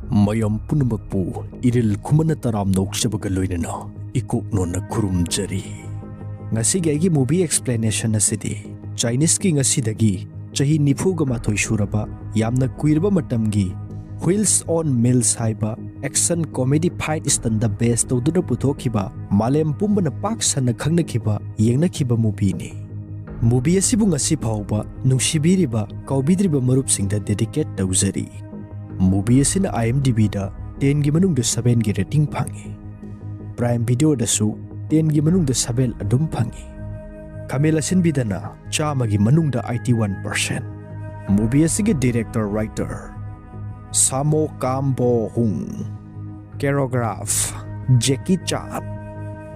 mayam punmakpu Eril khuman taram nokchabaga loinana ikok nonna khurumjari ngasi gi movie explanation asidi Chinese ki ngasi dagi chahi nifuga mathoi suraba yamna kuirba matamgi Wheels on Mills haiba action comedy fight stand the best tawduna puthokiba malem pumbana pak sana khangnakiba yengnakhiba movie ni movie asibu ngasi phawba nungsibiriba kaubidriba marupsingda dedicate tawjari movie asina IMDb da 10 gi manungda 7 gi rating phangi Prime Video da su 10 gi manungda 7 adum phangi Kamela sinbidana chama gi manungda 81% movie asigi director writer Samo Kambo Hung Choreograph Jackie Chan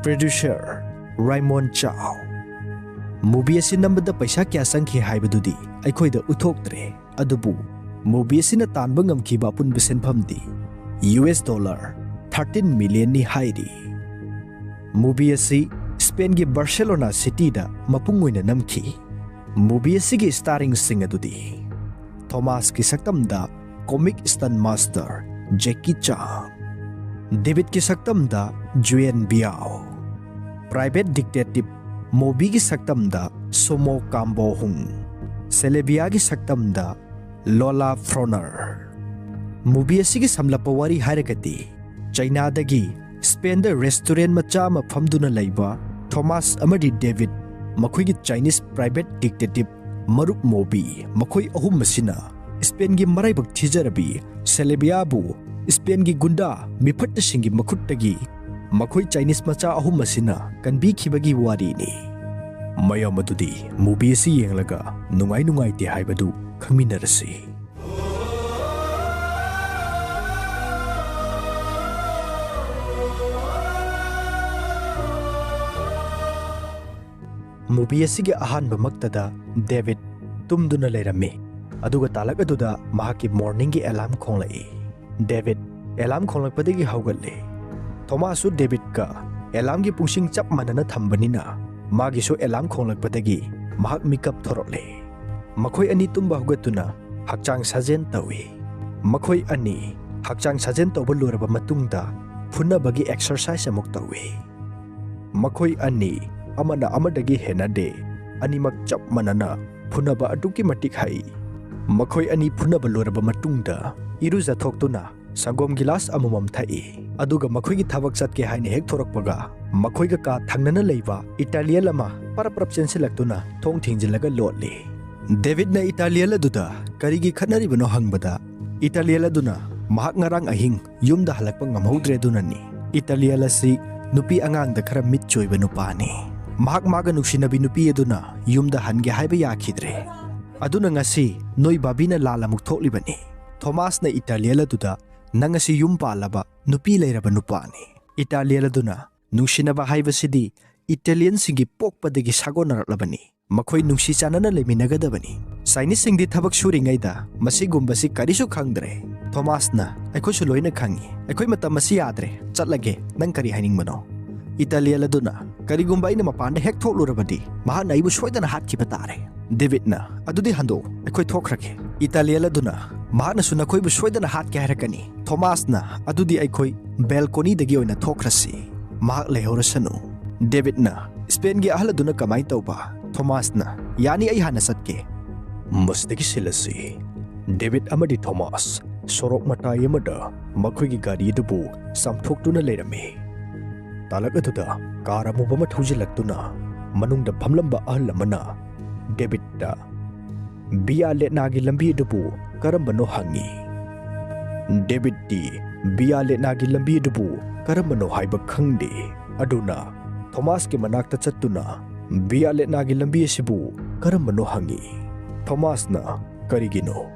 Producer Raymond Chow movie asi nambada paisa kya sangkhi haibadudi aikhoida uthoktre adubu movie asina tanba ngamkhiba punba senphamdi $13 million ni hairi movie asi Spain gi Barcelona city da mapungoina namkhi movie asi gi starring sing adudi Thomas ki saktamda comic stunt master Jackie Chan David ki saktamda Juan Biao private detective Moby ki saktamda Somo Kambo Hung Celebia ki saktamda Lola Froner movie asigi samlapa wari hairagati China dagi Spain da restaurant macha ma famduna laiba Thomas amadi David makhoi gi Chinese private detective marup Moby makhoi ahum masina Spain gi maraibak thijarabi Celebia bu Spain gi gunda mifatta singi makuttagi makhoi Chinese macha ahum masina kanbi khibagi wari ni mayam adudi movie si yenglaga nungai te haibadu khangminarasi movie asigi ahanba maktada David tumduna leirami aduga talak aduda mahaki morning gi alarm khonglai David alarm khonglakpadagi haugalle Thomasu David ka alarm gi pungsing chap manana thambanina magi so alarm khonglakpadagi mahak makeup thorole makhoi ani tumba hugatuna hakchang sajen tawi makhoi ani hakchang sajen tawba loraba matungda phunna bagi exercise amuk tawi makhoi ani amana amadagi henade animak chap manana phunaba aduki matik hai makhoi ani phunaba loraba matungda iruja thoktuna sangom gilas amamam thai aduga makhoi gi thabak chatke haine hek thorakpaga makhoi ga ka thangnana leiba Italia lama paraprap chensilaktuna thong thingjilaga lotli David na Italia laduda karigi khanari bano hangbada Italia laduna mahak ngarang ahing yumda halakpa ngamhodre dunani Italia lasi nupi angang da khara mit choiba nupani mahak maga nuksinabi nupi aduna yumda hange haiba yakhidre aduna ngasi noi babina lalamuk thoklibani Thomas na Italia laduda nangasi yum palaba nupi leiraba nupani Italia laduna nungsinaba haibasidi Italian singi pokpadagi sagonaraklabani makhoi nungsi chanana leminagadabani Chinese singdi thabak suringaida masigumbasi karisu khangdre Thomas na aikhoisu loina khangi aikhoi matam masi yadre chatlage nang kari hainingmano Italia laduna karigumba ina mapanda hek thoklurabadi maha naibu soidana hatkiba tare David na adudi hando aikhoi thokrake Italia laduna mahana suna khoi bu soidana hat ke harakani Thomas na adudi aikhoi balcony dagi oina thokrasi mahak lehorasanu David na Spain gi ahladuna kamai tauba Thomas na yani ai hana satke masdagi silasi David amadi Thomas sorok mata yamada makhoi gi gari dubu samthoktuna leirami talak aduda karamu bama thujilaktuna manungda phamlamba ahlamana David da biya letnagi lambi dubu karambano hangi David di biya letnagi lambi dubu karambano haiba khangde aduna Thomas ki manakta chattuna biya letnagi lambi asibu karambano hangi Thomas na karigino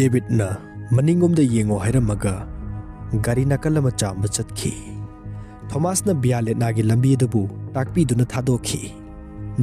David na maningomda yengo hairamaga gari nakalama chamba chatkhi Thomas na biya letnagi lambi dubu takpi duna thadokhi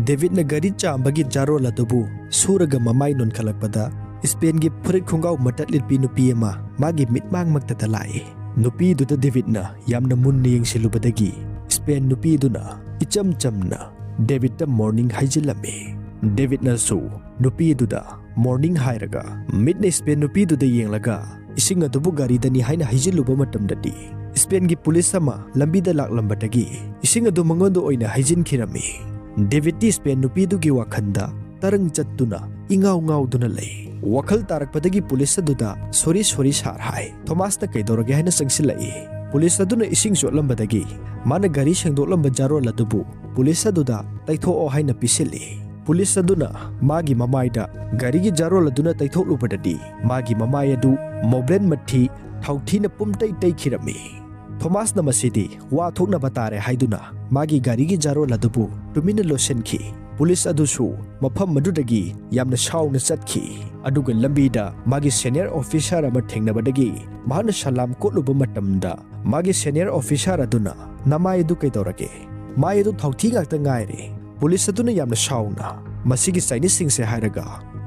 David na gari chambagi jarola dubu suraga mamai non khalakpada Spain gi phurit khungau matatlit pi nupi ama magi mitmang magtata lai nupi duda David na yamna munni yengsilubadagi Spain nupi duna icham chamna David ta morning haijilame David na su nupi duda morning hairaga midnight Spain nupi duda yenglaga ising adubu garidani haina haijiluba matamdadi Spain gi police sama lambida laklambadagi ising adu mangondo oina haijinkhirami David di Spain nupi du gi wakhanda tarang chattuna ingau ngau duna lei wakhal tarakpadagi police aduda sorry sar hai Thomas na kaidorage haina sangsilai police aduna ising sotlambadagi mana gari sengdoklamba jaro ladubu police aduda taitho o haina pisili police aduna magi mamaida gari gi jaro laduna taithoklupadadi magi mamai adu moblen mathi thauthina pumtai taikhirami Thomas na masidi wa thokna batare haiduna magi gari gi jaro ladubu tumina losenkhi police adusu mafam madudagi yamna shauna chatkhi aduga lambida magi senior officer ama thengnabadagi mahana salam kotluba matamda magi senior officer aduna namai adu kaidorage mai adu thauthi ngakta ngaire police aduna yamna shauna masigi Chinese singse hairaga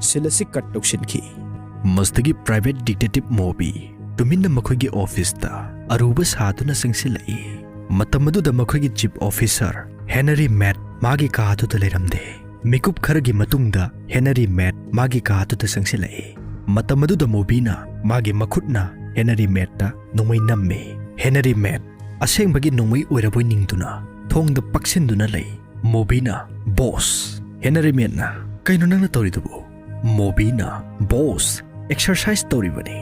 silasi cut toksinki mastagi private detective mobi tumina makhoigi office ta aruba saduna singsilai matamaduda makhoigi chief officer Henry Matt magi kaatu ta leramde mikup kharagi matungda Henry Matt magi kaatu ta singsilai matamaduda mobina magi makhutna Henry Matt ta nongmai namme Henry Matt aseng bagi nongmai oiraboi ningduna thongda paksinduna lei mobina boss Henry Matt na kaino nangna toridubu mobina boss exercise toribani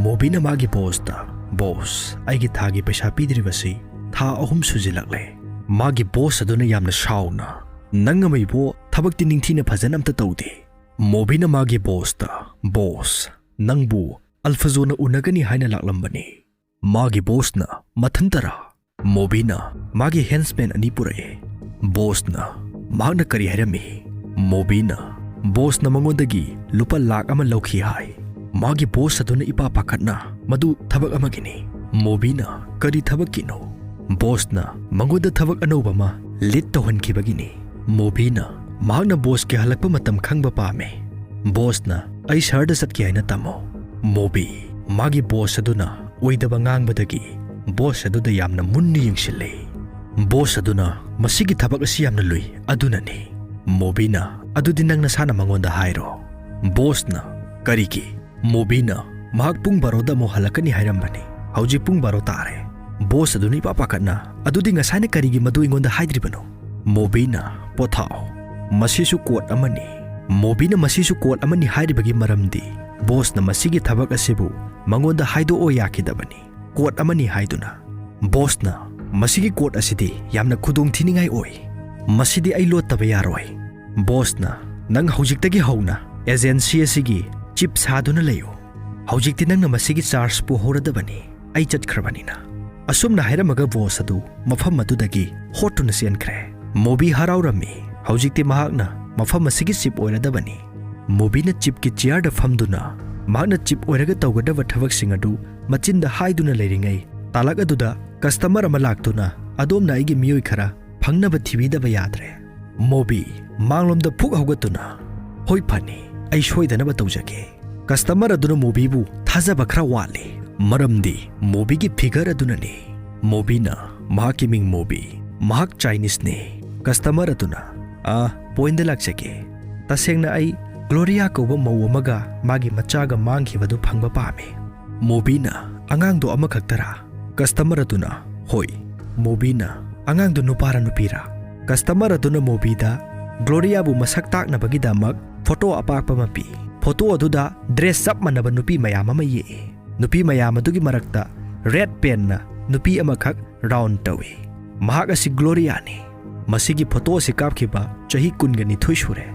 mobina magi boss ta boss aigi thagi paisa pidribasi tha ahum sujilakle magi boss aduna yamna shauna nangamai bo thabakti ningthina phajana amta tawde mobina magi boss ta boss nangbu alfazona unagani haina laklambani magi boss na mathantara mobina magi henchman ani purai boss na magna kari harami mobina boss na mangodagi lupa lakh ama lokhi hai magi boss aduna ipa pakatna madu thabak amagini mobina kari thabak kino boss na mangoda thabak anoba ma lit tohankibagini mobina magna boss ke halakpa matam khangba pame boss na ai sarda satki haina tamo mobi magi boss aduna oidaba ngangbadagi boss aduda yamna munni yingshile boss aduna masigi thabak asi yamna lui adunani mobina adudi nangna sana mangonda hairo boss na kariki mobina mahak pung baroda mo halakani hairambani hauji pung baro tare boss aduni papa kana adudi ngasane karigi madu ingonda haidribano mobina pothao masisu court amani mobina masisu court amani haidibagi maramdi boss na masigi thabak asibu mangonda haido o yakidabani court amani haiduna boss na masigi court asidi yamna khudung thiningai oi masidi ai lot taba yaroi boss na nang haujiktagi hauna agency asigi chip saduna layo haujikti nangna masigi charge pu horadabani ai chatkhrabanina asumna hairamaga boss adu mafam adudagi hotuna siankhre mobi haraurami haujikti mahakna mafam masigi chip oiradabani mobina chip ki chair da famduna mahakna chip oiraga tawgadaba thabak singadu machinda haiduna leiringai talak aduda customer ama laktuna adomna aigi miyoi khara phangnaba thibidaba yadre mobi manglomda phuk haugatuna hoi phani ai soidanaba tawjage customer aduna mobi bu thajaba khara wale maramdi mobi gi figure adunani mobina mahaki ming mobi mahak Chinese ne customer aduna point laksake tasengna ai Gloria ko ba mawamaga magi machaga manghibadu phangba pame mobina angang do ama khaktara customer aduna hoi mobina angang do nupara nupira customer aduna mobida Gloria bu masak takna bagi damak photo apakpa mapi photo aduda dress up manaba nupi mayam ama ye nupi mayam adugi marakta red pen na nupi ama khak round tawi mahak asi Gloria ni masigi photo si kapkhiba chahi kungani thuisure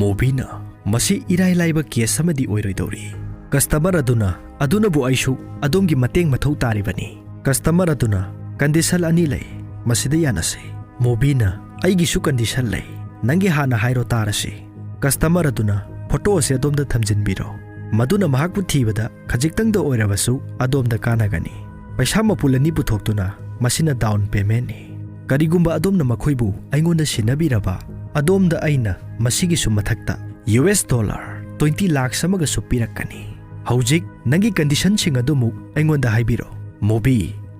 mobina masi irai laiba case amadi oiroidori customer aduna bu aishu adomgi mateng mathau taribani customer aduna condition ani lai masida yanase mobina aigi su condition lai nangi hana hairo tarase customer aduna photo se adomda thamjinbiro maduna mahakpu thibada khajiktang da oirabasu adomda kanagani paisa mapulani puthokduna masina down payment ni karigumba adomna makhoibu aingonda sinabiraba adomda aina masigi su mathakta US dollar 20 lakh samaga supirakani haujik nangi condition sing adumuk aingonda haibiro mobi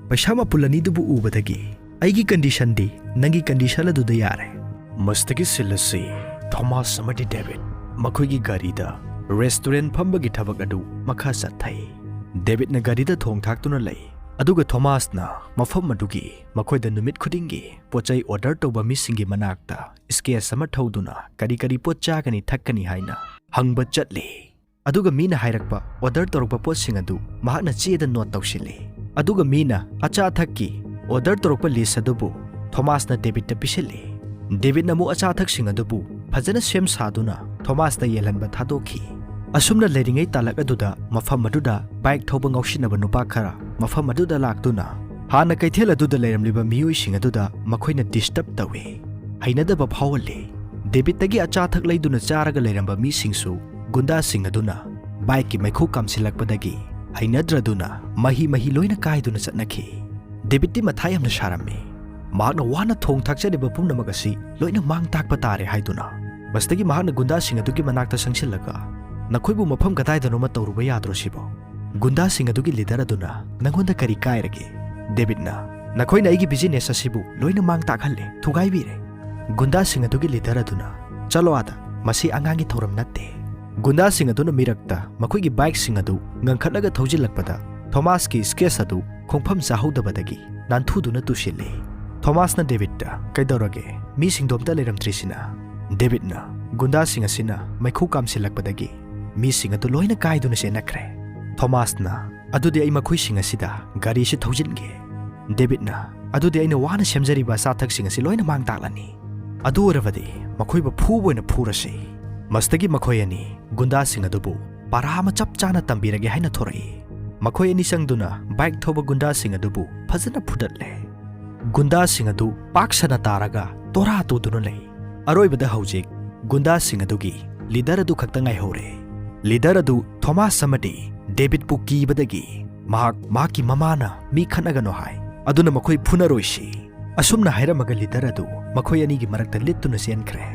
paisa mapulani dubu ubadagi aigi condition di nangi condition adu da yare mastagi silasi Thomas amadi David makhoigi gari da restaurant phambagi thabak adu makha sathai Davidna garida thong thaktuna lei aduga Thomasna mafam madugi makhoida numit khudingi pochai order toba misingi manakta iske sama thoduna kari pot chagani thakkani haina hangba chatli aduga mina hairakpa order torokpa potsinga du mahakna cheda note tawsili aduga mina acha thakki order torokpa list adubu Thomasna David ta pisili David namu acha thak singa dubu phajana sem saduna Thomas ta yelanba thadokhi asumna leringai talak aduda mafam aduda bike thoba ngausinaba nupa khara mafam aduda laktuna hana kaithel aduda leiramliba miyoi singa aduda makhoina disturb tawe hainadaba phawale David tagi acha thak leiduna charaga leiramba mi singsu gunda sing aduna bike ki maikhu kamsilakpadagi hainadraduna mahi loina kaiduna chatnakhi David ti mathai amna sharame mahakna wana thong thakchariba pumnamagasi loina mang takpa tare haiduna mastagi mahakna gunda sing adugi manakta sangsilaga nakhoibu mafam kadaidano ma tawruba yadro sibo gunda sing adugi leader aduna nangonda kari kairage Davidna nakhoina aigi business asibu loina mang takhalle thugaibire gunda sing adugi leader aduna chalo ada masi angangi thoram natte gunda sing aduna mirakta makhoigi bike sing adu ngangkhatlaga thojilakpada Thomas ki skes adu khongpham chahodabadagi nanthuduna tusile Thomas na David ta kaidorage mi singdomta leramtrisina David na gunda sing asina maikhu kamsilakpadagi mi sing adu loina kaiduna senakre Thomas na adudi ai makhui sing asida gari si thojinge David na adudi aina wana semjariba sathak sing asi loina mang taklani adu oravadi makhoiba phuboina phurasi mastagi makhoi ani gunda sing adubu parama chap chana tambirage haina thorai makhoi ani sangduna bike thoba gunda sing adubu phajana phudatle gunda sing adu paksana taraga tora tuduna lei aroibada haujik gunda sing adugi leader adu khakta ngai hore leader adu Thomas samadi David puki badagi maki mamana mi khanaga no hai aduna makhoi phunaroisi asumna hairamaga leader adu makhoi ani gi marakta littuna senkre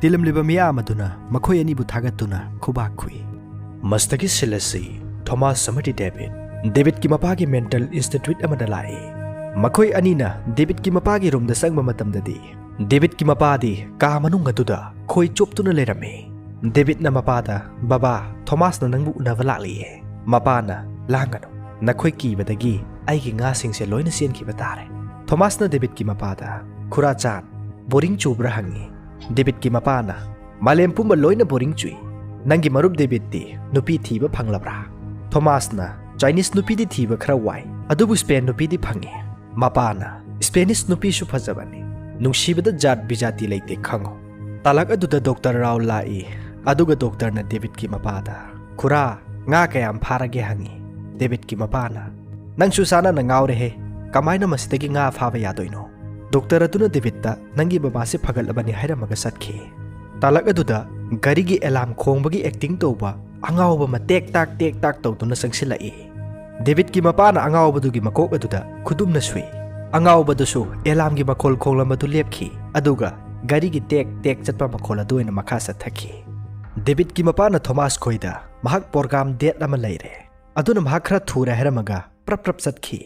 tilamliba miyam aduna makhoi ani bu thagatuna khuba khui mastagi silasi Thomas samadi David ki mapagi mental institute amada lai makhoi anina David ki mapagi room da sangma matamdadi David ki mapadi ka manunga duda khoi choptuna lerame David na mapada baba Thomas na nangbu unawala liye mapana langano nakhoi ki badagi ai ki nga singse loina sien ki batare Thomas na David ki mapada khura chan boring chubra hangi David ki mapana malem pumba loina boring chui nangi marup David ti nupi thiba phanglabra Thomas na Chinese nupi di thiba khara wai adubu Spain nupi di phangi mapana Spanish nupi su phajabani nungsibada jat bijati leite khango talak aduda Dr. Rao lai aduga doctor na David ki mapada khura nga kayam pharage hangi David ki mapana nang susana na ngawre he kamaina masitagi nga phaba yadoino Doctor atuna David ta nangi baba se phagalabani hairamaga satki talak aduda gari gi alarm khongbagi acting toba angawba ma tek tak tawtuna sangsilai David ki mapana angawba dugi makok aduda khudumna sui angawba dusu alarm gi makhol khonglambadu lepki aduga gari gi tek chatpa makhol aduina makha sathaki David ki mapana Thomas khoida mahak program date ama leire aduna mahak khara thura hairamaga prap satki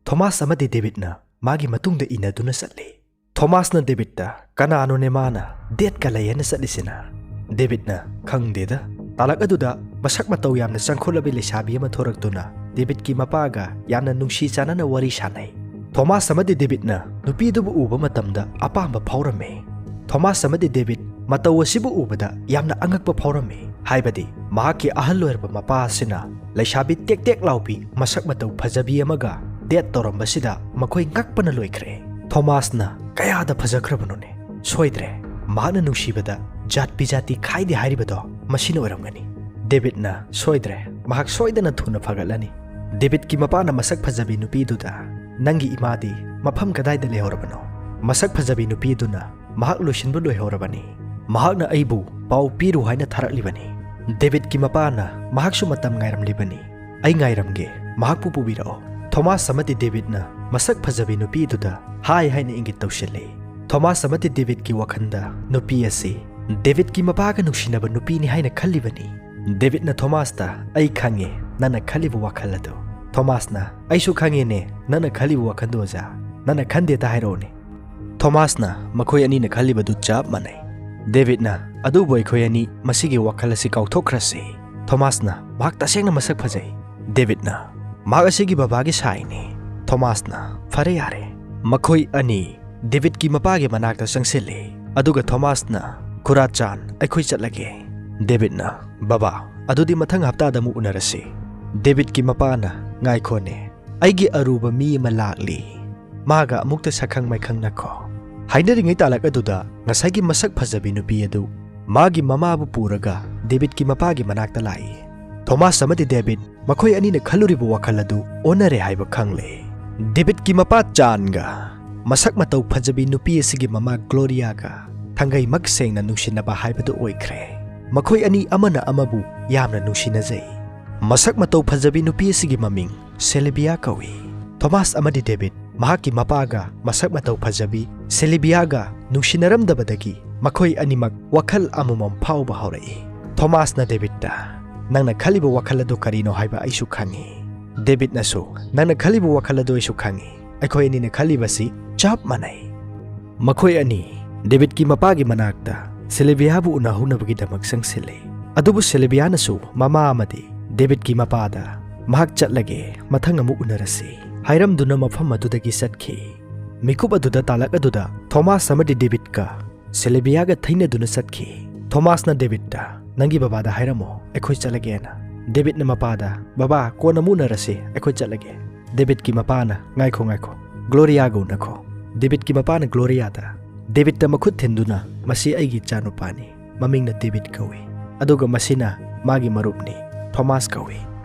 Thomas amadi David na magi matungda inaduna satli Thomas na David ta kanano ne mana date ka layena satlisina David na khangdeda talak aduda masak mataw yamna sangkholabi lesabi ama thoraktuna David ki mapaga yamna nungsi chana na wari sanai Thomas amadi David na nupi dubu uba matamda apamba phawrame Thomas amadi David mataw asibu ubada yamna angakpa phawrame haibadi mahaki ahal loirba mapa sina lesabi tek laupi masak mataw phajabi amaga date torambasida makhoi ngakpana loikre Thomas na kayada phajakrabanone soidre mahana nungsibada jat bijati khaidi hairibado masina oramgani David na soidre mahak soidana thuna phagalani David ki mapana masak phajabi nupi duda nangi imadi mafam kadaida lehorabano masak phajabi nupi duna mahak losinbu loihorabani mahakna aibu pau piru haina tharaklibani David ki mapana mahaksu matam ngairamlibani ai ngairamge mahakpu pubirao Thomas samati David na masak phajabi nupi duda hai haina ingit tawsile Thomas samati David ki wakhanda nupi asi David ki mapaga nuksinaba nupi ni haina khallibani David na Thomas ta ai khange nana khalibu wakhalado Thomas na aisu khange ne nana khalibu wakhando ja nana khande ta hairone Thomas na makhoi ani na khaliba du chap manai David na adu boy khoi ani masigi wakhala si kauthokrasi Thomas na mahak tasengna masak phajai David na ꯃꯍꯥꯛ ꯑꯁꯤꯒꯤ ꯕꯕꯥꯒꯤ ꯁꯥꯏꯅꯤ꯫ ꯊꯣꯃꯥꯁꯅ ꯐꯔꯦ ꯌꯥꯔꯦ꯫ ꯃꯈꯣꯏ ꯑꯅꯤ ꯗꯦꯕꯤꯗꯀꯤ ꯃꯄꯥꯒꯤ ꯃꯅꯥꯛꯇ ꯆꯪꯁꯤꯜꯂꯤ꯫ ꯑꯗꯨꯒ ꯊꯣꯃꯥꯁꯅ ꯈꯨꯔꯥꯆꯥꯟ ꯑꯩꯈꯣꯏ ꯆꯠꯂꯒꯦ꯫ ꯗꯦꯕꯤꯗꯅ ꯕꯕꯥ ꯑꯗꯨꯗꯤ ꯃꯊꯪ ꯍꯞꯇꯥꯗ ꯑꯃꯨꯛ ꯎꯅꯔꯁꯤ꯫ ꯗꯦꯕꯤꯗꯀꯤ ꯃꯄꯥꯅ ꯉꯥꯏꯈꯣꯅꯦ ꯑꯩꯒꯤ ꯑꯔꯨꯕ ꯃꯤ ꯑꯃ ꯂꯥꯛꯂꯤ ꯃꯥꯒ ꯑꯃꯨꯛꯇ ꯁꯛꯈꯪ ꯃꯥꯏꯈꯪꯅꯈꯣ꯫ ꯍꯥꯏꯅꯔꯤꯉꯩ ꯇꯥꯂꯛ ꯑꯗꯨꯗ ꯉꯁꯥꯏꯒꯤ ꯃꯁꯛ ꯐꯖꯕꯤ ꯅꯨꯄꯤ ꯑꯗꯨ ꯃꯥꯒꯤ ꯃꯃꯥꯕꯨ ꯄꯨꯔꯒ ꯗꯦꯕꯤꯗꯀꯤ ꯃꯄꯥꯒꯤ ꯃꯅꯥꯛꯇ ꯂꯥꯛꯏ꯫ ꯊꯣꯃꯥꯁ ꯑꯃꯗꯤ ꯗꯦꯕꯤꯗ ꯃꯈꯣꯏ ꯑꯅꯤꯅ ꯈꯜꯂꯨꯔꯤꯕ ꯋꯥꯈꯜ ꯑꯗꯨ ꯑꯣꯟꯅꯔꯦ ꯍꯥꯏꯕ ꯈꯪꯂꯦ꯫ ꯗꯦꯕꯤꯗꯀꯤ ꯃꯄꯥ ꯆꯥꯟꯒ ꯃꯁꯛ ꯃꯇꯧ ꯐꯖꯕꯤ ꯅꯨꯄꯤ ꯑꯁꯤꯒꯤ ꯃꯃꯥ ꯒ꯭ꯂꯣꯔꯤꯌꯥꯒ ꯊꯪꯒꯩꯃꯛ ꯁꯦꯡꯅ ꯅꯨꯡꯁꯤꯅꯕ ꯍꯥꯏꯕꯗꯨ ꯑꯣꯏꯈ꯭ꯔꯦ꯫ ꯃꯈꯣꯏ ꯑꯅꯤ ꯑꯃꯅ ꯑꯃꯕꯨ ꯌꯥꯝꯅ ꯅꯨꯡꯁꯤꯅꯖꯩ꯫ ꯃꯁꯛ ꯃꯇꯧ ꯐꯖꯕꯤ ꯅꯨꯄꯤ ꯑꯁꯤꯒꯤ ꯃꯃꯤꯡ ꯁꯦꯂꯤꯕꯤꯌꯥ ꯀꯧꯏ꯫ ꯊꯣꯃꯥꯁ ꯑꯃꯗꯤ ꯗꯦꯕꯤꯗ ꯃꯍꯥꯛꯀꯤ ꯃꯄꯥꯒ ꯃꯁꯛ ꯃꯇꯧ ꯐꯖꯕꯤ ꯁꯦꯂꯤꯕꯤꯌꯥꯒ ꯅꯨꯡꯁꯤꯅꯔꯝꯗꯕꯗꯒꯤ ꯃꯈꯣꯏ ꯑꯅꯤꯃꯛ ꯋꯥꯈꯜ ꯑꯃꯃꯝ ꯐꯥꯎꯕ ꯍꯧꯔꯛꯏ꯫ ꯊꯣꯃꯥꯁꯅ ꯗꯦꯕꯤꯗꯇ ꯅꯪꯅ ꯈꯜꯂꯤꯕ ꯋꯥꯈꯜ ꯑꯗꯨ ꯀꯔꯤꯅꯣ ꯍꯥꯏꯕ ꯑꯩꯁꯨ ꯈꯪꯏ꯫ ꯗꯦꯕꯤꯗꯅꯁꯨ ꯅꯪꯅ ꯈꯜꯂꯤꯕ ꯋꯥꯈꯜ ꯑꯗꯨ ꯑꯩꯁꯨ ꯈꯪꯏ꯫ ꯑꯩꯈꯣꯏ ꯑꯅꯤꯅ ꯈꯜꯂꯤꯕꯁꯤ ꯆꯞ ꯃꯥꯟꯅꯩ꯫ ꯃꯈꯣꯏ ꯑꯅꯤ ꯗꯦꯕꯤꯗꯀꯤ ꯃꯄꯥꯒꯤ ꯃꯅꯥꯛꯇ ꯁꯦꯂꯤꯕꯤꯌꯥꯕꯨ ꯎꯅꯍꯧꯅꯕꯒꯤꯗꯃꯛ ꯆꯪꯁꯤꯜꯂꯤ꯫ ꯑꯗꯨꯕꯨ ꯁꯦꯂꯤꯕꯤꯌꯥꯅꯁꯨ ꯃꯃꯥ ꯑꯃꯗꯤ ꯗꯦꯕꯤꯗꯀꯤ ꯃꯄꯥꯗ ꯃꯍꯥꯛ ꯆꯠꯂꯒꯦ ꯃꯊꯪ ꯑꯃꯨꯛ ꯎꯅꯔꯁꯤ ꯍꯥꯏꯔꯝꯗꯨꯅ ꯃꯐꯝ ꯑꯗꯨꯗꯒꯤ ꯆꯠꯈꯤ꯫ ꯃꯤꯀꯨꯞ ꯑꯗꯨꯗ ꯇꯥꯂꯛ ꯑꯗꯨꯗ ꯊꯣꯃꯥꯁ ꯑꯃꯗꯤ ꯗꯦꯕꯤꯗꯀ ꯁꯦꯂꯤꯕꯤꯌꯥꯒ ꯊꯩꯅꯗꯨꯅ ꯆꯠꯈꯤ꯫ ꯊꯣꯃꯥꯁꯅ ꯗꯦꯕꯤꯗꯇ ꯅꯪꯒꯤ ꯕꯕꯥꯗ ꯍꯥꯏꯔꯝꯃꯣ ꯑꯩꯈꯣꯏ ꯆꯠꯂꯒꯦꯅ꯫ ꯗꯦꯕꯤꯗꯅ ꯃꯄꯥꯗ ꯕꯕꯥ ꯀꯣꯟꯅ ꯑꯃꯨꯛ ꯎꯅꯔꯁꯤ ꯑꯩꯈꯣꯏ ꯆꯠꯂꯒꯦ꯫ ꯗꯦꯕꯤꯗꯀꯤ ꯃꯄꯥꯅ ꯉꯥꯏꯈꯣ ꯒ꯭ꯂꯣꯔꯤꯌꯥꯒ ꯎꯅꯈꯣ꯫ ꯗꯦꯕꯤꯗꯀꯤ ꯃꯄꯥꯅ ꯒ꯭ꯂꯣꯔꯤꯌꯥꯗ ꯗꯦꯕꯤꯗꯇ ꯃꯈꯨꯠ ꯊꯤꯟꯗꯨꯅ ꯃꯁꯤ ꯑꯩꯒꯤ ꯏꯆꯥꯅꯨꯄꯥꯅꯤ ꯃꯃꯤꯡꯅ ꯗꯦꯕꯤꯗ ꯀꯧꯏ ꯑꯗꯨꯒ ꯃꯁꯤꯅ ꯃꯥꯒꯤ ꯃꯔꯨꯞꯅꯤ ꯊꯣꯃꯥꯁ ꯀꯧꯏ꯫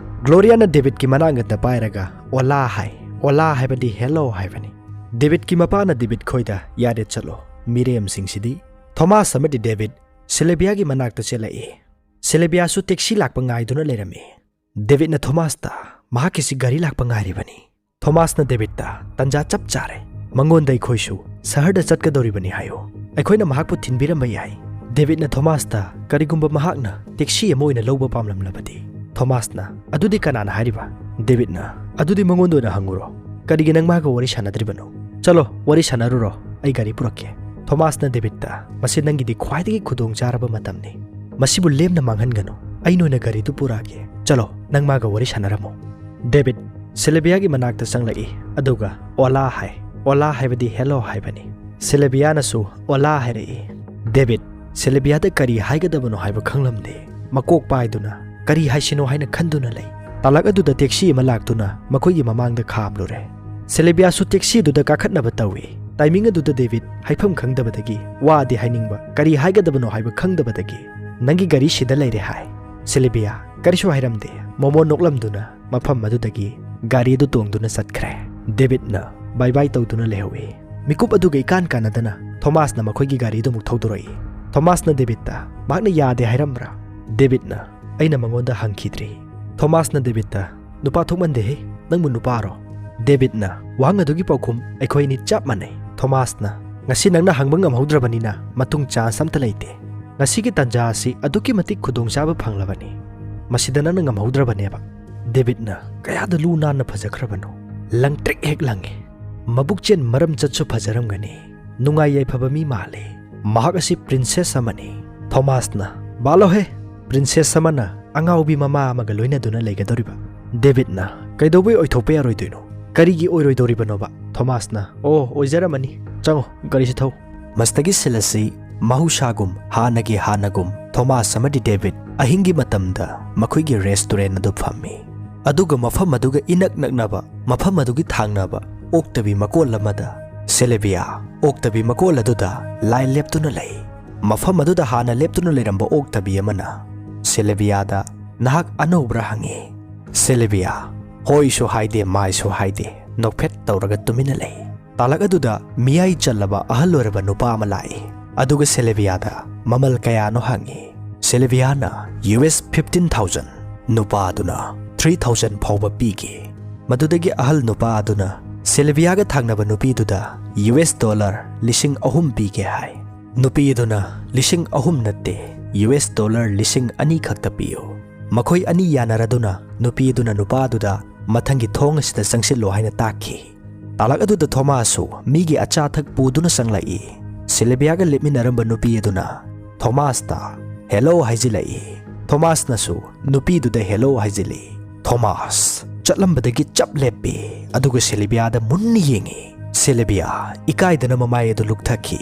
ꯒ꯭ꯂꯣꯔꯤꯌꯥꯅ ꯗꯦꯕꯤꯗꯀꯤ ꯃꯅꯥꯡꯒꯟꯗ ꯄꯥꯏꯔꯒ ꯑꯣꯂꯥ ꯍꯥꯏ꯫ ꯑꯣꯂꯥ ꯍꯥꯏꯕꯗꯤ ꯍꯦꯜꯂꯣ ꯍꯥꯏꯕꯅꯤ꯫ ꯗꯦꯕꯤꯗꯀꯤ ꯃꯄꯥꯅ ꯗꯦꯕꯤꯗ ꯈꯣꯏꯗ ꯌꯥꯔꯦ ꯆꯠꯂꯣ꯫ ꯃꯤꯔꯦꯝꯁꯤꯡꯁꯤꯗꯤ ꯊꯣꯃꯥꯁ ꯑꯃꯗꯤ ꯗꯦꯕꯤꯗ ꯁꯦꯂꯤꯕꯤꯌꯥꯒꯤ ꯃꯅꯥꯛꯇ ꯆꯦꯜꯂꯛꯏ꯫ ꯁꯦꯂꯤꯕꯤꯌꯥꯁꯨ ꯇꯦꯛꯁꯤ ꯂꯥꯛꯄ ꯉꯥꯏꯗꯨꯅ ꯂꯩꯔꯝꯃꯤ꯫ ꯗꯦꯕꯤꯗꯅ ꯊꯣꯃꯥꯁꯇ ꯃꯍꯥꯛꯀꯤꯁꯤ ꯒꯥꯔꯤ ꯂꯥꯛꯄ ꯉꯥꯏꯔꯤꯕꯅꯤ꯫ ꯊꯣꯃꯥꯁꯅ ꯗꯦꯕꯤꯗꯇ ꯇꯟꯖꯥ ꯆꯞ ꯆꯥꯔꯦ ꯃꯉꯣꯟꯗ ꯑꯩꯈꯣꯏꯁꯨ ꯁꯍꯔꯗ ꯆꯠꯀꯗꯧꯔꯤꯕꯅꯤ ꯍꯥꯏꯌꯨ ꯑꯩꯈꯣꯏꯅ ꯃꯍꯥꯛꯄꯨ ꯊꯤꯟꯕꯤꯔꯝꯕ ꯌꯥꯏ꯫ ꯗꯦꯕꯤꯗꯅ ꯊꯣꯃꯥꯁꯇ ꯀꯔꯤꯒꯨꯝꯕ ꯃꯍꯥꯛꯅ ꯇꯦꯛꯁꯤ ꯑꯃ ꯑꯣꯏꯅ ꯂꯧꯕ ꯄꯥꯝꯂꯝꯂꯕꯗꯤ꯫ ꯊꯣꯃꯥꯁꯅ ꯑꯗꯨꯗꯤ ꯀꯅꯥꯅ ꯍꯥꯏꯔꯤꯕ? ꯗꯦꯕꯤꯗꯅ ꯑꯗꯨꯗꯤ ꯃꯉꯣꯟꯗ ꯑꯣꯏꯅ ꯍꯪꯉꯨꯔꯣ ꯀꯔꯤꯒꯤ ꯅꯪ ꯃꯥꯒ ꯋꯥꯔꯤ ꯁꯥꯟꯅꯗ꯭ꯔꯤꯕꯅꯣ? ꯆꯠꯂꯣ ꯋꯥꯔꯤ ꯁꯥꯟꯅꯔꯨꯔꯣ ꯑꯩ ꯒꯥꯔꯤ ꯄꯨꯔꯛꯀꯦ꯫ ꯊꯣꯃꯥꯁꯅ ꯗꯦꯕꯤꯗꯇ ꯃꯁꯤ ꯅꯪꯒꯤꯗꯤ ꯈ꯭ꯋꯥꯏꯗꯒꯤ ꯈꯨꯗꯣꯡꯆꯥꯔꯕ ꯃꯇꯝꯅꯤ ꯃꯁꯤꯕꯨ ꯂꯦꯝꯅ ꯃꯥꯡꯍꯟꯒꯅꯨ ꯑꯩ ꯅꯣꯏꯅ ꯒꯥꯔꯤꯗꯨ ꯄꯨꯔꯛꯑꯒꯦ ꯆꯠꯂꯣ ꯅꯪ ꯃꯥꯒ ꯋꯥꯔꯤ ꯁꯥꯟꯅꯔꯝꯃꯣ꯫ ꯗꯦꯕꯤꯗ ꯁꯦꯂꯤꯕꯤꯌꯥꯒꯤ ꯃꯅꯥꯛꯇ ꯆꯪꯂꯛꯏ ꯑꯗꯨꯒ ꯑꯣꯂꯥ ꯍꯥꯏ꯫ ꯑꯣꯂꯥ ꯍꯥꯏꯕꯗꯤ ꯍꯦꯜꯂꯣ ꯍꯥꯏꯕꯅꯤ꯫ ꯁꯦꯂꯤꯕꯤꯌꯥꯅꯁꯨ ꯑꯣꯂꯥ ꯍꯥꯏꯔꯛꯏ꯫ ꯗꯦꯕꯤꯗ ꯁꯦꯂꯤꯕꯤꯌꯥꯗ ꯀꯔꯤ ꯍꯥꯏꯒꯗꯕꯅꯣ ꯍꯥꯏꯕ ꯈꯪꯂꯝꯗꯦ꯫ ꯃꯀꯣꯛ ꯄꯥꯏꯗꯨꯅ ꯀꯔꯤ ꯍꯥꯏꯁꯤꯅꯣ ꯍꯥꯏꯅ ꯈꯟꯗꯨꯅ ꯂꯩ꯫ ꯇꯥꯂꯛ ꯑꯗꯨꯗ ꯇꯦꯛꯁꯤ ꯑꯃ ꯂꯥꯛꯇꯨꯅ ꯃꯈꯣꯏꯒꯤ ꯃꯃꯥꯡꯗ ꯈꯥꯝꯂꯨꯔꯦ꯫ ꯁꯦꯂꯤꯕꯤꯌꯥꯁꯨ ꯇꯦꯛꯁꯤꯗꯨꯗ ꯀꯥꯈꯠꯅꯕ ꯇꯧꯏ꯫ ꯇꯥꯏꯃꯤꯡ ꯑꯗꯨꯗ ꯗꯦꯕꯤꯗ ꯍꯥꯏꯐꯝ ꯈꯪꯗꯕꯗꯒꯤ ꯋꯥꯗꯤ ꯍꯥꯏꯅꯤꯡꯕ ꯀꯔꯤ ꯍꯥꯏꯒꯗꯕꯅꯣ ꯍꯥꯏꯕ ꯈꯪꯗꯕꯗꯒꯤ ꯅꯪꯒꯤ ꯒꯥꯔꯤ ꯁꯤꯗ ꯂꯩꯔꯦ ꯍꯥꯏ꯫ ꯁꯦꯂꯤꯕꯤꯌꯥ ꯀꯔꯤꯁꯨ ꯍꯥꯏꯔꯝꯗꯦ ꯃꯣꯃꯣ ꯅꯣꯛꯂꯝꯗꯨꯅ ꯃꯐꯝ ꯑꯗꯨꯗꯒꯤ ꯒꯥꯔꯤ ꯑꯗꯨ ꯇꯣꯡꯗꯨꯅ ꯆꯠꯈ꯭ꯔꯦ꯫ ꯗꯦꯕꯤꯗꯅ ꯕꯥꯏ ꯕꯥꯏ ꯇꯧꯗꯨꯅ ꯂꯩꯍꯧꯏ꯫ ꯃꯤꯀꯨꯞ ꯑꯗꯨꯒ ꯏꯀꯥꯟ ꯀꯥꯟꯅꯗꯅ ꯊꯣꯃꯥꯁꯅ ꯃꯈꯣꯏꯒꯤ ꯒꯥꯔꯤꯗꯨ ꯑꯃꯨꯛ ꯊꯧꯗꯣꯔꯛꯏ꯫ ꯊꯣꯃꯥꯁꯅ ꯗꯦꯕꯤꯗꯇ ꯃꯍꯥꯛꯅ ꯌꯥꯗꯦ ꯍꯥꯏꯔꯝꯕ꯭ꯔꯥ? ꯗꯦꯕꯤꯗꯅ ꯑꯩꯅ ꯃꯉꯣꯟꯗ ꯍꯪꯈꯤꯗ꯭ꯔꯤ꯫ ꯊꯣꯃꯥꯁꯅ ꯗꯦꯕꯤꯗꯇ ꯅꯨꯄꯥ ꯊꯣꯛꯃꯟꯗꯦꯍꯦ ꯅꯪꯕꯨ ꯅꯨꯄꯥꯔꯣ? ꯗꯦꯕꯤꯗꯅ ꯋꯥꯍꯪ ꯑꯗꯨꯒꯤ ꯄꯥꯎꯈꯨꯝ ꯑꯩꯈꯣꯏꯅꯤ ꯆꯞ ꯃꯥꯟꯅꯩ꯫ ꯊꯣꯃꯥꯁꯅ ꯉꯁꯤ ꯅꯪꯅ ꯍꯪꯕ ꯉꯝꯍꯧꯗ꯭ꯔꯕꯅꯤꯅ ꯃꯇꯨꯡ ꯆꯥꯟꯁ ꯑꯝꯇ ꯂꯩꯇꯦ꯫ ꯉꯁꯤꯒꯤ ꯇꯟꯖꯥ ꯑꯁꯤ ꯑꯗꯨꯛꯀꯤ ꯃꯇꯤꯛ ꯈꯨꯗꯣꯡꯆꯥꯕ ꯐꯪꯂꯕꯅꯤ ꯃꯁꯤꯗ ꯅꯪꯅ ꯉꯝꯍꯧꯗ꯭ꯔꯕꯅꯦꯕ꯫ ꯗꯦꯕꯤꯗꯅ ꯀꯌꯥꯗ ꯂꯨ ꯅꯥꯟꯅ ꯐꯖꯈ꯭ꯔꯕꯅꯣ ꯂꯪꯇ꯭ꯔꯤꯛ ꯍꯦꯛ ꯂꯪꯉꯤ ꯃꯕꯨꯛꯆꯦꯟ ꯃꯔꯝ ꯆꯠꯁꯨ ꯐꯖꯔꯝꯒꯅꯤ ꯅꯨꯡꯉꯥꯏ ꯌꯥꯏꯐꯕ ꯃꯤ ꯃꯥꯜꯂꯤ ꯃꯍꯥꯛ ꯑꯁꯤ ꯄ꯭ꯔꯤꯟꯁꯦꯁ ꯑꯃꯅꯤ꯫ ꯊꯣꯃꯥꯁꯅ ꯕꯥꯂꯣꯍꯦ ꯄ꯭ꯔꯤꯟꯁꯦꯁ ꯑꯃꯅ ꯑꯉꯥꯎꯕꯤ ꯃꯃꯥ ꯑꯃꯒ ꯂꯣꯏꯅꯗꯨꯅ ꯂꯩꯒꯗꯧꯔꯤꯕ? ꯗꯦꯕꯤꯗꯅ ꯀꯩꯗꯧꯕꯩ ꯑꯣꯏꯊꯣꯛꯄ ꯌꯥꯔꯣꯏꯗꯣꯏꯅꯣ ꯀꯔꯤꯒꯤ ꯑꯣꯏꯔꯣꯏꯗꯧꯔꯤꯕꯅꯣꯕ? ꯊꯣꯃꯥꯁꯅ ꯑꯣ ꯑꯣꯏꯖꯔꯝꯃꯅꯤ ꯆꯪꯉꯣ ꯒꯥꯔꯤꯁꯤ ꯊꯧ꯫ ꯃꯁꯤꯗꯒꯤ ꯁꯤꯜ ꯑꯁꯤ ꯃꯍꯧꯁꯥꯒꯨꯝ ꯍꯥꯟꯅꯒꯨꯝ ꯊꯣꯃꯥꯁ ꯑꯃꯗꯤ ꯗꯦꯕꯤꯗ ꯑꯍꯤꯡꯒꯤ ꯃꯇꯝꯗ ꯃꯈꯣꯏꯒꯤ ꯔꯦꯁꯇꯨꯔꯦꯟ ꯑꯗꯨ ꯐꯝꯃꯤ꯫ ꯑꯗꯨꯒ ꯃꯐꯝ ꯑꯗꯨꯒ ꯏꯅꯛ ꯅꯛꯅꯕ ꯃꯐꯝ ꯑꯗꯨꯒꯤ ꯊꯥꯡꯅꯕ ꯑꯣꯛꯇꯕꯤ ꯃꯀꯣꯜ ꯑꯃꯗ ꯁꯦꯂꯤꯕꯤꯌꯥ ꯑꯣꯛꯇꯕꯤ ꯃꯀꯣꯜ ꯑꯗꯨꯗ ꯂꯥꯏ ꯂꯦꯞꯇꯨꯅ ꯂꯩ꯫ ꯃꯐꯝ ꯑꯗꯨꯗ ꯍꯥꯟꯅ ꯂꯦꯞꯇꯨꯅ ꯂꯩꯔꯝꯕ ꯑꯣꯛꯇꯕꯤ ꯑꯃꯅ ꯁꯦꯂꯤꯕꯤꯌꯥꯗ ꯅꯍꯥꯛ ꯑꯅꯧꯕ꯭ꯔꯥ ꯍꯪꯉꯤ꯫ ꯁꯦꯂꯤꯕꯤꯌꯥ ꯍꯣꯏꯁꯨ ꯍꯥꯏꯗꯦ ꯃꯥꯏꯁꯨ ꯍꯥꯏꯗꯦ ꯅꯣꯛꯐꯦꯠ ꯇꯧꯔꯒ ꯇꯨꯃꯤꯟꯅ ꯂꯩ꯫ ꯇꯥꯂꯛ ꯑꯗꯨꯗ ꯃꯤꯌꯥꯏ ꯆꯜꯂꯕ ꯑꯍꯜ ꯑꯣꯏꯔꯕ ꯅꯨꯄꯥ ꯑꯃ ꯂꯥꯛꯏ ꯑꯗꯨꯒ ꯁꯦꯂꯤꯕꯤꯌꯥꯗ ꯃꯃꯜ ꯀꯌꯥꯅꯣ ꯍꯪꯉꯤ꯫ ꯁꯦꯂꯤꯕꯤꯌꯥꯅ $15,000 ꯅꯨꯄꯥ ꯑꯗꯨꯅ 3,000 ꯐꯥꯎꯕ ꯄꯤꯒꯦ꯫ ꯃꯗꯨꯗꯒꯤ ꯑꯍꯜ ꯅꯨꯄꯥ ꯑꯗꯨꯅ ꯁꯦꯂꯤꯕꯤꯌꯥꯒ ꯊꯪꯅꯕ ꯅꯨꯄꯤꯗꯨꯗ $3,000 ꯄꯤꯒꯦ ꯍꯥꯏ꯫ ꯅꯨꯄꯤ ꯑꯗꯨꯅ 3,000 ꯅꯠꯇꯦ $2,000 ꯈꯛꯇ ꯄꯤꯌꯨ꯫ ꯃꯈꯣꯏ ꯑꯅꯤ ꯌꯥꯅꯔꯗꯨꯅ ꯅꯨꯄꯤ ꯑꯗꯨꯅ ꯅꯨꯄꯥ ꯑꯗꯨꯗ ꯃꯊꯪꯒꯤ ꯊꯣꯡ ꯑꯁꯤꯗ ꯆꯪꯁꯤꯜꯂꯣ ꯍꯥꯏꯅ ꯇꯥꯛꯈꯤ꯫ ꯇꯥꯂꯛ ꯑꯗꯨꯗ ꯊꯣꯃꯥꯁꯁꯨ ꯃꯤꯒꯤ ꯑꯆꯥ ꯑꯊꯛ ꯄꯨꯗꯨꯅ ꯆꯪꯂꯛꯏ꯫ ꯁꯦꯂꯤꯕꯤꯌꯥꯒ ꯂꯦꯞꯃꯤꯟꯅꯔꯝꯕ ꯅꯨꯄꯤ ꯑꯗꯨꯅ ꯊꯣꯃꯥꯁꯇ ꯍꯦꯜꯂꯣ ꯍꯥꯏꯖꯤꯜꯂꯛꯏ꯫ ꯊꯣꯃꯥꯁꯅꯁꯨ ꯅꯨꯄꯤꯗꯨꯗ ꯍꯦꯜꯂꯣ ꯍꯥꯏꯖꯤꯜꯂꯤ꯫ ꯊꯣꯃꯥꯁ ꯆꯠꯂꯝꯕꯗꯒꯤ ꯆꯞ ꯂꯦꯞꯄꯤ ꯑꯗꯨꯒ ꯁꯦꯂꯤꯕꯤꯌꯥꯗ ꯃꯨꯟꯅ ꯌꯦꯡꯉꯤ ꯁꯦꯂꯤꯕꯤꯌꯥ ꯏꯀꯥꯏꯗꯅ ꯃꯃꯥꯏ ꯑꯗꯨ ꯂꯨꯛꯊꯈꯤ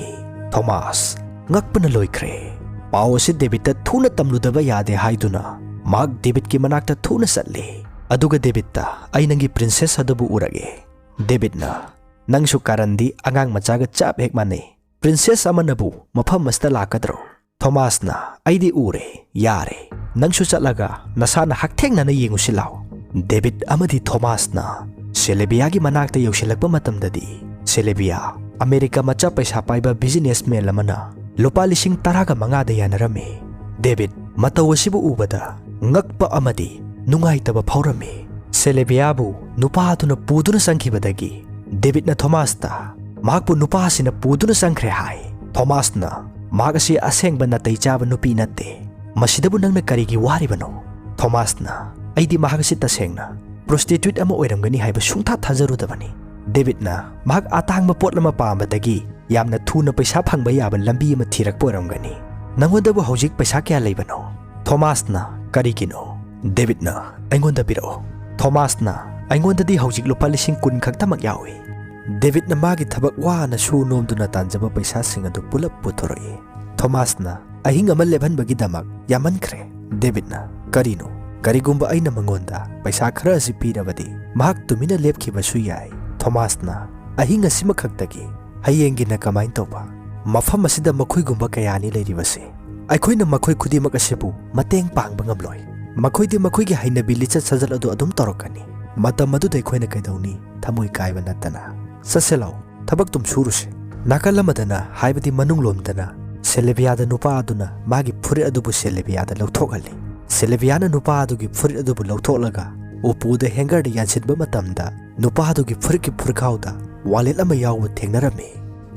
ꯊꯣꯃꯥꯁ ꯉꯛꯄꯅ ꯂꯣꯏꯈ꯭ꯔꯦ ꯄꯥꯎ ꯑꯁꯤ ꯗꯦꯕꯤꯠꯇ ꯊꯨꯅ ꯇꯝꯂꯨꯗꯕ ꯌꯥꯗꯦ ꯍꯥꯏꯗꯨꯅ ꯃꯍꯥꯛ ꯗꯦꯕꯤꯠꯀꯤ ꯃꯅꯥꯛꯇ ꯊꯨꯅ ꯆꯠꯂꯤ ꯑꯗꯨꯒ ꯗꯦꯕꯤꯠꯇ ꯑꯩ ꯅꯪꯒꯤ ꯄ꯭ꯔꯤꯟꯁꯦꯁ ꯑꯗꯨꯕꯨ ꯎꯔꯒꯦ ꯗꯦꯕꯤꯠꯅ ꯅꯪꯁꯨ ꯀꯥꯔꯟꯗꯤ ꯑꯉꯥꯡ ꯃꯆꯥꯒ ꯆꯞ ꯍꯦꯛ ꯃꯥꯟꯅꯩ ꯄ꯭ꯔꯤꯟꯁꯦꯁ ꯑꯃꯅꯕꯨ ꯃꯐꯝ ꯑꯁꯤꯗ ꯂꯥꯛꯀꯗ꯭ꯔꯣ ꯊꯣꯃꯥꯁꯅ ꯑꯩꯗꯤ ꯎꯔꯦ ꯌꯥꯔꯦ ꯅꯪꯁꯨ ꯆꯠꯂꯒ ꯅꯁꯥꯅ ꯍꯛꯊꯦꯡꯅꯅ ꯌꯦꯡꯉꯨꯁꯤ ꯂꯥꯎ ꯗꯦꯕꯤꯠ ꯑꯃꯗꯤ ꯊꯣꯃꯥꯁꯅ ꯁꯦꯂꯤꯕꯤꯌꯥꯒꯤ ꯃꯅꯥꯛꯇ ꯌꯧꯁꯤꯜꯂꯛꯄ ꯃꯇꯝꯗꯗꯤ ꯁꯦꯂꯤꯕꯤꯌꯥ ꯑꯃꯦꯔꯤꯀꯥ ꯃꯆꯥ ꯄꯩꯁꯥ ꯄꯥꯏꯕ ꯕꯤꯖꯤꯅꯦꯁꯃꯦꯟ ꯑꯃꯅ ꯂꯨꯄꯥ 5,10,000ꯗ ꯌꯥꯅꯔꯝꯃꯤ ꯗꯦꯕꯤꯠ ꯃꯇꯧ ꯑꯁꯤꯕꯨ ꯎꯕꯗ ꯉꯛꯄ ꯑꯃꯗꯤ ꯅꯨꯡꯉꯥꯏꯇꯕ ꯐꯥꯎꯔꯝꯃꯤ ꯁꯦꯂꯤꯕꯤꯌꯥꯕꯨ ꯅꯨꯄꯥ ꯑꯗꯨꯅ ꯄꯨꯗꯨꯅ ꯆꯪꯈꯤꯕꯗꯒꯤ ꯗꯦꯕꯤꯠꯅ ꯊꯣꯃꯥꯁꯇ ꯃꯍꯥꯛꯄꯨ ꯅꯨꯄꯥ ꯑꯁꯤꯅ ꯄꯨꯗꯨꯅ ꯆꯪꯈ꯭ꯔꯦ ꯍꯥꯏ ꯊꯣꯃꯥꯁꯅ ꯃꯍꯥꯛ ꯑꯁꯤ ꯑꯁꯦꯡꯕ ꯅꯥꯇꯩ ꯆꯥꯕ ꯅꯨꯄꯤ ꯅꯠꯇꯦ ꯃꯁꯤꯗꯕꯨ ꯅꯪꯅ ꯀꯔꯤꯒꯤ ꯋꯥꯔꯤꯕꯅꯣ ꯊꯣꯃꯥꯁꯅ ꯑꯩꯗꯤ ꯃꯍꯥꯛ ꯑꯁꯤ ꯇꯁꯦꯡꯅ ꯄ꯭ꯔꯣꯁꯇꯤꯇ꯭ꯌꯨꯠ ꯑꯃ ꯑꯣꯏꯔꯝꯒꯅꯤ ꯍꯥꯏꯕ ꯁꯨꯡꯊꯥ ꯊꯥꯖꯔꯨꯗꯕꯅꯤ ꯗꯦꯕꯤꯠꯅ ꯃꯍꯥꯛ ꯑꯇꯥꯡꯕ ꯄꯣꯠ ꯑꯃ ꯄꯥꯝꯕꯗꯒꯤ ꯌꯥꯝꯅ ꯊꯨꯅ ꯄꯩꯁꯥ ꯐꯪꯕ ꯌꯥꯕ ꯂꯝꯕꯤ ꯑꯃ ꯊꯤꯔꯛꯄ ꯑꯣꯏꯔꯝꯒꯅꯤ ꯅꯪꯉꯣꯟꯗꯕꯨ ꯍꯧꯖꯤꯛ ꯄꯩꯁꯥ ꯀꯌꯥ ꯂꯩꯕꯅꯣ ꯊꯣꯃꯥꯁꯅ ꯀꯔꯤꯒꯤꯅꯣ ꯗꯦꯕꯤꯠꯅ ꯑꯩꯉꯣꯟꯗ ꯄꯤꯔꯛꯑꯣ ꯊꯣꯃꯥꯁꯅ ꯑꯩꯉꯣꯟꯗꯗꯤ ꯍꯧꯖꯤꯛ ꯂꯨꯄꯥ 10,000 ꯈꯛꯇꯃꯛ ꯌꯥꯎꯏ ꯗꯦꯕꯤꯠꯅ ꯃꯥꯒꯤ ꯊꯕꯛ ꯋꯥꯅ ꯁꯨ ꯅꯣꯝꯗꯨꯅ ꯇꯥꯟꯖꯕ ꯄꯩꯁꯥꯁꯤꯡ ꯑꯗꯨ ꯄꯨꯂꯞ ꯄꯨꯊꯣꯔꯛꯏ ꯊꯣꯃꯥꯁꯅ ꯑꯍꯤꯡ ꯑꯃ ꯂꯦꯞꯍꯟꯕꯒꯤꯗꯃꯛ ꯌꯥꯝꯃꯟꯈ꯭ꯔꯦ ꯗꯦꯕꯤꯠꯅ ꯀꯔꯤꯅꯣ ꯀꯔꯤꯒꯨꯝꯕ ꯑꯩꯅ ꯃꯉꯣꯟꯗ ꯄꯩꯁꯥ ꯈꯔ ꯑꯁꯤ ꯄꯤꯔꯕꯗꯤ ꯃꯍꯥꯛ ꯇꯨꯃꯤꯟꯅ ꯂꯦꯞꯈꯤꯕꯁꯨ ꯌꯥꯏ ꯊꯣꯃꯥꯁꯅ ꯑꯍꯤꯡ ꯑꯁꯤꯃꯈꯛꯇꯒꯤ ꯍꯌꯦꯡꯒꯤꯅ ꯀꯃꯥꯏꯅ ꯇꯧꯕ ꯃꯐꯝ ꯑꯁꯤꯗ ꯃꯈꯣꯏꯒꯨꯝꯕ ꯀꯌꯥꯅꯤ ꯂꯩꯔꯤꯕꯁꯦ ꯑꯩꯈꯣꯏꯅ ꯃꯈꯣꯏ ꯈꯨꯗꯤꯡꯃꯛ ꯑꯁꯤꯕꯨ ꯃꯇꯦꯡ ꯄꯥꯡꯕ ꯉꯝꯂꯣꯏ ꯃꯈꯣꯏꯗꯤ ꯃꯈꯣꯏꯒꯤ ꯍꯩꯅꯕꯤ ꯂꯤꯆꯠ ꯁꯥꯖꯠ ꯑꯗꯨ ꯑꯗꯨꯝ ꯇꯧꯔꯛꯀꯅꯤ ꯃꯇꯝ ꯑꯗꯨꯗ ꯑꯩꯈꯣꯏꯅ ꯀꯩꯗꯧꯅꯤ ꯊꯃꯣꯏ ꯀꯥꯏꯕ ꯅꯠꯇꯅ ꯆꯠꯁꯦ ꯂꯥꯎ ꯊꯕꯛ ꯇꯨꯝ ꯁꯨꯔꯨꯁꯦ ꯅꯥꯀꯜ ꯑꯃꯗꯅ ꯍꯥꯏꯕꯗꯤ ꯃꯅꯨꯡꯂꯣꯝꯗꯅ ꯁꯦꯂꯤꯕꯤꯌꯥꯗ ꯅꯨꯄꯥ ꯑꯗꯨꯅ ꯃꯥꯒꯤ ꯐꯨꯔꯤꯠ ꯑꯗꯨꯕꯨ ꯁꯦꯂꯤꯕꯤꯌꯥꯗ ꯂꯧꯊꯣꯛꯍꯜꯂꯤ ꯁꯦꯂꯤꯕꯤꯌꯥꯅ ꯅꯨꯄꯥ ꯑꯗꯨꯒꯤ ꯐꯨꯔꯤꯠ ꯑꯗꯨꯕꯨ ꯂꯧꯊꯣꯛꯂꯒ ꯎꯄꯨꯗ ꯍꯦꯡꯒꯔꯗ ꯌꯥꯟꯁꯤꯟꯕ ꯃꯇꯝꯗ ꯅꯨꯄꯥ ꯑꯗꯨꯒꯤ ꯐꯨꯔꯤꯠꯀꯤ ꯐꯨꯔꯈꯥꯎꯗ ꯋꯥꯂꯦꯠ ꯑꯃ ꯌꯥꯎꯕ ꯊꯦꯡꯅꯔꯝꯃꯤ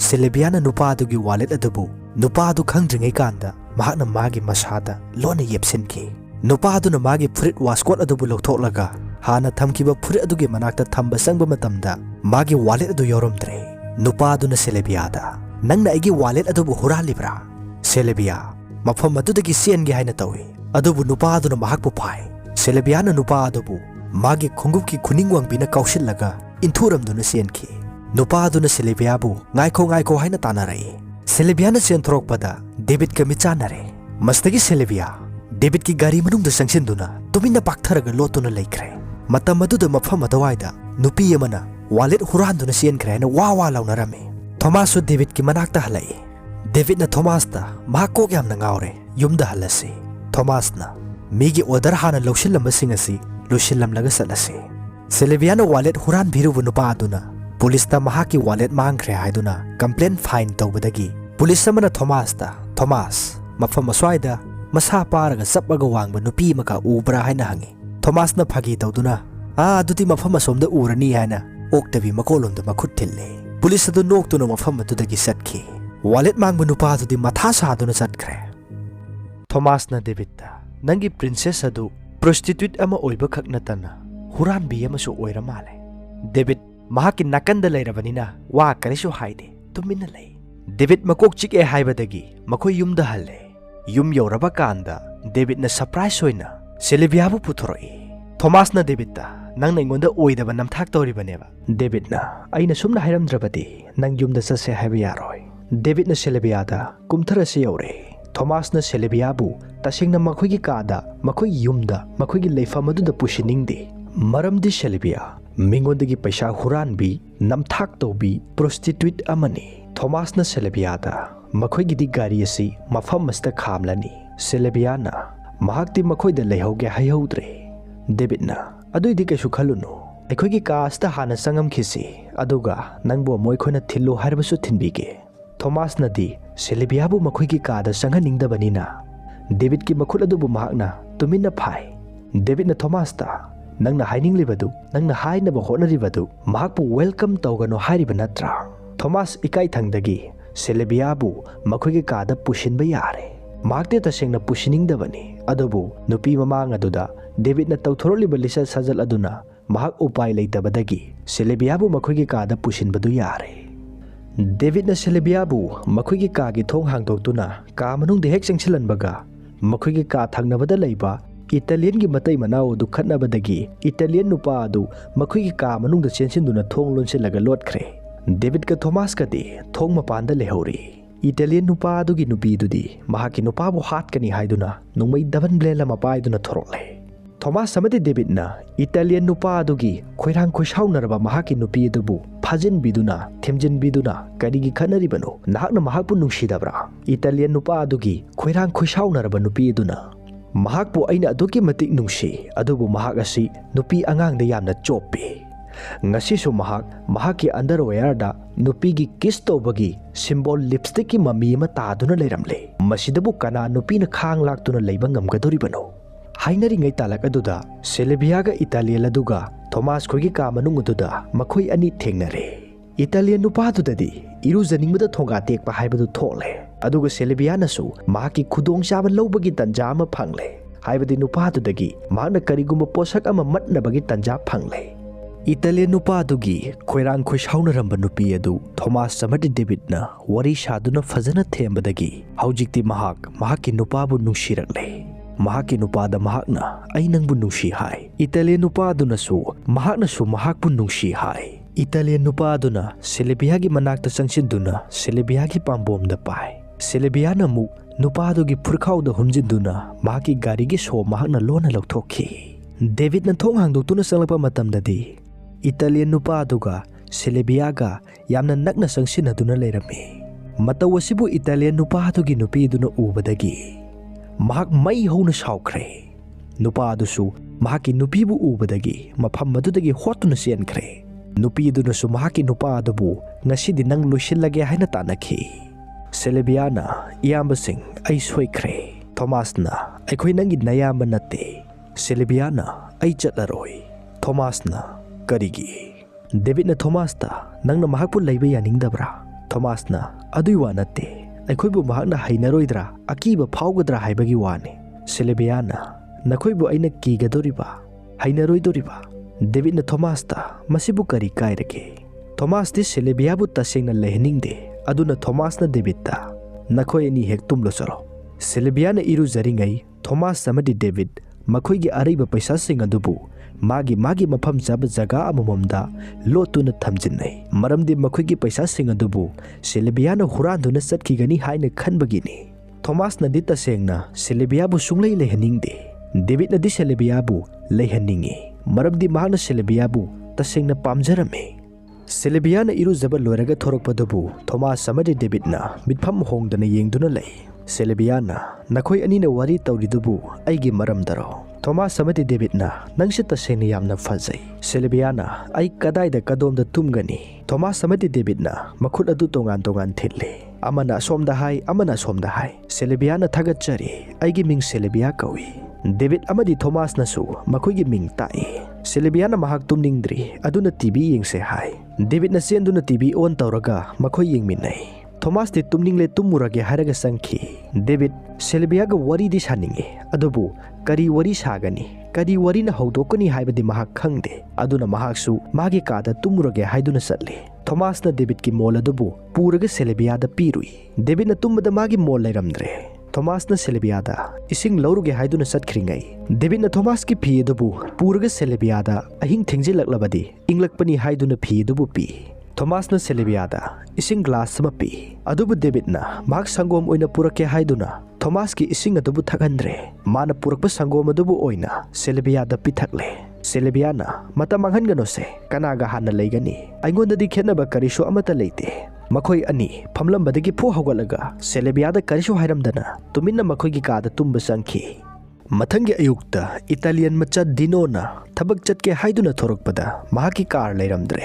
ꯁꯦꯂꯤꯕꯤꯌꯥꯅ ꯅꯨꯄꯥ ꯑꯗꯨꯒꯤ ꯋꯥꯂꯦꯠ ꯑꯗꯨꯕꯨ ꯅꯨꯄꯥ ꯑꯗꯨ ꯈꯪꯗ꯭ꯔꯤꯉꯩ ꯀꯥꯟꯗ ꯃꯍꯥꯛꯅ ꯃꯥꯒꯤ ꯃꯁꯥꯗ ꯂꯣꯟꯅ ꯌꯦꯞꯁꯤꯟꯈꯤ ꯅꯨꯄꯥ ꯑꯗꯨꯅ ꯃꯥꯒꯤ ꯐꯨꯔꯤꯠ ꯋꯥꯁꯀꯣꯠ ꯑꯗꯨꯕꯨ ꯂꯧꯊꯣꯛꯂꯒ ꯍꯥꯟꯅ ꯊꯝꯈꯤꯕ ꯐꯨꯔꯤꯠ ꯑꯗꯨꯒꯤ ꯃꯅꯥꯛꯇ ꯊꯝꯕ ꯆꯪꯕ ꯃꯇꯝꯗ ꯃꯥꯒꯤ ꯋꯥꯂꯦꯠ ꯑꯗꯨ ꯌꯥꯎꯔꯝꯗ꯭ꯔꯦ ꯅꯨꯄꯥ ꯑꯗꯨꯅ ꯁꯦꯂꯤꯕꯤꯌꯥꯗ ꯅꯪꯅ ꯑꯩꯒꯤ ꯋꯥꯂꯦꯠ ꯑꯗꯨꯕꯨ ꯍꯨꯔꯥꯜꯂꯤꯕ꯭ꯔꯥ ꯁꯦꯂꯤꯕꯤꯌꯥ ꯃꯐꯝ ꯑꯗꯨꯗꯒꯤ ꯆꯦꯟꯒꯦ ꯍꯥꯏꯅ ꯇꯧꯏ ꯑꯗꯨꯕꯨ ꯅꯨꯄꯥ ꯑꯗꯨꯅ ꯃꯍꯥꯛꯄꯨ ꯐꯥꯏ ꯁꯦꯂꯤꯕꯤꯌꯥꯅ ꯅꯨꯄꯥ ꯑꯗꯨꯕꯨ ꯃꯥꯒꯤ ꯈꯣꯡꯎꯞꯀꯤ ꯈꯨꯅꯤꯡ ꯋꯥꯡꯕꯤꯅ ꯀꯥꯎꯁꯤꯜꯂꯒ ꯏꯟꯊꯨꯔꯝꯗꯨꯅ ꯆꯦꯟꯈꯤ ꯅꯨꯄꯥ ꯑꯗꯨꯅ ꯁꯦꯂꯤꯕꯤꯌꯥꯕꯨ ꯉꯥꯏꯈꯣ ꯉꯥꯏꯈꯣ ꯍꯥꯏꯅ ꯇꯥꯟꯅꯔꯛꯏ ꯁꯦꯂꯤꯕꯤꯌꯥꯅ ꯆꯦꯟꯊꯣꯔꯛꯄꯗ ꯗꯦꯕꯤꯠꯀ ꯃꯤꯠꯆꯥꯟꯅꯔꯦ ꯃꯁꯤꯗꯒꯤ ꯁꯦꯂꯤꯕꯤꯌꯥ ꯗꯦꯕꯤꯠꯀꯤ ꯒꯥꯔꯤ ꯃꯅꯨꯡꯗ ꯆꯪꯁꯤꯟꯗꯨꯅ ꯇꯨꯃꯤꯟꯅ ꯄꯥꯛꯊꯔꯒ ꯂꯣꯠꯇꯨꯅ ꯂꯩꯈ꯭ꯔꯦ ꯃꯇꯝ ꯑꯗꯨꯗ ꯃꯐꯝ ꯑꯗꯨꯋꯥꯏꯗ ꯅꯨꯄꯤ ꯑꯃꯅ ꯋꯥꯂꯦꯠ ꯍꯨꯔꯥꯟꯗꯨꯅ ꯆꯦꯟꯈ꯭ꯔꯦ ꯍꯥꯏꯅ ꯋꯥ ꯋꯥ ꯂꯥꯎꯅꯔꯝꯃꯤ ꯊꯣꯃꯥꯁꯁꯨ ꯗꯦꯕꯤꯠꯀꯤ ꯃꯅꯥꯛꯇ ꯍꯜꯂꯛꯏ ꯗꯦꯕꯤꯠꯅ ꯊꯣꯃꯥꯁꯇ ꯃꯍꯥꯛ ꯀꯣꯛ ꯌꯥꯝꯅ ꯉꯥꯎꯔꯦ ꯌꯨꯝꯗ ꯍꯜꯂꯁꯤ ꯊꯣꯃꯥꯁꯅ ꯃꯤꯒꯤ ꯑꯣꯔꯗꯔ ꯍꯥꯟꯅ ꯂꯧꯁꯤꯜꯂꯝꯕꯁꯤꯡ ꯑꯁꯤ ꯂꯣꯏꯁꯤꯜꯂꯝꯂꯒ ꯆꯠꯂꯁꯤ ꯁꯦꯂꯤꯕꯤꯌꯥꯅ ꯋꯥꯂꯦꯠ ꯍꯨꯔꯥꯟꯕꯤꯔꯨꯕ ꯅꯨꯄꯥ ꯑꯗꯨꯅ ꯄꯨꯂꯤꯁꯇ ꯃꯍꯥꯛꯀꯤ ꯋꯥꯂꯦꯠ ꯃꯥꯡꯈ꯭ꯔꯦ ꯍꯥꯏꯗꯨꯅ ꯀꯝꯄ꯭ꯂꯦꯟ ꯐꯥꯏꯟ ꯇꯧꯕꯗꯒꯤ ꯄꯨꯂꯤꯁ ꯑꯃꯅ ꯊꯣꯃꯥꯁꯇ ꯊꯣꯃꯥꯁ ꯃꯐꯝ ꯑꯁ꯭ꯋꯥꯏꯗ ꯃꯁꯥ ꯄꯥꯔꯒ ꯆꯞꯄꯒ ꯋꯥꯡꯕ ꯅꯨꯄꯤ ꯑꯃꯒ ꯎꯕ꯭ꯔꯥ ꯍꯥꯏꯅ ꯍꯪꯉꯤ ꯊꯣꯃꯥꯁꯅ ꯐꯥꯒꯤ ꯇꯧꯗꯨꯅ ꯑꯗꯨꯗꯤ ꯃꯐꯝ ꯑꯁꯣꯝꯗ ꯎꯔꯅꯤ ꯍꯥꯏꯅ ꯑꯣꯛꯇꯕꯤ ꯃꯀꯣꯜꯂꯣꯝꯗ ꯃꯈꯨꯠ ꯊꯤꯜꯂꯤ ꯄꯨꯂꯤꯁ ꯑꯗꯨ ꯅꯣꯛꯇꯨꯅ ꯃꯐꯝ ꯑꯗꯨꯗꯒꯤ ꯆꯠꯈꯤ ꯋꯥꯂꯦꯠ ꯃꯥꯡꯕ ꯅꯨꯄꯥ ꯑꯗꯨꯗꯤ ꯃꯊꯥ ꯁꯥꯗꯨꯅ ꯆꯠꯈ꯭ꯔꯦ ꯊꯣꯃꯥꯁꯅ ꯗꯦꯕꯤꯠꯇ ꯅꯪꯒꯤ ꯄ꯭ꯔꯤꯟꯁꯦꯁ ꯑꯗꯨ ꯄ꯭ꯔꯣꯁꯇꯤꯇ꯭ꯌꯨꯠ ꯑꯃ ꯑꯣꯏꯕꯈꯛ ꯅꯠꯇꯅ ꯍꯨꯔꯥꯟꯕꯤ ꯑꯃꯁꯨ ꯑꯣꯏꯔ ꯃꯥꯜꯂꯦ ꯗꯦꯕꯤꯠ ꯃꯍꯥꯛꯀꯤ ꯅꯥꯀꯟꯗ ꯂꯩꯔꯕꯅꯤನ ꯋꯥ ꯀꯔꯤꯁꯨ ꯍꯥꯏꯗꯦ ꯇꯨꯃꯤꯟꯅ ꯂꯩ ꯗꯦꯕꯤꯠ ꯃꯀꯣꯛ ꯆꯤꯛꯑꯦ ꯍꯥꯏꯕꯗꯒꯤ ꯃꯈꯣꯏ ꯌꯨꯝꯗ ꯍꯜꯂꯦ ꯌꯨꯝ ꯌꯧꯔꯕ ꯀꯥꯟꯗ ꯗꯦꯕꯤꯠꯅ ꯁꯔꯄ꯭ꯔꯥꯏꯖ ꯑꯣꯏꯅ ꯁꯦꯂꯤꯕꯤꯌꯥꯕꯨ ꯄꯨꯊꯣꯔꯛꯏ ꯊꯣꯃꯥꯁꯅ ꯗꯦꯕꯤꯠꯇ ꯅꯪꯅ ꯑꯩꯉꯣꯟꯗ ꯑꯣꯏꯗꯕ ꯅꯝꯊꯥꯛ ꯇꯧꯔꯤꯕꯅꯦꯕ ꯗꯦꯕꯤꯠꯅ ꯑꯩꯅ ꯁꯨꯝꯅ ꯍꯥꯏꯔꯝꯗ꯭ꯔꯕꯗꯤ ꯅꯪ ꯌꯨꯝꯗ ꯆꯠꯁꯦ ꯍꯥꯏꯕ ꯌꯥꯔꯣꯏ ꯗꯦꯕꯤꯠꯅ ꯁꯦꯂꯤꯕꯤꯌꯥꯗ ꯀꯨꯝꯊꯔꯁꯤ ꯌꯧꯔꯦ ꯊꯣꯃꯥꯁꯅ ꯁꯦꯂꯤꯕꯤꯌꯥꯕꯨ ꯇꯁꯦꯡꯅ ꯃꯈꯣꯏꯒꯤ ꯀꯥꯗ ꯃꯈꯣꯏꯒꯤ ꯌꯨꯝꯗ ꯃꯈꯣꯏꯒꯤ ꯂꯩꯐꯝ ꯑꯗꯨꯗ ꯄꯨꯁꯤꯟꯅꯤꯡꯗꯦ ꯃꯔꯝꯗꯤ ꯁꯦꯂꯤꯕꯤꯌꯥ ꯃꯤꯉꯣꯟꯗꯒꯤ ꯄꯩꯁꯥ ꯍꯨꯔꯥꯟꯕꯤ ꯅꯝꯊꯥꯛ ꯇꯧꯕꯤ ꯄ꯭ꯔꯣꯁꯇꯤꯇ꯭ꯌꯨꯠ ꯑꯃꯅꯤ ꯊꯣꯃꯥꯁꯅ ꯁꯦꯂꯤꯕꯤꯌꯥꯗ ꯃꯈꯣꯏꯒꯤꯗꯤ ꯒꯥꯔꯤ ꯑꯁꯤ ꯃꯐꯝ ꯑꯁꯤꯗ ꯈꯥꯝꯂꯅꯤ ꯁꯦꯂꯤꯕꯤꯌꯥꯅ ꯃꯍꯥꯛꯇꯤ ꯃꯈꯣꯏꯗ ꯂꯩꯍꯧꯒꯦ ꯍꯥꯏꯍꯧꯗ꯭ꯔꯦ ꯗꯦꯕꯤꯠꯅ ꯑꯗꯨꯏꯗꯤ ꯀꯩꯁꯨ ꯈꯜꯂꯨꯅꯨ ꯑꯩꯈꯣꯏꯒꯤ ꯀꯥ ꯑꯁꯤꯗ ꯍꯥꯟꯅ ꯆꯪꯉꯝꯈꯤꯁꯤ ꯑꯗꯨꯒ ꯅꯪꯕꯨ ꯑꯃꯨꯛ ꯑꯩꯈꯣꯏꯅ ꯊꯤꯜꯂꯨ ꯍꯥꯏꯔꯕꯁꯨ ꯊꯤꯟꯕꯤꯒꯦ ꯊꯣꯃꯥꯁꯅꯗꯤ ꯁꯦꯂꯤꯕꯤꯌꯥꯕꯨ ꯃꯈꯣꯏꯒꯤ ꯀꯥꯗ ꯆꯪꯍꯟꯅꯤꯡꯗꯕꯅꯤꯅ ꯗꯦꯕꯤꯠꯀꯤ ꯃꯈꯨꯠ ꯑꯗꯨꯕꯨ ꯃꯍꯥꯛꯅ ꯇꯨꯃꯤꯟꯅ ꯐꯥꯏ ꯗꯦꯕꯤꯠꯅ ꯊꯣꯃꯥꯁꯇ ꯅꯪꯅ ꯍꯥꯏꯅꯤꯡꯂꯤꯕꯗꯨ ꯅꯪꯅ ꯍꯥꯏꯅꯕ ꯍꯣꯠꯅꯔꯤꯕꯗꯨ ꯃꯍꯥꯛꯄꯨ ꯋꯦꯜꯀꯝ ꯇꯧꯒꯅꯣ ꯍꯥꯏꯔꯤꯕ ꯅꯠꯇ꯭ꯔꯥ ꯊꯣꯃꯥꯁ ꯏꯀꯥꯏꯊꯪꯗꯒꯤ ꯁꯦꯂꯤꯕꯤꯌꯥꯕꯨ ꯃꯈꯣꯏꯒꯤ ꯀꯥꯗ ꯄꯨꯁꯤꯟꯕ ꯌꯥꯔꯦ ꯃꯍꯥꯛꯇꯤ ꯇꯁꯦꯡꯅ ꯄꯨꯁꯤꯟꯅꯤꯡꯗꯕꯅꯤ ꯑꯗꯨꯕꯨ ꯅꯨꯄꯤ ꯃꯃꯥꯡ ꯑꯗꯨꯗ ꯗꯦꯕꯤꯠꯅ ꯇꯧꯊꯣꯔꯛꯂꯤꯕ ꯂꯤꯆꯠ ꯁꯥꯖꯠ ꯑꯗꯨꯅ ꯃꯍꯥꯛ ꯎꯄꯥꯏ ꯂꯩꯇꯕꯗꯒꯤ ꯁꯦꯂꯤꯕꯤꯌꯥꯕꯨ ꯃꯈꯣꯏꯒꯤ ꯀꯥꯗ ꯄꯨꯁꯤꯟꯕꯗꯨ ꯌꯥꯔꯦ ꯗꯦꯕꯤꯠꯅ ꯁꯦꯂꯤꯕꯤꯌꯥꯕꯨ ꯃꯈꯣꯏꯒꯤ ꯀꯥꯒꯤ ꯊꯣꯡ ꯍꯥꯡꯗꯣꯛꯇꯨꯅ ꯀꯥ ꯃꯅꯨꯡꯗ ꯍꯦꯛ ꯆꯪꯁꯤꯜꯍꯟꯕꯒ ꯃꯈꯣꯏꯒꯤ ꯀꯥ ꯊꯪꯅꯕꯗ ꯂꯩꯕ Italian gi matai manao du khatnabadagi Italian nupa adu makhoi ka manungda chensin duna thong lonsilaga lotkhre David ka Thomas ka di thong mapanda lehori Italian nupa adu gi nupi dudi mahaki nupa bu hat kani haiduna nungmai daban blela mapai duna thorole Thomas samadi David na Italian nupa adu gi khoirang khoishaunarba mahaki nupi dubu phajin biduna themjin biduna karigi khanari bano nahakna mahakpu nungsidabra Italian nupa adu gi khoirang khoishaunarba nupi duna mahakpu aina aduki matik nungsi adubu mahak asi nupi angang da yamna choppe ngasi su mahaki underwear da nupi gi kiss tobagi symbol lipstick ki mami ma ta duna leiramle masidabu kana nupi na khang laktuna leiba ngamgadori bano hainari ngai talak aduda Silvia ga Italian aduga Thomas khogi ka manung aduda makhoi ani thengnare Italian nupa dudadi iru janingmada thonga tekpa haibadu thole aduga Silvia nasu mahaki khudong chaba lobagi tanja ama phangle haibadi nupa dudagi mahna karigumba posak ama matnabagi tanja phangle Italian nupa dugi khoirang khoishaunaramba nupi adu Thomas samadi David na wari shaduna fazana thembadagi haujikti mahaki nupa bu nungsirakle mahaki nupa da mahakna ai nangbu nungsi hai Italian nupa aduna su mahakbu nungsi hai Italian nupa aduna Silvia gi manakta sangsinduna Silvia gi pambom da pai Silvia na mu nupa adugi phurkhau da humjinduna mahaki gari gi so mahakna lona lokthokhi David na thong hangdotuna sanglapa matamdadi Italian nupa aduga Silvia ga yamna nakna sangsinaduna leirami mataw asibu Italian nupa adugi nupi duna ubadagi mahak mai hona saukre nupa adusu mahaki nupi bu ubadagi mafam madudagi hotuna senkre nupi duna su mahaki nupa adubu ngasidi nang loisilage haina tanakhi Silvia na iyamba sing ai soikre Thomas na aikhoi nangi nayamba natte Silvia na ai chatlaroi Thomas na karigi David na Thomas ta nangna mahakpu leiba yaningdabra Thomas na adui wa natte aikhoi bu mahakna hainaroidra akiba phaugadra haibagi wani Silvia na nakhoi bu aina kigadoriba hainaroidoriba David na Thomas ta masibu kari kairake Thomas ti Silvia bu tasengna lehningde aduna Thomas na David ta nakhoi ani hek tumlo chalo Silvia na iru jaringai Thomas samadi David makhoi gi araiba paisa sing adubu magi mafam jaba jaga amamamda lotuna thamjinnai maramdi makhoi gi paisa sing adubu Silvia na huranduna chatkigani haina khanbagini Thomas na dita sengna Silvia bu sunglei lehaningde David na di Silvia bu lehaningi maramdi mahna Silvia bu tasengna pamjarame Silvia na iru jaba loiraga thorokpadubu Thomas samadi David na mitpham hongdana yengduna lei Silvia na nakhoi ani na wari tawridubu aigi maramdaro Thomas samadi David na nangsi tasengna yamna fazai Silvia na ai kadai da kadomda tumgani Thomas samadi David na makhut adu tongan thille amana somda hai Silvia na thagatchari aigi ming Silvia kawi David amadi Thomas na su makhoi gi ming tai Silvia na mahak tumningdri aduna TV yengse hai David na senduna TV on tawraga makhoi yengminai Thomas ti tumningle tumurage haraga sangki David Silvia ga wari di saninge adubu kari wari sagani kari wari na hawdokani haibadi mahak khangde aduna mahaksu magi kada tumurage haiduna satli Thomas na David ki mol adubu puraga Silvia da pirui David na tumbada magi mol lairamdre Thomas na Silvia da ising lauruge haiduna satkringai David na Thomas ki phi adubu puraga Silvia da ahing thengjilaklabadi inglakpani haiduna phi adubu pi Thomas na Silvia da ising glass sama pi adubu David na mahak sangom oina purake haiduna Thomas ki ising adubu thakandre mana purakpa sangom adubu oina Silvia da pithakle Silvia na mata manghan se kanaga hana leigani aingonda khenaba karisu amata leite makhoi ani phamlambadagi pho hawgalaga Silvia da karisu hairamdana tuminna makhoi gi kada tumba sangki mathangi ayukta Italian macha Dino na thabak chatke haiduna thorokpada mahaki car leiramdre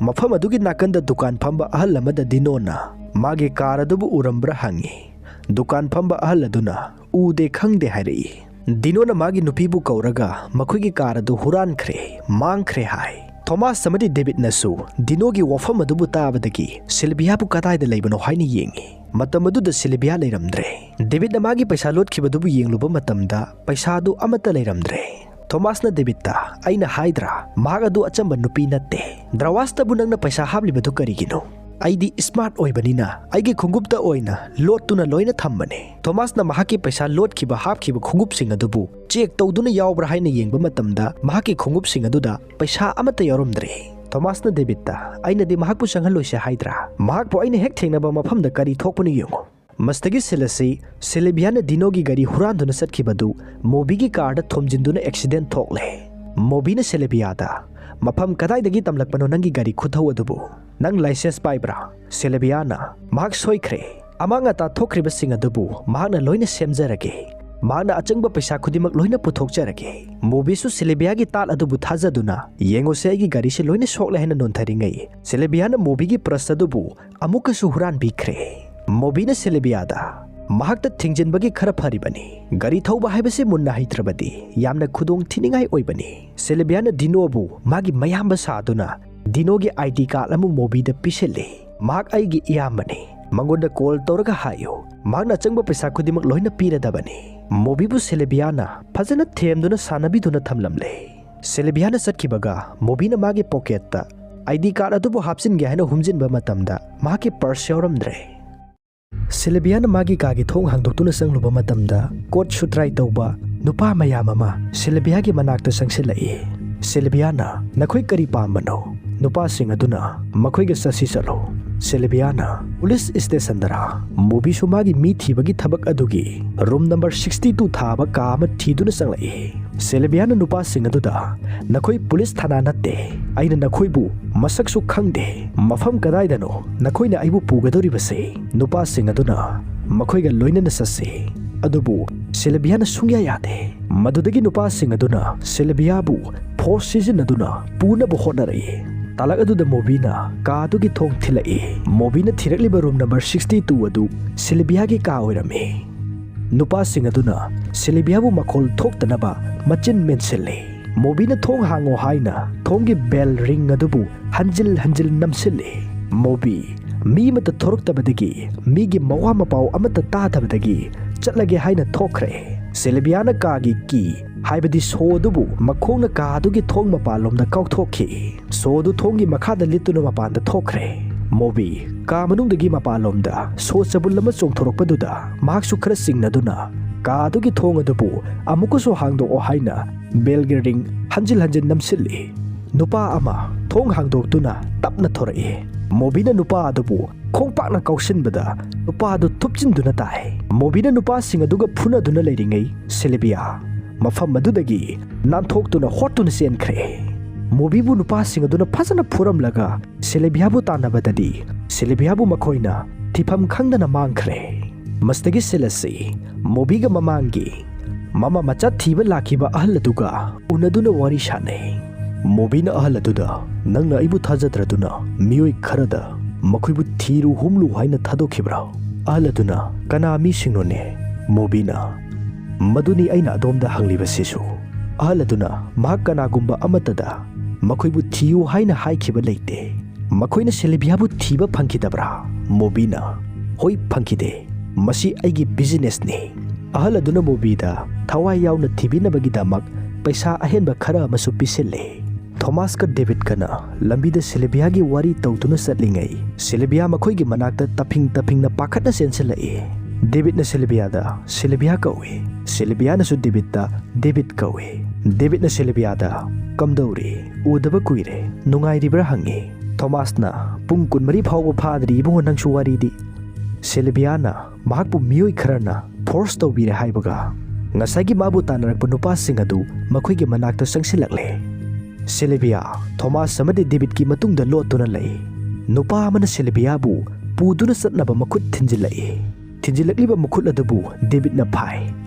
mafam adugi nakanda dukan phamba ahal amada Dino na magi car adubu urambra hangi dukan phamba ahal aduna ude khangde hairi Dino na magi nupibu kauraga makhoi gi car adu huran khre mang khre hai Thomas samadi David nasu Dino gi wafam adubu tabadagi Silvia bu kadai da leibano haini yengi matam adu da Silvia leiramdre David na magi paisa lot khibadubu yengluba matamda paisa adu amata leiramdre Thomas na David ta aina haidra maga du achamba nupi natte drawasta bu nangna paisa habli badu karigino ꯑꯩꯗꯤ smart ꯑꯣꯏꯕꯅꯤꯅ ꯑꯩꯒꯤ ꯈꯣꯡꯎꯞꯇ ꯑꯣꯏꯅ ꯂꯣꯠꯇꯨꯅ ꯂꯣꯏꯅ ꯊꯝꯕꯅꯤ꯫ ꯊꯣꯃꯥꯁꯅ ꯃꯍꯥꯛꯀꯤ ꯄꯩꯁꯥ ꯂꯣꯠꯈꯤꯕ ꯍꯥꯞꯈꯤꯕ ꯈꯣꯡꯎꯞꯁꯤꯡ ꯑꯗꯨꯕꯨ check ꯇꯧꯗꯨꯅ ꯌꯥꯎꯕ꯭ꯔꯥ ꯍꯥꯏꯅ ꯌꯦꯡꯕ ꯃꯇꯝꯗ ꯃꯍꯥꯛꯀꯤ ꯈꯣꯡꯎꯞꯁꯤꯡ ꯑꯗꯨꯗ ꯄꯩꯁꯥ ꯑꯃꯠꯇ ꯌꯥꯎꯔꯝꯗ꯭ꯔꯦ꯫ ꯊꯣꯃꯥꯁꯅ ꯗꯦꯕꯤꯗꯇ ꯑꯩꯅꯗꯤ ꯃꯍꯥꯛꯄꯨ ꯆꯪꯍꯜꯂꯣꯏꯁꯦ ꯍꯥꯏꯗ꯭ꯔꯥ? ꯃꯍꯥꯛꯄꯨ ꯑꯩꯅ ꯍꯦꯛ ꯊꯦꯡꯅꯕ ꯃꯐꯝꯗ ꯀꯔꯤ ꯊꯣꯛꯄꯅꯣ ꯌꯦꯡꯉꯨ꯫ ꯃꯁꯤꯗꯒꯤ ꯁꯤꯜ ꯑꯁꯤ ꯁꯤꯜꯚꯤꯌꯥꯅ ꯗꯤꯅꯣꯒꯤ ꯒꯥꯔꯤ ꯍꯨꯔꯥꯟꯗꯨꯅ ꯆꯠꯈꯤꯕꯗꯨ ꯃꯣꯕꯤꯒꯤ ꯀꯥꯔꯗ ꯊꯣꯝꯖꯤꯟꯗꯨꯅ ꯑꯦꯛꯁꯤꯗꯦꯟ ꯊꯣꯛꯂꯦ꯫ ꯃꯣꯕꯤꯅ ꯁꯤꯜꯚꯤꯌꯥꯗ ꯃꯐꯝ ꯀꯗꯥꯏꯗꯒꯤ ꯇꯝꯂꯛꯄꯅꯣ ꯅꯪꯒꯤ ꯒꯥꯔꯤ ꯈꯨꯊꯧ ꯑꯗꯨꯕꯨ? ꯅꯪ ꯂꯥꯏꯁꯦꯟꯁ ꯄꯥꯏꯕ꯭ꯔꯥ? ꯁꯤꯜꯚꯤꯌꯥꯅ ꯃꯍꯥꯛ ꯁꯣꯏꯈ꯭ꯔꯦ꯫ ꯑꯃꯥꯡ ꯑꯇꯥ ꯊꯣꯛꯈ꯭ꯔꯤꯕꯁꯤꯡ ꯑꯗꯨꯕꯨ ꯃꯍꯥꯛꯅ ꯂꯣꯏꯅ ꯁꯦꯝꯖꯔꯒꯦ꯫ ꯃꯍꯥꯛꯅ ꯑꯆꯪꯕ ꯄꯩꯁꯥ ꯈꯨꯗꯤꯡꯃꯛ ꯂꯣꯏꯅ ꯄꯨꯊꯣꯛꯆꯔꯒꯦ꯫ ꯃꯣꯕꯤꯁꯨ ꯁꯤꯜꯚꯤꯌꯥꯒꯤ ꯇꯥꯠ ꯑꯗꯨꯕꯨ ꯊꯥꯖꯗꯨꯅ ꯌꯦꯡꯉꯨꯁꯦ ꯑꯩꯒꯤ ꯒꯥꯔꯤꯁꯦ ꯂꯣꯏꯅ ꯁꯣꯛꯂꯦ ꯍꯥꯏꯅ ꯅꯣꯟꯊꯔꯤꯉꯩ ꯁꯤꯜꯚꯤꯌꯥꯅ ꯃꯣꯕꯤꯒꯤ ꯄ꯭ꯔꯁ ꯑꯗꯨꯕꯨ ꯑꯃꯨꯛꯀꯁꯨ ꯍꯨꯔꯥꯟꯕꯤꯈ꯭ꯔꯦ꯫ ꯃꯣꯕꯤꯅ ꯁꯤꯜꯚꯤꯌꯥꯗ ꯃꯍꯥꯛꯇ ꯊꯤꯡꯖꯤꯟꯕꯒꯤ ꯈꯔ ꯐꯔꯤꯕꯅꯤ꯫ ꯒꯥꯔꯤ ꯊꯧꯕ ꯍꯥꯏꯕꯁꯤ ꯃꯨꯟꯅ ꯍꯩꯇ꯭ꯔꯕꯗꯤ ꯌꯥꯝꯅ ꯈꯨꯗꯣꯡ ꯊꯤꯅꯤꯡꯉꯥꯏ ꯑꯣꯏꯕꯅꯤ꯫ ꯁꯤꯜꯚꯤꯌꯥꯅ ꯗꯤꯅꯣꯕꯨ ꯃꯥꯒꯤ ꯃꯌꯥꯝꯕ ꯁꯥꯗꯨꯅ ꯗꯤꯅꯣꯒꯤ ID ꯀꯥꯔꯗ ꯑꯃ ꯃꯣꯕꯤꯗ ꯄꯤꯁꯤꯜꯂꯤ꯫ ꯃꯍꯥꯛ ꯑꯩꯒꯤ ꯏꯌꯥꯝꯕꯅꯤ, ꯃꯉꯣꯟꯗ ꯀꯣꯜ ꯇꯧꯔꯒ ꯍꯥꯏꯌꯨ, ꯃꯍꯥꯛꯅ ꯑꯆꯪꯕ ꯄꯩꯁꯥ ꯈꯨꯗꯤꯡꯃꯛ ꯂꯣꯏꯅ ꯄꯤꯔꯗꯕꯅꯤ꯫ ꯃꯣꯕꯤꯕꯨ ꯁꯤꯜꯚꯤꯌꯥꯅ ꯐꯖꯅ ꯊꯦꯝꯗꯨꯅ ꯁꯥꯟꯅꯕꯤꯗꯨꯅ ꯊꯝꯂꯝꯂꯦ꯫ ꯁꯤꯜꯚꯤꯌꯥꯅ ꯆꯠꯈꯤꯕꯒ ꯃꯣꯕꯤꯅ ꯃꯥꯒꯤ ꯄꯣꯀꯦꯠꯇ ID ꯀꯥꯔꯗ ꯑꯗꯨꯕꯨ ꯍꯥꯞꯆꯤꯟꯒꯦ ꯍꯥꯏꯅ ꯍꯨꯝꯖꯤꯟꯕ ꯃꯇꯝꯗ ꯃꯍꯥꯛꯀꯤ ꯄꯔꯁ ꯌꯥꯎꯔꯝꯗ꯭ꯔꯦ꯫ ꯁꯤꯜꯚꯤꯌꯥꯅ ꯃꯥꯒꯤ ꯀꯥꯒꯤ ꯊꯣꯡ ꯍꯥꯡꯗꯣꯛꯇꯨꯅ ꯆꯪꯂꯨꯕ ꯃꯇꯝꯗ ꯀꯣꯠ ꯁꯨꯇ꯭ꯔꯥꯏ ꯇꯧꯕ ꯅꯨꯄꯥ ꯃꯌꯥꯝ ꯑꯃ ꯁꯤꯜꯚꯤꯌꯥꯒꯤ ꯃꯅꯥꯛꯇ ꯆꯪꯁꯤꯜꯂꯛꯏ꯫ ꯁꯤꯜꯚꯤꯌꯥꯅ ꯅꯈꯣꯏ ꯀꯔꯤ ꯄꯥꯝꯕꯅꯣ? ꯅꯨꯄꯥꯁꯤꯡ ꯑꯗꯨꯅ ꯃꯈꯣꯏꯒ ꯆꯠꯁꯤ ꯆꯠꯂꯣ꯫ ꯁꯤꯜꯚꯤꯌꯥꯅ ꯄꯨꯂꯤꯁ ꯁ꯭ꯇꯦꯁꯟꯗꯔꯥ? ꯃꯣꯕꯤꯁꯨ ꯃꯥꯒꯤ ꯃꯤ ꯊꯤꯕꯒꯤ ꯊꯕꯛ ꯑꯗꯨꯒꯤ ꯔꯨꯝ ꯅꯝꯕꯔ 62 ꯊꯥꯕ ꯀꯥ ꯑꯃ ꯊꯤꯗꯨꯅ ꯆꯪꯂꯛꯏ꯫ ꯁꯤꯜꯚꯤꯌꯥꯅ ꯅꯨꯄꯥꯁꯤꯡ ꯑꯗꯨꯗ ꯅꯈꯣꯏ ꯄꯨꯂꯤꯁ ꯊꯥꯅꯥ ꯅꯠꯇꯦ, ꯑꯩꯅ ꯅꯈꯣꯏꯕꯨ ꯃꯁꯛꯁꯨ ꯈꯪꯗꯦ, ꯃꯐꯝ ꯀꯗꯥꯏꯗꯅꯣ ꯅꯈꯣꯏꯅ ꯑꯩꯕꯨ ꯄꯨꯒꯗꯧꯔꯤꯕꯁꯦ? ꯅꯨꯄꯥꯁꯤꯡ ꯑꯗꯨꯅ ꯃꯈꯣꯏꯒ ꯂꯣꯏꯅꯅ ꯆꯠꯁꯤ꯫ ꯑꯗꯨꯕꯨ ꯁꯤꯜꯚꯤꯌꯥꯅ ꯁꯨꯡꯌꯥ ꯌꯥꯗꯦ꯫ ꯃꯗꯨꯗꯒꯤ ꯅꯨꯄꯥꯁꯤꯡ ꯑꯗꯨꯅ ꯁꯤꯜꯚꯤꯌꯥꯕꯨ ꯐꯣꯔꯁ ꯁꯤꯖꯤꯟꯅꯗꯨꯅ ꯄꯨꯅꯕ ꯍꯣꯠꯅꯔꯛꯏ꯫ ꯇꯥꯂꯛ ꯑꯗꯨꯗ ꯃꯣꯕꯤꯅ ꯀꯥꯗꯨꯒꯤ ꯊꯣꯡ ꯊꯤꯜꯂꯛꯏ꯫ ꯃꯣꯕꯤꯅ ꯊꯤꯔꯛꯂꯤꯕ ꯔꯨꯝ ꯅꯝꯕꯔ 62 ꯑꯗꯨ ꯁꯤꯜꯚꯤꯌꯥꯒꯤ ꯀꯥ ꯑꯣꯏꯔꯝꯃꯤ꯫ ꯅꯨꯄꯥꯁꯤꯡ ꯑꯗꯨꯅ ꯁꯤꯜꯚꯤꯌꯥꯕꯨ ꯃꯈꯣꯜ ꯊꯣꯛꯇꯅꯕ ꯃꯆꯤꯟ ꯃꯦꯟꯁꯤꯜꯂꯤ꯫ ꯃꯣꯕꯤꯅ ꯊꯣꯡ ꯍꯥꯡꯉꯣ ꯍꯥꯏꯅ ꯊꯣꯡꯒꯤ ꯕꯦꯜ ꯔꯤꯡ ꯑꯗꯨꯕు ꯍꯟꯖꯤꯜ ꯍꯟꯖꯤꯜ ꯅꯝꯁꯤꯜꯂꯤ꯫ ꯃꯣꯕꯤ ꯃꯤ ꯑꯃꯠꯇ ꯊꯣꯔꯛꯇꯕꯗꯒꯤ, ꯃꯤꯒꯤ ꯃꯋꯥ ꯃꯄꯥꯎ ꯑꯃꯠꯇ ꯇꯥꯗꯕꯗꯒꯤ ꯆꯠꯂꯒꯦ ꯍꯥꯏꯅ ꯊꯣꯛꯈ꯭ꯔꯦ꯫ ꯁꯤꯜꯚꯤꯌꯥꯅ ꯀꯥꯒꯤ ꯀꯤ ꯍꯥꯏꯕꯗꯤ ꯁꯣ ꯑꯗꯨꯕꯨ ꯃꯈꯣꯡꯅ ꯀꯥꯗꯨꯒꯤ ꯊꯣꯡ ꯃꯄꯥꯟꯂꯣꯝꯗ ꯀꯥꯎꯊꯣꯛꯈꯤ꯫ ꯁꯣ ꯑꯗꯨ ꯊꯣꯡꯒꯤ ꯃꯈꯥꯗ ꯂꯤꯠꯇꯨꯅ ꯃꯄꯥꯟꯗ ꯊꯣꯛꯈ꯭ꯔꯦ꯫ ꯃꯣꯕꯤ ꯀꯥ ꯃꯅꯨꯡꯗꯒꯤ ꯃꯄꯥꯟꯂꯣꯝꯗ ꯁꯣ ꯆꯕꯨꯜ ꯑꯃ ꯆꯣꯡꯊꯣꯔꯛꯄꯗꯨꯗ ꯃꯍꯥꯛꯁꯨ ꯈꯔ ꯆꯤꯡꯅꯗꯨꯅ ꯀꯥꯗꯨꯒꯤ ꯊꯣꯡ ꯑꯗꯨꯕꯨ ꯑꯃꯨꯛꯀꯁꯨ ꯍꯥꯡꯗꯣꯛꯑꯣ ꯍꯥꯏꯅ ꯕꯦꯜꯒꯤ ꯔꯤꯡ ꯍꯟꯖꯤꯜ ꯍꯟꯖꯤꯜ ꯅꯝꯁꯤꯜꯂꯤ꯫ ꯅꯨꯄꯥ ꯑꯃ ꯊꯣꯡ ꯍꯥꯡꯗꯣꯛꯇꯨꯅ ꯇꯞꯅ ꯊꯣꯔꯛꯏ꯫ ꯃꯣꯕꯤꯅ ꯅꯨꯄꯥ ꯑꯗꯨꯕу ꯈꯣꯡꯄꯥꯛꯅ ꯀꯥꯎꯁꯤꯟꯕꯗ ꯅꯨꯄꯥ ꯑꯗꯨ ꯊꯨꯞꯆꯤꯟꯗꯨꯅ ꯇꯥꯏ꯫ ꯃꯣꯕꯤꯅ ꯅꯨꯄꯥꯁꯤꯡ ꯑꯗꯨꯒ ꯐꯨꯅꯗꯨꯅ ꯂꯩꯔꯤꯉꯩ ꯁꯤꯜꯚꯤꯌꯥ ꯃꯐꯝ ꯑꯗꯨꯗꯒꯤ ꯅꯥꯟꯊꯣꯛꯇꯨꯅ ꯍꯣꯠꯇꯨꯅ ꯆꯦꯟꯈ꯭ꯔꯦ꯫ ꯃꯣꯕꯤꯕꯨ ꯅꯨꯄꯥꯁꯤꯡ ꯑꯗꯨꯅ ꯐꯖꯅ ꯐꯨꯔꯝꯂꯒ ꯁꯤꯜꯚꯤꯌꯥꯕꯨ ꯇꯥꯟꯅꯕꯗꯗꯤ ꯁꯤꯜꯚꯤꯌꯥꯕꯨ ꯃꯈꯣꯏꯅ ꯊꯤꯐꯝ ꯈꯪꯗꯅ ꯃꯥꯡꯈ꯭ꯔꯦ꯫ ꯃꯁꯤꯗꯒꯤ ꯁꯤꯜ ꯑꯁꯤ ꯃꯣꯕꯤꯒ ꯃꯃꯥꯡꯒꯤ ꯃꯃꯥ ꯃꯆꯥ ꯊꯤꯕ ꯂꯥꯛꯈꯤꯕ ꯑꯍꯜ ꯑꯗꯨꯒ ꯎꯅꯗꯨꯅ ꯋꯥꯔꯤ ꯁꯥꯟꯅꯩ꯫ ꯃꯣꯕꯤꯅ ꯑꯍꯜ ꯑꯗꯨꯗ ꯅꯪꯅ ꯑꯩꯕꯨ ꯊꯥꯖꯗ꯭ꯔꯗꯨꯅ ꯃꯤꯑꯣꯏ ꯈꯔꯗ ꯃꯈꯣꯏꯕꯨ ꯊꯤꯔꯨ ꯍꯨꯝꯂꯨ ꯍꯥꯏꯅ ꯊꯥꯗꯣꯛꯈꯤꯕ꯭ꯔꯥ? ꯑꯍꯜ ꯑꯗꯨꯅ ꯀꯅꯥ ꯃꯤꯁꯤꯡꯅꯣꯅꯦ? ꯃꯣꯕꯤꯅ ꯃꯗꯨꯅꯤ ꯑꯩꯅ ꯑꯗꯣꯝꯗ ꯍꯪꯂꯤꯕꯁꯤꯁꯨ꯫ ꯑꯍꯜ ꯑꯗꯨꯅ ꯃꯍꯥꯛ ꯀꯅꯥꯒꯨꯝꯕ ꯑꯃꯠꯇꯗ ꯃꯈꯣꯏꯕꯨ ꯊꯤꯌꯨ ꯍꯥꯏꯅ ꯍꯥꯏꯈꯤꯕ ꯂꯩꯇꯦ꯫ ꯃꯈꯣꯏꯅ ꯁꯤꯜꯚꯤꯌꯥꯕꯨ ꯊꯤꯕ ꯐꯪꯈꯤꯗꯕ꯭ꯔꯥ? ꯃꯣꯕꯤꯅ ꯍꯣꯏ ꯐꯪꯈꯤꯗꯦ, ꯃꯁꯤ ꯑꯩꯒꯤ ꯕꯤꯖꯤꯅꯦꯁꯅꯤ꯫ ꯑꯍꯜ ꯑꯗꯨꯅ ꯃꯣꯕꯤꯗ ꯊꯋꯥꯏ ꯌꯥꯎꯅ ꯊꯤꯕꯤꯅꯕꯒꯤꯗꯃꯛ ꯄꯩꯁꯥ ꯑꯍꯦꯟꯕ ꯈꯔ ꯑꯃꯁꯨ ꯄꯤꯁꯤꯜꯂꯤ꯫ ꯊꯣꯃꯥꯁꯀ ꯗꯦꯕꯤꯗꯀꯅ ꯂꯝꯕꯤꯗ ꯁꯤꯜꯚꯤꯌꯥꯒꯤ ꯋꯥꯔꯤ ꯇꯧꯗꯨꯅ ꯆꯠꯂꯤꯉꯩ ꯁꯤꯜꯚꯤꯌꯥ ꯃꯈꯣꯏꯒꯤ ꯃꯅꯥꯛꯇ ꯇꯞꯐꯤꯡ ꯇꯞꯐꯤꯡꯅ ꯄꯥꯈꯠꯅ ꯆꯦꯟꯁꯤꯜꯂꯛꯏ꯫ ꯗꯦꯕꯤꯗꯅ ꯁꯤꯜꯚꯤꯌꯥꯗ ꯁꯤꯜꯚꯤꯌꯥ ꯀꯧꯏ, ꯁꯤꯜꯚꯤꯌꯥꯅꯁꯨ ꯗꯦꯕꯤꯗꯇ ꯗꯦꯕꯤꯗ ꯀꯧꯏ꯫ ꯗꯦꯕꯤꯗꯅ ꯁꯤꯜꯚꯤꯌꯥꯗ ꯀꯝꯗꯧꯔꯤ, ꯎꯗꯕ ꯀꯨꯏꯔꯦ, ꯅꯨꯡꯉꯥꯏꯔꯤꯕ꯭ꯔꯥ ꯍꯪꯉꯤ꯫ ꯊꯣꯃꯥꯁꯅ ꯄꯨꯡ 24 ꯐꯥꯎꯕ ꯐꯥꯗ꯭ꯔꯤ ꯏꯕꯨꯡꯉꯣ, ꯅꯪꯁꯨ ꯋꯥꯔꯤꯗꯤ꯫ ꯁꯤꯜꯚꯤꯌꯥꯅ ꯃꯍꯥꯛꯄꯨ ꯃꯤꯑꯣꯏ ꯈꯔꯅ ꯐꯣꯔꯁ ꯇꯧꯕꯤꯔꯦ ꯍꯥꯏꯕꯒ ꯉꯁꯥꯏꯒꯤ ꯃꯥꯕꯨ ꯇꯥꯟꯅꯔꯛꯄ ꯅꯨꯄꯥꯁꯤꯡ ꯑꯗꯨ ꯃꯈꯣꯏꯒꯤ ꯃꯅꯥꯛꯇ ꯆꯪꯁꯤꯜꯂꯛꯂꯦ꯫ ꯁꯤꯜꯚꯤꯌꯥ ꯊꯣꯃꯥꯁ ꯑꯃꯗꯤ ꯗꯦꯕꯤꯗꯀꯤ ꯃꯇꯨꯡꯗ ꯂꯣꯠꯇꯨꯅ ꯂꯩ꯫ ꯅꯨꯄꯥ ꯑꯃꯅ ꯁꯤꯜꯚꯤꯌꯥꯕꯨ ꯄꯨꯗꯨꯅ ꯆꯠꯅꯕ ꯃꯈꯨꯠ ꯊꯤꯟꯖꯤꯜꯂꯛꯏ꯫ ꯊꯤꯟꯖꯤꯜꯂꯛꯂꯤꯕ ꯃꯈꯨꯠ ꯑꯗꯨꯕꯨ ꯗꯦꯕꯤꯗꯅ ꯐꯥꯏ꯫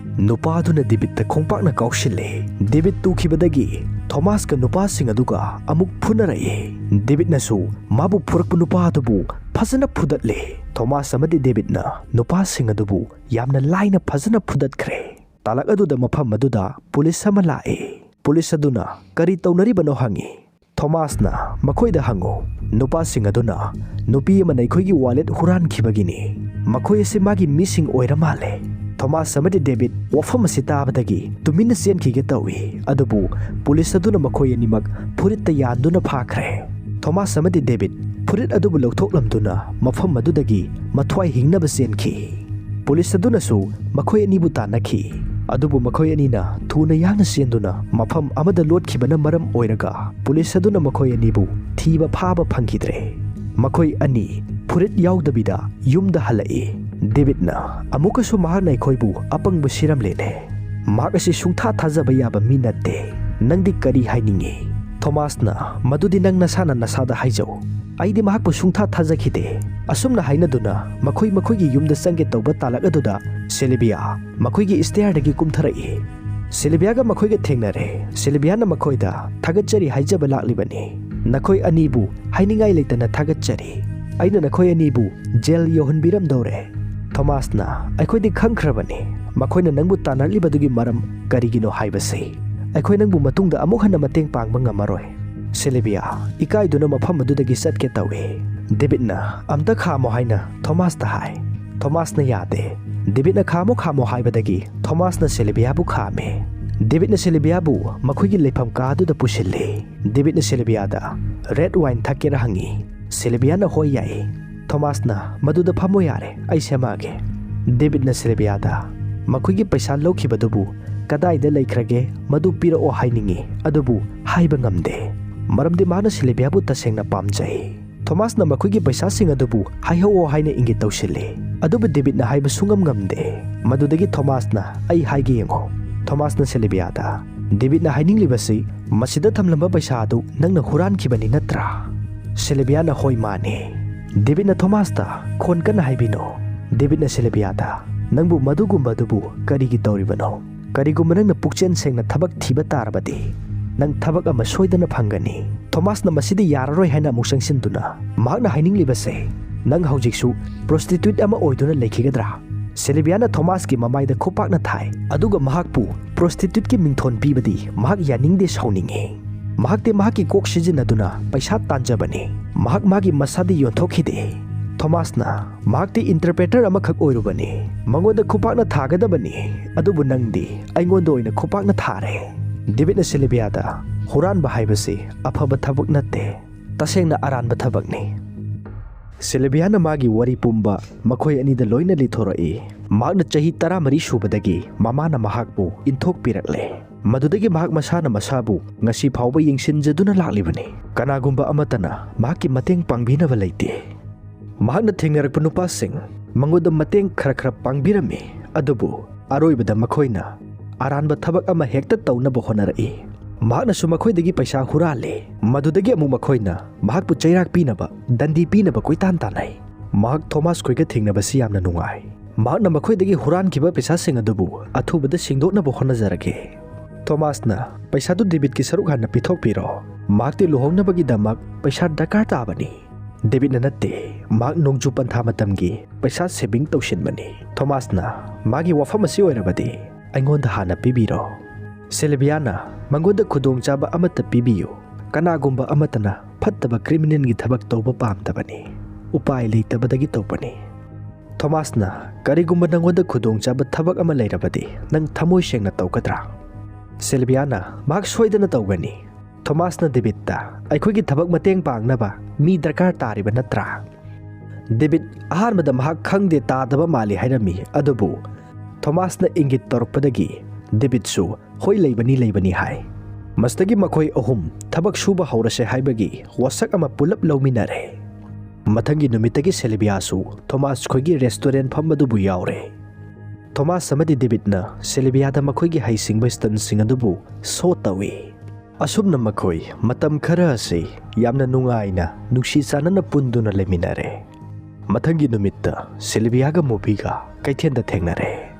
ꯅꯨꯄꯥꯗꯨꯅ ꯗꯦꯕꯤꯗꯇ ꯈꯣꯡꯄꯥꯛꯅ ꯀꯥꯎꯁꯤꯜꯂꯤ꯫ ꯗꯦꯕꯤꯗ ꯇꯨꯈꯤꯕꯗꯒꯤ ꯊꯣꯃꯥꯁꯀ ꯅꯨꯄꯥꯁꯤꯡ ꯑꯗꯨꯒ ꯑꯃꯨꯛ ꯐꯨꯅꯔꯛꯏ꯫ ꯗꯦꯕꯤꯗꯅꯁꯨ ꯃꯥꯕꯨ ꯐꯨꯔꯛꯄ ꯅꯨꯄꯥ ꯑꯗꯨꯕꯨ ꯐꯖꯅ ꯐꯨꯗꯠꯂꯤ꯫ ꯊꯣꯃꯥꯁ ꯑꯃꯗꯤ ꯗꯦꯕꯤꯗꯅ ꯅꯨꯄꯥꯁꯤꯡ ꯑꯗꯨꯕꯨ ꯌꯥꯝꯅ ꯂꯥꯏꯅ ꯐꯖꯅ ꯐꯨꯗꯠꯈ꯭ꯔꯦ꯫ ꯇꯥꯂꯛ ꯑꯗꯨꯗ ꯃꯐꯝ ꯑꯗꯨꯗ ꯄꯨꯂꯤꯁ ꯑꯃ ꯂꯥꯛꯏ꯫ ꯄꯨꯂꯤꯁ ꯑꯗꯨꯅ ꯀꯔꯤ ꯇꯧꯅꯔꯤꯕꯅꯣ ꯍꯪꯉꯤ꯫ ꯊꯣꯃꯥꯁꯅ ꯃꯈꯣꯏꯗ ꯍꯪꯉꯨ, ꯅꯨꯄꯥꯁꯤꯡ ꯑꯗꯨꯅ ꯅꯨꯄꯤ ꯑꯃꯅ ꯑꯩꯈꯣꯏꯒꯤ ꯋꯥꯂꯦꯠ ꯍꯨꯔꯥꯟꯈꯤꯕꯒꯤꯅꯤ, ꯃꯈꯣꯏ ꯑꯁꯤ ꯃꯥꯒꯤ ꯃꯤꯁꯤꯡ ꯑꯣꯏꯔ ꯃꯥꯜꯂꯦ꯫ ꯊꯣꯃꯥꯁ ꯑꯃꯗꯤ ꯗꯦꯕꯤꯗ ꯋꯥꯐꯝ ꯑꯁꯤ ꯇꯥꯕꯗꯒꯤ ꯇꯨꯃꯤꯟꯅ ꯆꯦꯟꯈꯤꯒꯦ ꯇꯧꯏ, ꯑꯗꯨꯕꯨ ꯄꯨꯂꯤꯁ ꯑꯗꯨꯅ ꯃꯈꯣꯏ ꯑꯅꯤꯃꯛ ꯐꯨꯔꯤꯠꯇ ꯌꯥꯟꯗꯨꯅ ꯐꯥꯈ꯭ꯔꯦ꯫ Thomas amadi David furit adubu lawthoklamduna mafam adudagi mathwai hingnaba chenki. Police adunasu makhoi anibu tanakhi. Adubu makhoi anina thuna yangna senduna mafam amada lotkibana maram oiraga police aduna makhoi anibu thiba phaba phangidre. Makhoi ani furit yaudabida yumda halai. David na amukasu mahana ikhoibu apangbu siramlene. Makasi sungtha thajaba yaba minate. Nangdi kari hainingi. Thomas na madudi nang nasana nasada haijau. Aidi mahakpu sungtha thajakhide. Asumna hainaduna makhoi makhoigi yumda sange tauba talak aduda Silvia makhoigi stairdagi kumtharai. Silviaga makhoiga thengnare. Silviana makhoida thagachari haijaba laklibani. Nakhoi anibu hainingai leitana thagachari. Aina nakhoi anibu jail yohunbiramdore. Thomas na aikhoidi khangkhrabani. Makhoina nangbu tanarlibadugi maram karigino haibase. Aikhoy nangbu matungda amuk hana mateng pangba ngamaroi. Silvia ikaiduna mafam adudagi satke tawi. David na amta khamo haina Thomas ta hai. Thomas na yade. David na khamo haibadagi Thomas na Silvia bu khame. David na Silvia bu makhoigi lepham ka aduda pusilli. David na Silvia da red wine thakera hangi. Silvia na hoi yai. Thomas na maduda phamo yare ai semage. David na Silvia da makhoigi paisa lawkhibadubu Kadaida laikhrage madu pirao hainingi adubu haiba ngamde. Maramdi mana Silvia bu tasengna pamjai. Thomas na makhoigi paisa sing adubu haiho haina ingi tawsili. Adubu David na haiba sungam ngamde. Madudagi Thomas na ai haige yengo. Thomas na Silvia da David na haininglibasi masida thamlamba paisa adu nangna hurankhibani natra. Silvia na hoi mane. David na Thomas da khon kana haibino. David na Silvia da nangbu madugumba adubu karigi tawribano. Karigumba nang na pukchen sengna thabak thiba tarabadi nang thabak ama soidana phangani. Thomas na masidi yararoi haina amuk sangsinduna mahakna haininglibase nang haujiksu prostitute ama oiduna lekhigadra. Silvia na Thomas ki mamaida khopakna thai aduga mahakpu prostitute ki mingthon pibadi mahak yaningde sauningi. Mahakte mahaki kok sijinaduna paisa tanjabani. Mahak magi masadi yonthokide. Thomas na mahakti interpreter ama khak oirubani. Mangoda khopakna thagadabani. Adubu nangdi aingondo oina khopakna thare. David na Silvia da huranba haibasi afaba thabak natte. Tasengna aranba thabakni. Silvia na magi wari pumba makhoi anida loina lithorai. Mahakna chahi 13 subadagi mamana mahakpu inthok pirakle. Madudagi mahak masana masabu ngasi phauba yingsinjaduna laklibani. Kanagumba amatana mahaki mateng pangbinaba leite. Mahakna thengnarakpa nupasing mangoda mateng khara pangbirami adubu aroibada makhoina aranba thabak ama hekta taunaba honarai. Mahakna su makhoidagi paisa hurale madudagi amu makhoina mahakpu chairak pinaba dandi pinaba koitan tanai. Mahak Thomas khoiga thengnabasi yamna nungai. Mahakna makhoidagi hurankiba paisa sing adubu athubada singdoknaba honajarage. Thomas na paisa du David ki saruk hana pithokpiro. Mahakti luhongnabagi damak paisa dakar tabani. David na natte mahak nongju pantha matamgi paisa saving tawsinbani. Thomas na magi wafam asi oirabadi aingonda hana pibiro. Silvia na mangoda khudongchaba amata pibiyo. Kanagumba amatana phattaba criminal gi thabak tawba pamtabani. Upai leitabadagi tawpani. Thomas na karigumba nangoda khudongchaba thabak ama leirabadi nang thamoi sengna tawkadra. Silvia na mahak soidana tawgani. Thomas na David ta aikhoigi thabak mateng pangnaba mi darkar tariba natra. David ahanbada mahak khangde tadaba mali hairami adubu Thomas na ingit torpadagi David su hoi leibani hai. Mastagi makhoi ahum thabak suba haurase haibagi wasak ama pulap lauminare. Mathangi numitagi Silvia su Thomas khoigi restaurant phamadubu yaure. Thomas samadi David na Silvia da makhoigi haisingba stan singadubu so tawi. Asumna makhoi matam khara ase yamna nungaina nungsi sanana punduna leminare. Mathangi numitta Silvia ga movie ga kaithenda thengnare.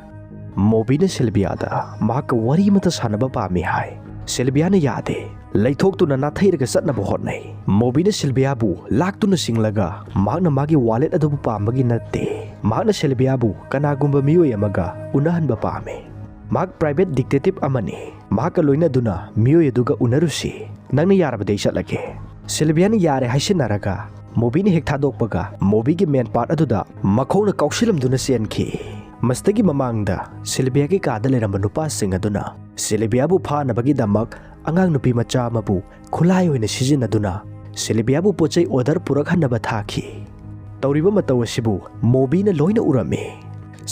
Movie na Silvia da mahak wari mata sanaba pami hai. Silvia na yade leithoktu na thairaga satnaba hotnai. Movie na Silvia bu laktuna singlaga mahakna magi wallet adubu pambagi natte. Mahakna Silvia bu kanagumba miyoi amaga unahanba pame. Mahak private detective amani. Mahak loina duna miyoi aduga unarusi. Nangna yarabadei chatlage. Silvia na yare haisinaraga movie ni hek thadokpaga movie gi main part aduda makhona kausilamduna senkhi. Mastagi mamangda Silvia gi kada leramba nupa sing aduna Silvia bu phanabagi damak angang nupi macha mabu khulai hoina sijinaduna ꯁꯤꯜꯚꯤꯌꯥꯕꯨ ꯄꯣꯠꯆꯩ order ꯄꯨꯔꯛꯍꯟꯅꯕ ꯊꯥꯈꯤ꯫ ꯇꯧꯔꯤꯕ ꯃꯇꯧ ꯑꯁꯤꯕꯨ ꯃꯣꯕꯤꯅ ꯂꯣꯏꯅ ꯎꯔꯝꯃꯤ꯫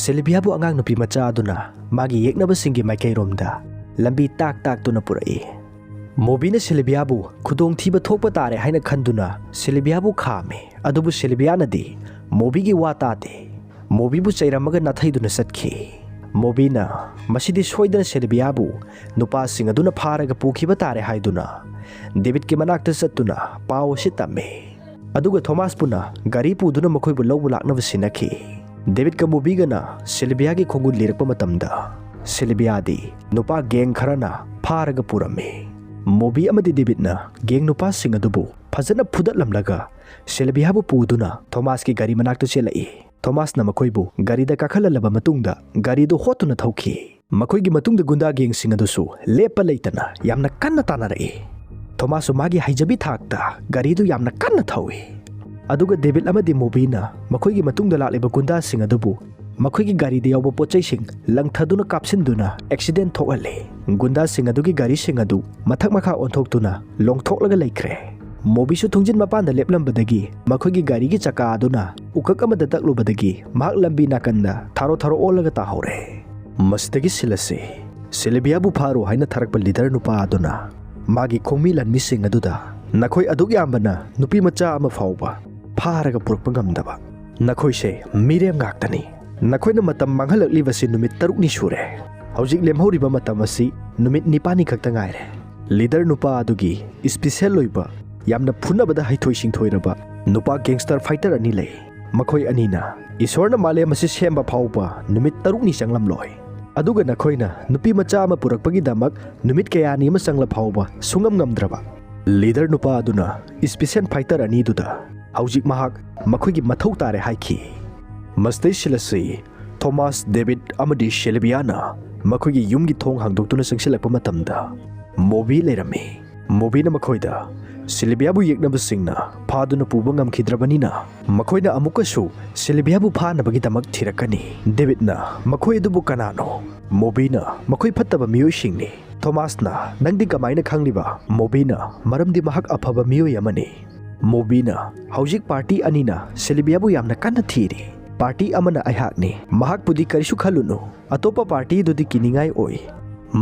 ꯁꯤꯜꯚꯤꯌꯥꯕꯨ ꯑꯉꯥꯡ ꯅꯨꯄꯤ ꯃꯆꯥ ꯑꯗꯨꯅ ꯃꯥꯒꯤ ꯌꯦꯛꯅꯕꯁꯤꯡꯒꯤ ꯃꯥꯏꯀꯩꯔꯣꯝꯗ ꯂꯝꯕꯤ ꯇꯥꯛꯇꯨꯅ ꯄꯨꯔꯛꯏ꯫ ꯃꯣꯕꯤꯅ ꯁꯤꯜꯚꯤꯌꯥꯕꯨ ꯈꯨꯗꯣꯡꯊꯤꯕ ꯊꯣꯛꯄ ꯇꯥꯔꯦ ꯍꯥꯏꯅ ꯈꯟꯗꯨꯅ ꯁꯤꯜꯚꯤꯌꯥꯕꯨ ꯈꯥꯝꯃꯤ, ꯑꯗꯨꯕꯨ ꯁꯤꯜꯚꯤꯌꯥꯅꯗꯤ ꯃꯣꯕꯤꯒꯤ ꯋꯥ ꯇꯥꯗꯦ꯫ ꯃꯣꯕꯤꯕꯨ ꯆꯩꯔꯝꯃꯒ ꯅꯥꯊꯩꯗꯨꯅ ꯆꯠꯈꯤ꯫ ꯃꯣꯕꯤꯅ ꯃꯁꯤꯗꯤ ꯁꯣꯏꯗꯅ ꯁꯤꯜꯚꯤꯌꯥꯕꯨ ꯅꯨꯄꯥꯁꯤꯡ ꯑꯗꯨꯅ ꯐꯥꯔꯒ ꯄꯨꯈꯤꯕ ꯇꯥꯔꯦ ꯍꯥꯏꯗꯨꯅ ꯗꯦꯕꯤꯗꯀꯤ ꯃꯅꯥꯛꯇ ꯆꯠꯇꯨꯅ ꯄꯥꯎ ꯑꯁꯤ ꯇꯝꯃꯤ꯫ ꯑꯗꯨꯒ ꯊꯣꯃꯥꯁꯄꯨꯅ ꯒꯥꯔꯤ ꯄꯨꯗꯨꯅ ꯃꯈꯣꯏꯕꯨ ꯂꯧꯕ ꯂꯥꯛꯅꯕ ꯁꯤꯟꯅꯈꯤ꯫ ꯗꯦꯕꯤꯗꯀ ꯃꯣꯕꯤꯒꯅ ꯁꯤꯜꯚꯤꯌꯥꯒꯤ ꯈꯣꯡꯒꯨꯜ ꯂꯤꯔꯛꯄ ꯃꯇꯝꯗ ꯁꯤꯜꯚꯤꯌꯥꯗꯤ ꯅꯨꯄꯥ ꯒꯦꯡ ꯈꯔꯅ ꯐꯥꯔꯒ ꯄꯨꯔꯝꯃꯤ꯫ ꯃꯣꯕꯤ ꯑꯃꯗꯤ ꯗꯦꯕꯤꯗꯅ ꯒꯦꯡ ꯅꯨꯄꯥꯁꯤꯡ ꯑꯗꯨꯕꯨ ꯐꯖꯅ ꯐꯨꯗꯠꯂꯝꯂꯒ ꯁꯤꯜꯚꯤꯌꯥꯕꯨ ꯄꯨꯗꯨꯅ ꯊꯣꯃꯥꯁꯀꯤ ꯒꯥꯔꯤ ꯃꯅꯥꯛꯇ ꯆꯦꯜꯂꯛꯏ꯫ ꯊꯣꯃꯥꯁꯅ ꯃꯈꯣꯏꯕꯨ ꯒꯥꯔꯤꯗ ꯀꯥꯈꯠꯍꯜꯂꯕ ꯃꯇꯨꯡꯗ ꯒꯥꯔꯤꯗꯨ ꯍꯣꯠꯇꯨꯅ ꯊꯧꯈꯤ꯫ ꯃꯈꯣꯏꯒꯤ ꯃꯇꯨꯡꯗ ꯒꯨꯟꯗꯥ ꯒꯦꯡꯁꯤꯡ ꯑꯗꯨꯁꯨ ꯂꯦꯞꯄ ꯂꯩꯇꯅ ꯌꯥꯝꯅ ꯀꯟꯅ ꯇꯥꯟꯅꯔꯛꯏ꯫ ꯊꯣꯃꯥꯁꯁꯨ ꯃꯥꯒꯤ ꯍꯩꯖꯕꯤ ꯊꯥꯛꯇ ꯒꯥꯔꯤꯗꯨ ꯌꯥꯝꯅ ꯀꯟꯅ ꯊꯧꯏ꯫ ꯑꯗꯨꯒ ꯗꯦꯕꯤꯗ ꯑꯃꯗꯤ ꯃꯣꯕꯤꯅ ꯃꯈꯣꯏꯒꯤ ꯃꯇꯨꯡꯗ ꯂꯥꯛꯂꯤꯕ ꯒꯨꯟꯗꯥꯁꯤꯡ ꯑꯗꯨꯕꯨ ꯃꯈꯣꯏꯒꯤ ꯒꯥꯔꯤꯗ ꯌꯥꯎꯕ ꯄꯣꯠꯆꯩꯁꯤꯡ ꯂꯪꯊꯗꯨꯅ ꯀꯥꯞꯁꯤꯟꯗꯨꯅ ꯑꯦꯛꯁꯤꯗꯦꯟ ꯊꯣꯛꯍꯜꯂꯤ꯫ ꯒꯨꯟꯗꯥꯁꯤꯡ ꯑꯗꯨꯒꯤ ꯒꯥꯔꯤꯁꯤꯡ ꯑꯗꯨ ꯃꯊꯛ ꯃꯈꯥ ꯑꯣꯟꯊꯣꯛꯇꯨꯅ ꯂꯣꯡꯊꯣꯛꯂꯒ ꯂꯩꯈ꯭ꯔꯦ꯫ ꯃꯣꯕꯤꯁꯨ ꯊꯣꯡꯖꯤꯟ ꯃꯄꯥꯟꯗ ꯂꯦꯞꯂꯝꯕꯗꯒꯤ ꯃꯈꯣꯏꯒꯤ ꯒꯥꯔꯤꯒꯤ ꯆꯀꯥ ꯑꯗꯨꯅ ꯎꯀꯛ ꯑꯃꯗ ꯇꯛꯂꯨꯕꯗꯒꯤ ꯃꯍꯥꯛ ꯂꯝꯕꯤ ꯅꯥꯀꯟꯗ ꯊꯥꯔꯣ ꯑꯣꯜꯂꯒ ꯇꯥꯍꯧꯔꯦ꯫ ꯃꯁꯤꯗꯒꯤ ꯁꯤꯜ ꯑꯁꯤ ꯁꯤꯜꯚꯤꯌꯥꯕꯨ ꯐꯥꯔꯣ ꯍꯥꯏꯅ ꯊꯥꯔꯛꯄ ꯂꯤꯗꯔ ꯅꯨꯄꯥ ꯑꯗꯨꯅ ꯃꯥꯒꯤ ꯈꯣꯡꯃꯤ ꯂꯥꯟꯃꯤꯁꯤꯡ ꯑꯗꯨꯗ ꯅꯈꯣꯏ ꯑꯗꯨꯛ ꯌꯥꯝꯕꯅ ꯅꯨꯄꯤ ꯃꯆꯥ ꯑꯃ ꯐꯥꯎꯕ ꯐꯥꯔꯒ ꯄꯨꯔꯛꯄ ꯉꯝꯗꯕ, ꯅꯈꯣꯏꯁꯦ ꯃꯤꯔꯦꯝ ꯉꯥꯛꯇꯅꯤ꯫ ꯅꯈꯣꯏꯅ ꯃꯇꯝ ꯃꯥꯡꯍꯜꯂꯛꯂꯤꯕꯁꯤ ꯅꯨꯃꯤꯠ 6ꯅꯤ ꯁꯨꯔꯦ꯫ ꯍꯧꯖꯤꯛ ꯂꯦꯝꯍꯧꯔꯤꯕ ꯃꯇꯝ ꯑꯁꯤ ꯅꯨꯃꯤꯠ 9ꯅꯤ ꯈꯛꯇ ꯉꯥꯏꯔꯦ꯫ ꯂꯤꯗꯔ ꯅꯨꯄꯥ ꯑꯗꯨꯒꯤ ꯏꯁꯄꯤꯁꯦꯜ ꯑꯣꯏꯕ ꯌꯥꯝꯅ ꯐꯨꯅꯕꯗ ꯍꯩꯊꯣꯏ ꯁꯤꯡꯊꯣꯏꯔꯕ ꯅꯨꯄꯥ ꯒꯦꯡꯁꯇꯔ ꯐꯥꯏꯇꯔ ꯑꯅꯤ ꯂꯩ꯫ ꯃꯈꯣꯏ ꯑꯅꯤꯅ ꯏꯁꯣꯔꯅ ꯃꯥꯂꯦꯝ ꯑꯁꯤ ꯁꯦꯝꯕ ꯐꯥꯎꯕ ꯅꯨꯃꯤꯠ 6ꯅꯤ ꯆꯪꯂꯝꯂꯣꯏ, ꯑꯗꯨꯒ ꯅꯈꯣꯏꯅ ꯅꯨꯄꯤ ꯃꯆꯥ ꯑꯃ ꯄꯨꯔꯛꯄꯒꯤꯗꯃꯛ ꯅꯨꯃꯤꯠ ꯀꯌꯥꯅꯤ ꯑꯃ ꯆꯪꯂ ꯐꯥꯎꯕ ꯁꯨꯡꯉꯝ ꯉꯝꯗ꯭ꯔꯕ꯫ ꯂꯤꯗꯔ ꯅꯨꯄꯥ ꯑꯗꯨꯅ ꯏꯁꯄꯤꯁꯦꯜ ꯐꯥꯏꯇꯔ ꯑꯅꯤꯗꯨꯗ ꯍꯧꯖꯤꯛ ꯃꯍꯥꯛ ꯃꯈꯣꯏꯒꯤ ꯃꯊꯧ ꯇꯥꯔꯦ ꯍꯥꯏꯈꯤ꯫ ꯃꯁꯤꯗꯩ ꯁꯤꯜ ꯑꯁꯤ ꯊꯣꯃꯥꯁ, ꯗꯦꯕꯤꯗ ꯑꯃꯗꯤ ꯁꯤꯜꯚꯤꯌꯥꯅ ꯃꯈꯣꯏꯒꯤ ꯌꯨꯝꯒꯤ ꯊꯣꯡ ꯍꯥꯡꯗꯣꯛꯇꯨꯅ ꯆꯪꯁꯤꯜꯂꯛꯄ ꯃꯇꯝꯗ ꯃꯣꯕꯤ ꯂꯩꯔꯝꯃꯤ꯫ ꯃꯣꯕꯤꯅ ꯃꯈꯣꯏꯗ ꯁꯤꯜꯚꯤꯌꯥꯕꯨ ꯌꯦꯛꯅꯕꯁꯤꯡꯅ ꯐꯥꯗꯨꯅ ꯄꯨꯕ ꯉꯝꯈꯤꯗ꯭ꯔꯕꯅꯤꯅ ꯃꯈꯣꯏꯅ ꯑꯃꯨꯛꯀꯁꯨ ꯁꯤꯜꯚꯤꯌꯥꯕు ꯐꯥꯅꯕꯒꯤꯗꯃꯛ ꯊꯤꯔꯛꯀꯅꯤ꯫ ꯗꯦꯕꯤꯗꯅ ꯃꯈꯣꯏ ꯑꯗꯨꯕꯨ ꯀꯅꯥꯅꯣ? ꯃꯣꯕꯤꯅ ꯃꯈꯣꯏ ꯐꯠꯇꯕ ꯃꯤꯑꯣꯏꯁꯤꯡꯅꯤ꯫ ꯊꯣꯃꯥꯁꯅ ꯅꯪꯗꯤ ꯀꯃꯥꯏꯅ ꯈꯪꯂꯤꯕ? ꯃꯣꯕꯤꯅ ꯃꯔꯝꯗꯤ ꯃꯍꯥꯛ ꯑꯐꯕ ꯃꯤꯑꯣꯏ ꯑꯃꯅꯤ꯫ ꯃꯣꯕꯤꯅ ꯍꯧꯖꯤꯛ ꯄꯥꯔꯇꯤ ꯑꯅꯤꯅ ꯁꯤꯜꯚꯤꯌꯥꯕꯨ ꯌꯥꯝꯅ ꯀꯟꯅ ꯊꯤꯔꯤ꯫ ꯄꯥꯔꯇꯤ ꯑꯃꯅ ꯑꯩꯍꯥꯛꯅꯤ, ꯃꯍꯥꯛꯄꯨꯗꯤ ꯀꯔꯤꯁꯨ ꯈꯜꯂꯨꯅꯨ꯫ ꯑꯇꯣꯞꯄ ꯄꯥꯔꯇꯤꯗꯨꯗꯤ ꯀꯤꯅꯤꯡꯉꯥꯏ ꯑꯣꯏ,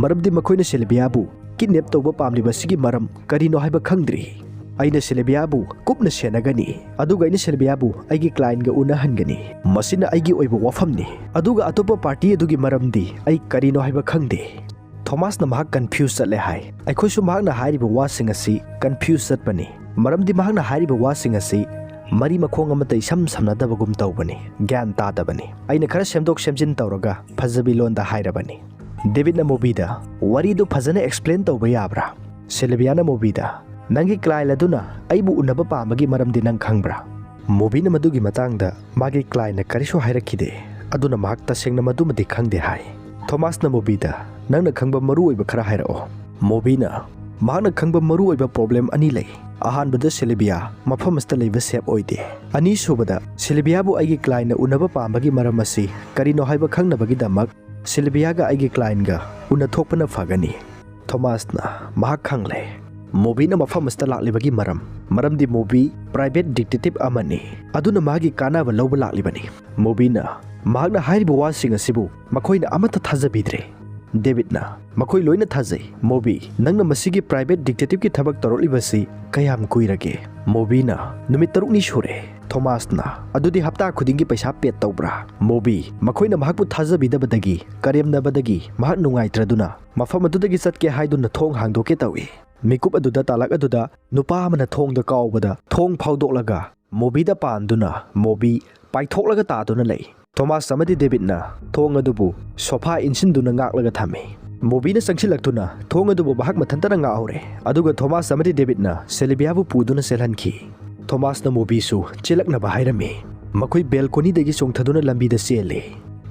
ꯃꯔꯝꯗꯤ ꯃꯈꯣꯏꯅ ꯁꯤꯜꯚꯤꯌꯥꯕు ꯀꯤꯗꯅꯦꯞ ꯇꯧꯕ ꯄꯥꯝꯂꯤꯕꯁꯤꯒꯤ ꯃꯔꯝ ꯀꯔꯤꯅꯣ ꯍꯥꯏꯕ ꯈꯪꯗ꯭ꯔꯤ꯫ ꯑꯩꯅ ꯁꯤꯜꯚꯤꯌꯥꯕు ꯀꯨꯞꯅ ꯁꯦꯟꯅꯒꯅꯤ, ꯑꯗꯨꯒ ꯑꯩꯅ ꯁꯤꯜꯚꯤꯌꯥꯕꯨ ꯑꯩꯒꯤ ꯀ꯭ꯂꯥꯏꯟꯒ ꯎꯅꯍꯟꯒꯅꯤ꯫ ꯃꯁꯤꯅ ꯑꯩꯒꯤ ꯑꯣꯏꯕ ꯋꯥꯐꯝꯅꯤ, ꯑꯗꯨꯒ ꯑꯇꯣꯞꯄ ꯄꯥꯔꯇꯤ ꯑꯗꯨꯒꯤ ꯃꯔꯝꯗꯤ ꯑꯩ ꯀꯔꯤꯅꯣ ꯍꯥꯏꯕ ꯈꯪꯗꯦ꯫ ꯊꯣꯃꯥꯁꯅ ꯃꯍꯥꯛ ꯀꯟꯐ꯭ꯌꯨꯁ ꯆꯠꯂꯦ ꯍꯥꯏ꯫ ꯑꯩꯈꯣꯏꯁꯨ ꯃꯍꯥꯛꯅ ꯍꯥꯏꯔꯤꯕ ꯋꯥꯁꯤꯡ ꯑꯁꯤ ꯀꯟꯐ꯭ꯌꯨꯁ ꯆꯠꯄꯅꯤ, ꯃꯔꯝꯗꯤ ꯃꯍꯥꯛꯅ ꯍꯥꯏꯔꯤꯕ ꯋꯥꯁꯤꯡ ꯑꯁꯤ ꯃꯔꯤ ꯃꯈꯣꯡ ꯑꯃꯠꯇ ꯏꯁꯝ ꯁꯝꯅꯗꯕꯒꯨꯝ ꯇꯧꯕꯅꯤ, ꯒ꯭ꯌꯥꯟ ꯇꯥꯗꯕꯅꯤ꯫ ꯑꯩꯅ ꯈꯔ ꯁꯦꯝꯗꯣꯛ ꯁꯦꯝꯖꯤన్ ꯇꯧꯔꯒ ꯐꯖꯕꯤ ꯂꯣꯟꯗ ꯍꯥꯏꯔꯕꯅꯤ꯫ ꯗꯦꯕꯤꯗꯅ ꯃꯣꯕꯤꯗ ꯋꯥꯔꯤꯗꯨ ꯐꯖꯅ ꯑꯦꯛꯁꯄ꯭ꯂꯦꯟ ꯇꯧꯕ ꯌꯥꯕ꯭ꯔꯥ? ꯁꯤꯜꯚꯤꯌꯥꯅ ꯃꯣꯕꯤꯗ ꯅꯪꯒꯤ ꯀ꯭ꯂꯥꯏꯟ ꯑꯗꯨꯅ ꯑꯩꯕꯨ ꯎꯅꯕ ꯄꯥꯝꯕꯒꯤ ꯃꯔꯝꯗꯤ ꯅꯪ ꯈꯪꯕ꯭ꯔꯥ? ꯃꯣꯕꯤꯅ ꯃꯗꯨꯒꯤ ꯃꯇꯥꯡꯗ ꯃꯥꯒꯤ ꯀ꯭ꯂꯥꯏꯟꯅ ꯀꯔꯤꯁꯨ ꯍꯥꯏꯔꯛꯈꯤꯗꯦ, ꯑꯗꯨꯅ ꯃꯍꯥꯛ ꯇꯁꯦꯡꯅ ꯃꯗꯨꯃꯗꯤ ꯈꯪꯗꯦ ꯍꯥꯏ꯫ ꯊꯣꯃꯥꯁꯅ ꯃꯣꯕꯤꯗ ꯅꯪꯅ ꯈꯪꯕ ꯃꯔꯨꯑꯣꯏꯕ ꯈꯔ ꯍꯥꯏꯔꯛꯑꯣ꯫ ꯃꯣꯕꯤꯅ ꯃꯍꯥꯛꯅ ꯈꯪꯕ ꯃꯔꯨꯑꯣꯏꯕ ꯄ꯭ꯔꯣꯕ꯭ꯂꯦꯝ ꯑꯅꯤ ꯂꯩ꯫ ꯑꯍꯥꯟꯕꯗ ꯁꯤꯜꯚꯤꯌꯥ ꯃꯐꯝ ꯑꯁꯤꯗ ꯂꯩꯕ ꯁꯦꯞ ꯑꯣꯏꯗꯦ꯫ ꯑꯅꯤꯁꯨꯕꯗ ꯁꯤꯜꯚꯤꯌꯥꯕꯨ ꯑꯩꯒꯤ ꯀ꯭ꯂꯥꯏꯟꯅ ꯎꯅꯕ ꯄꯥꯝꯕꯒꯤ ꯃꯔꯝ ꯑꯁꯤ ꯀꯔꯤꯅꯣ ꯍꯥꯏꯕ ꯈꯪꯅꯕꯒꯤꯗꯃꯛ ꯁꯤꯜꯚꯤꯌꯥꯒ ꯑꯩꯒꯤ ꯀ꯭ꯂꯥꯏꯟꯒ ꯎꯅꯊꯣꯛꯄꯅ ꯐꯒꯅꯤ꯫ ꯊꯣꯃꯥꯁꯅ ꯃꯍꯥꯛ ꯈꯪꯂꯦ ꯃꯣꯕꯤꯅ ꯃꯐꯝ ꯑꯁꯤꯗ ꯂꯥꯛꯂꯤꯕꯒꯤ ꯃꯔꯝꯗꯤ ꯃꯣꯕꯤ ꯄ꯭ꯔꯥꯏꯚꯦꯠ ꯗꯤꯇꯦꯛꯇꯤꯚ ꯑꯃꯅꯤ, ꯑꯗꯨꯅ ꯃꯥꯒꯤ ꯀꯥꯟꯅꯕ ꯂꯧꯕ ꯂꯥꯛꯂꯤꯕꯅꯤ꯫ ꯃꯣꯕꯤꯅ ꯃꯍꯥꯛꯅ ꯍꯥꯏꯔꯤꯕ ꯋꯥꯁꯤꯡ ꯑꯁꯤꯕꯨ ꯃꯈꯣꯏꯅ ꯑꯃꯠꯇ ꯊꯥꯖꯕꯤꯗ꯭ꯔꯦ꯫ ꯗꯦꯕꯤꯗꯅ ꯃꯈꯣꯏ ꯂꯣꯏꯅ ꯊꯥꯖꯩ꯫ ꯃꯣꯕꯤ, ꯅꯪꯅ ꯃꯁꯤꯒꯤ ꯄ꯭ꯔꯥꯏꯚꯦꯠ ꯗꯤꯇꯦꯛꯇꯤꯚꯀꯤ ꯊꯕꯛ ꯇꯧꯔꯛꯂꯤꯕꯁꯤ ꯀꯌꯥꯝ ꯀꯨꯏꯔꯒꯦ? ꯃꯣꯕꯤꯅ ꯅꯨꯃꯤꯠ 6ꯅꯤ ꯁꯨꯔꯦ꯫ ꯊꯣꯃꯥꯁꯅ ꯑꯗꯨꯗꯤ ꯍꯞꯇꯥ ꯈꯨꯗꯤꯡꯒꯤ ꯄꯩꯁꯥ ꯄꯦꯗ ꯇꯧꯕ꯭ꯔꯥ? ꯃꯣꯕꯤ, ꯃꯈꯣꯏꯅ ꯃꯍꯥꯛꯄꯨ ꯊꯥꯖꯕꯤꯗꯕꯗꯒꯤ ꯀꯔꯦꯝꯅꯕꯗꯒꯤ ꯃꯍꯥꯛ ꯅꯨꯡꯉꯥꯏꯇ꯭ꯔꯗꯨꯅ ꯃꯐꯝ ꯑꯗꯨꯗꯒꯤ ꯆꯠꯀꯦ ꯍꯥꯏꯗꯨꯅ ꯊꯣꯡ ꯍꯥꯡꯗꯣꯛꯀꯦ ꯇꯧꯏ꯫ ꯃꯤꯀꯨꯞ ꯑꯗꯨꯗ ꯇꯥꯂꯛ ꯑꯗꯨꯗ ꯅꯨꯄꯥ ꯑꯃꯅ ꯊꯣꯡꯗ ꯀꯥꯎꯕꯗ ꯊꯣꯡ ꯐꯥꯎꯗꯣꯛꯂꯒ ꯃꯣꯕꯤꯗ ꯄꯥꯟꯗꯨꯅ ꯃꯣꯕꯤ ꯄꯥꯏꯊꯣꯛꯂꯒ ꯇꯥꯗꯨꯅ ꯂꯩ꯫ ꯊꯣꯃꯥꯁ ꯑꯃꯗꯤ ꯗꯦꯕꯤꯗꯅ ꯊꯣꯡ ꯑꯗꯨꯕꯨ ꯁꯣꯐꯥ ꯏꯟꯁꯤꯟꯗꯨꯅ ꯉꯥꯛꯂꯒ ꯊꯝꯃꯤ꯫ ꯃꯣꯕꯤꯅ ꯆꯪꯁꯤꯜꯂꯛꯇꯨꯅ ꯊꯣꯡ ꯑꯗꯨꯕꯨ ꯃꯍꯥꯛ ꯃꯊꯟꯇꯅ ꯉꯥꯛꯍꯧꯔꯦ, ꯑꯗꯨꯒ ꯊꯣꯃꯥꯁ ꯑꯃꯗꯤ ꯗꯦꯕꯤꯗꯅ ꯁꯤꯜꯚꯤꯌꯥꯕꯨ ꯄꯨꯗꯨꯅ ꯆꯦꯜꯍꯟꯈꯤ꯫ ꯊꯣꯃꯥꯁꯅ ꯃꯣꯕꯤꯁꯨ ꯆꯦꯜꯂꯛꯅꯕ ꯍꯥꯏꯔꯝꯃꯤ꯫ ꯃꯈꯣꯏ ꯕꯦꯜꯀꯣꯅꯤꯗꯒꯤ ꯆꯣꯡꯊꯗꯨꯅ ꯂꯝꯕꯤꯗ ꯆꯦꯜꯂꯤ꯫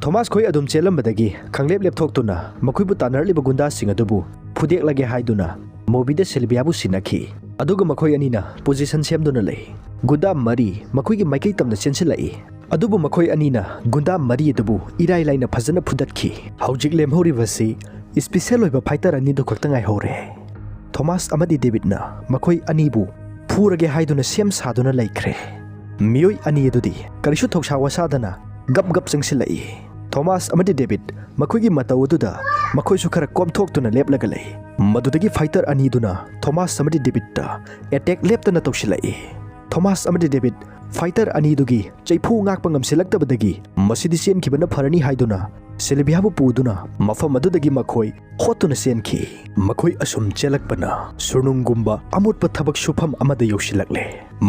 ꯊꯣꯃꯥꯁ ꯈꯣꯏ ꯑꯗꯨꯝ ꯆꯦꯜꯂꯝꯕꯗꯒꯤ ꯈꯪꯂꯦꯞ ꯂꯦꯞꯊꯣꯛꯇꯨꯅ ꯃꯈꯣꯏꯕꯨ ꯇꯥꯟꯅꯔꯛꯂꯤꯕ ꯒꯨꯟꯗꯥꯁꯤꯡ ꯑꯗꯨꯕꯨ ꯐꯨꯗꯦꯛꯂꯒꯦ ꯍꯥꯏꯗꯨꯅ ꯃꯣꯕꯤꯗ ꯁꯤꯜꯚꯤꯌꯥꯕు ꯁꯤꯟꯅꯈꯤ, ꯑꯗꯨꯒ ꯃꯈꯣꯏ ꯑꯅꯤꯅ ꯄꯣꯖꯤꯁꯟ ꯁꯦꯝꯗꯨꯅ ꯂꯩ꯫ ꯒꯨꯟꯗꯥ 4 ꯃꯈꯣꯏꯒꯤ ꯃꯥꯏꯀꯩ ꯇꯝꯅ ꯆꯦꯟꯁꯤꯜꯂꯛꯏ, ꯑꯗꯨꯕꯨ ꯃꯈꯣꯏ ꯑꯅꯤꯅ ꯒꯨꯟꯗꯥ 4 ꯑꯗꯨꯕꯨ ꯏꯔꯥꯏ ꯂꯥꯏꯅ ꯐꯖꯅ ꯐꯨꯗꯠꯈꯤ꯫ ꯍꯧꯖꯤꯛ ꯂꯦꯝꯍꯧꯔꯤꯕꯁꯤ ꯏꯁꯄꯤꯁꯦꯜ ꯑꯣꯏꯕ ꯐꯥꯏꯇꯔ ꯑꯅꯤꯗꯨ ꯈꯛꯇ ꯉꯥꯏꯍꯧꯔꯦ꯫ ꯊꯣꯃꯥꯁ ꯑꯃꯗꯤ ꯗꯦꯕꯤꯗꯅ ꯃꯈꯣꯏ ꯑꯅꯤꯕꯨ ꯐꯨꯔꯒꯦ ꯍꯥꯏꯗꯨꯅ ꯁꯦꯝ ꯁꯥꯗꯨꯅ ꯂꯩꯈ꯭ꯔꯦ ꯃꯤꯑꯣꯏ ꯑꯅꯤ ꯑꯗꯨꯗꯤ ꯀꯔꯤꯁꯨ ꯊꯧꯁꯥ ꯋꯥꯁꯥꯗꯅ ꯒꯞ ꯒꯞ ꯆꯪꯁꯤꯜꯂꯛꯏ ꯊꯣꯃꯥꯁ ꯑꯃꯗꯤ ꯗꯦꯕꯤꯠ ꯃꯈꯣꯏꯒꯤ ꯃꯇꯧ ꯑꯗꯨꯗ ꯃꯈꯣꯏꯁꯨ ꯈꯔ ꯀꯣꯝꯊꯣꯛꯇꯨꯅ ꯂꯦꯞꯂꯒ ꯂꯩ ꯃꯗꯨꯗꯒꯤ ꯐꯥꯏꯇꯔ ꯑꯅꯤꯗꯨꯅ ꯊꯣꯃꯥꯁ ꯑꯃꯗꯤ ꯗꯦꯕꯤꯠꯇ ꯑꯦꯇꯦꯛ ꯂꯦꯞꯇꯅ ꯇꯧꯁꯤꯜꯂꯛꯏ ꯊꯣꯃꯥꯁ ꯑꯃꯗꯤ ꯗꯦꯕꯤꯠ ꯐꯥꯏꯇꯔ ꯑꯅꯤꯗꯨꯒꯤ ꯆꯩꯐꯨ ꯉꯥꯛꯄ ꯉꯝꯁꯤꯜꯂꯛꯇꯕꯗꯒꯤ ꯃꯁꯤꯗꯤ ꯆꯦꯟꯈꯤꯕꯅ ꯐꯔꯅꯤ ꯍꯥꯏꯗꯨꯅ ꯁꯤꯜꯚꯤꯌꯥꯕꯨ ꯄꯨꯗꯨꯅ ꯃꯐꯝ ꯑꯗꯨꯗꯒꯤ ꯃꯈꯣꯏ ꯍꯣꯠꯇꯨꯅ ꯆꯦꯟꯈꯤ ꯃꯈꯣꯏ ꯑꯁꯨꯝ ꯆꯦꯜꯂꯛꯄꯅ ꯁꯨꯔꯅꯨꯡꯒꯨꯝꯕ ꯑꯃꯣꯠꯄ ꯊꯕꯛ ꯁꯨꯐꯝ ꯑꯃꯗ ꯌꯧꯁꯤꯜꯂꯛꯂꯦ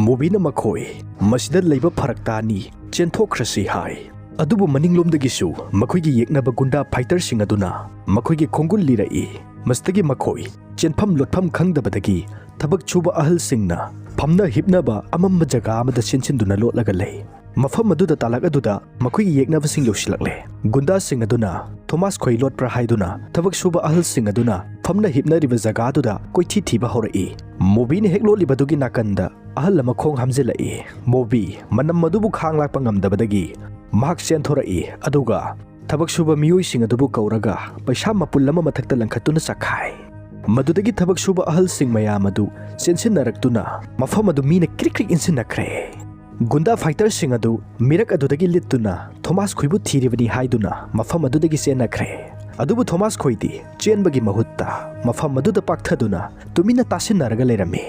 ꯃꯨꯚꯤꯅ ꯃꯈꯣꯏ ꯃꯁꯤꯗ ꯂꯩꯕ ꯐꯔꯛ ꯇꯥꯅꯤ ꯆꯦꯟꯊꯣꯛꯈ꯭ꯔꯁꯤ ꯍꯥꯏ ꯑꯗꯨꯕꯨ ꯃꯅꯤꯡꯂꯣꯝꯗꯒꯤꯁꯨ ꯃꯈꯣꯏꯒꯤ ꯌꯦꯛꯅꯕ ꯒꯨꯟꯗꯥ ꯐꯥꯏꯇꯔꯁꯤꯡ ꯑꯗꯨꯅ ꯃꯈꯣꯏꯒꯤ ꯈꯣꯡꯒꯨꯜ ꯂꯤꯔꯛꯏ ꯃꯁꯤꯗꯒꯤ ꯃꯈꯣꯏ ꯆꯦꯟꯐꯝ ꯂꯣꯠꯐꯝ ꯈꯪꯗꯕꯗꯒꯤ ꯊꯕꯛ ꯁꯨꯕ ꯑꯍꯜꯁꯤꯡꯅ ꯐꯝꯅ ꯍꯤꯞꯅꯕ ꯑꯃꯝꯕ ꯖꯒꯥ ꯑꯃꯗ ꯆꯦꯟꯁꯤꯟꯗꯨꯅ ꯂꯣꯠꯂꯒ ꯂꯩ ꯃꯐꯝ ꯑꯗꯨꯗ ꯇꯥꯂꯛ ꯑꯗꯨꯗ ꯃꯈꯣꯏꯒꯤ ꯌꯦꯛꯅꯕꯁꯤꯡ ꯌꯧꯁꯤꯜꯂꯛꯂꯦ ꯒꯨꯟꯗꯥꯁꯤꯡ ꯑꯗꯨꯅ ꯊꯣꯃꯥꯁ ꯈꯣꯏ ꯂꯣꯠꯄ꯭ꯔꯥ ꯍꯥꯏꯗꯨꯅ ꯊꯕꯛ ꯁꯨꯕ ꯑꯍꯜꯁꯤꯡ ꯑꯗꯨꯅ ꯐꯝꯅ ꯍꯤꯞꯅꯔꯤꯕ ꯖꯒꯥꯗꯨꯗ ꯀꯣꯏꯊꯤ ꯊꯤꯕ ꯍꯧꯔꯛꯏ ꯃꯣꯕꯤꯅ ꯍꯦꯛ ꯂꯣꯠꯂꯤꯕꯗꯨꯒꯤ ꯅꯥꯀꯟꯗ ꯑꯍꯜ ꯑꯃ ꯈꯣꯡ ꯍꯥꯝꯖꯤꯜꯂꯛꯏ ꯃꯣꯕꯤ ꯃꯅꯝ ꯑꯗꯨꯕꯨ ꯈꯥꯡ ꯂꯥꯛꯄ ꯉꯝꯗꯕꯗꯒꯤ ꯃꯍꯥꯛ ꯆꯦꯟꯊꯣꯔꯛꯏ ꯑꯗꯨꯒ ꯊꯕꯛ ꯁꯨꯕ ꯃꯤꯑꯣꯏꯁꯤꯡ ꯑꯗꯨꯕꯨ ꯀꯧꯔꯒ ꯄꯩꯁꯥ ꯃꯄꯨꯜ ꯑꯃ ꯃꯊꯛꯇ ꯂꯪꯈꯠꯇꯨꯅ ꯆꯈꯥꯏ ꯃꯗꯨꯗꯒꯤ ꯊꯕꯛ ꯁꯨꯕ ꯑꯍꯜꯁꯤꯡ ꯃꯌꯥꯝ ꯑꯗꯨ ꯆꯦꯟꯁꯤꯟꯅꯔꯛꯇꯨꯅ ꯃꯐꯝ ꯑꯗꯨ ꯃꯤꯅ ꯀ꯭ꯔꯤꯛ ꯀ꯭ꯔꯤꯛ ꯏꯟꯁꯤꯟꯅꯈ꯭ꯔꯦ ꯒꯨꯟꯗꯥ ꯐꯥꯏꯇꯔꯁꯤꯡ ꯑꯗꯨ ꯃꯤꯔꯛ ꯑꯗꯨꯗꯒꯤ ꯂꯤꯠꯇꯨꯅ ꯊꯣꯃꯥꯁ ꯈꯣꯏꯕꯨ ꯊꯤꯔꯤꯕꯅꯤ ꯍꯥꯏꯗꯨꯅ ꯃꯐꯝ ꯑꯗꯨꯗꯒꯤ ꯆꯦꯟꯅꯈ꯭ꯔꯦ ꯑꯗꯨꯕꯨ ꯊꯣꯃꯥꯁ ꯈꯣꯏꯗꯤ ꯆꯦꯟꯕꯒꯤ ꯃꯍꯨꯠꯇ ꯃꯐꯝ ꯑꯗꯨꯗ ꯄꯥꯛꯊꯗꯨꯅ ꯇꯨꯃꯤꯟꯅ ꯇꯥꯁꯤꯟꯅꯔꯒ ꯂꯩꯔꯝꯃꯤ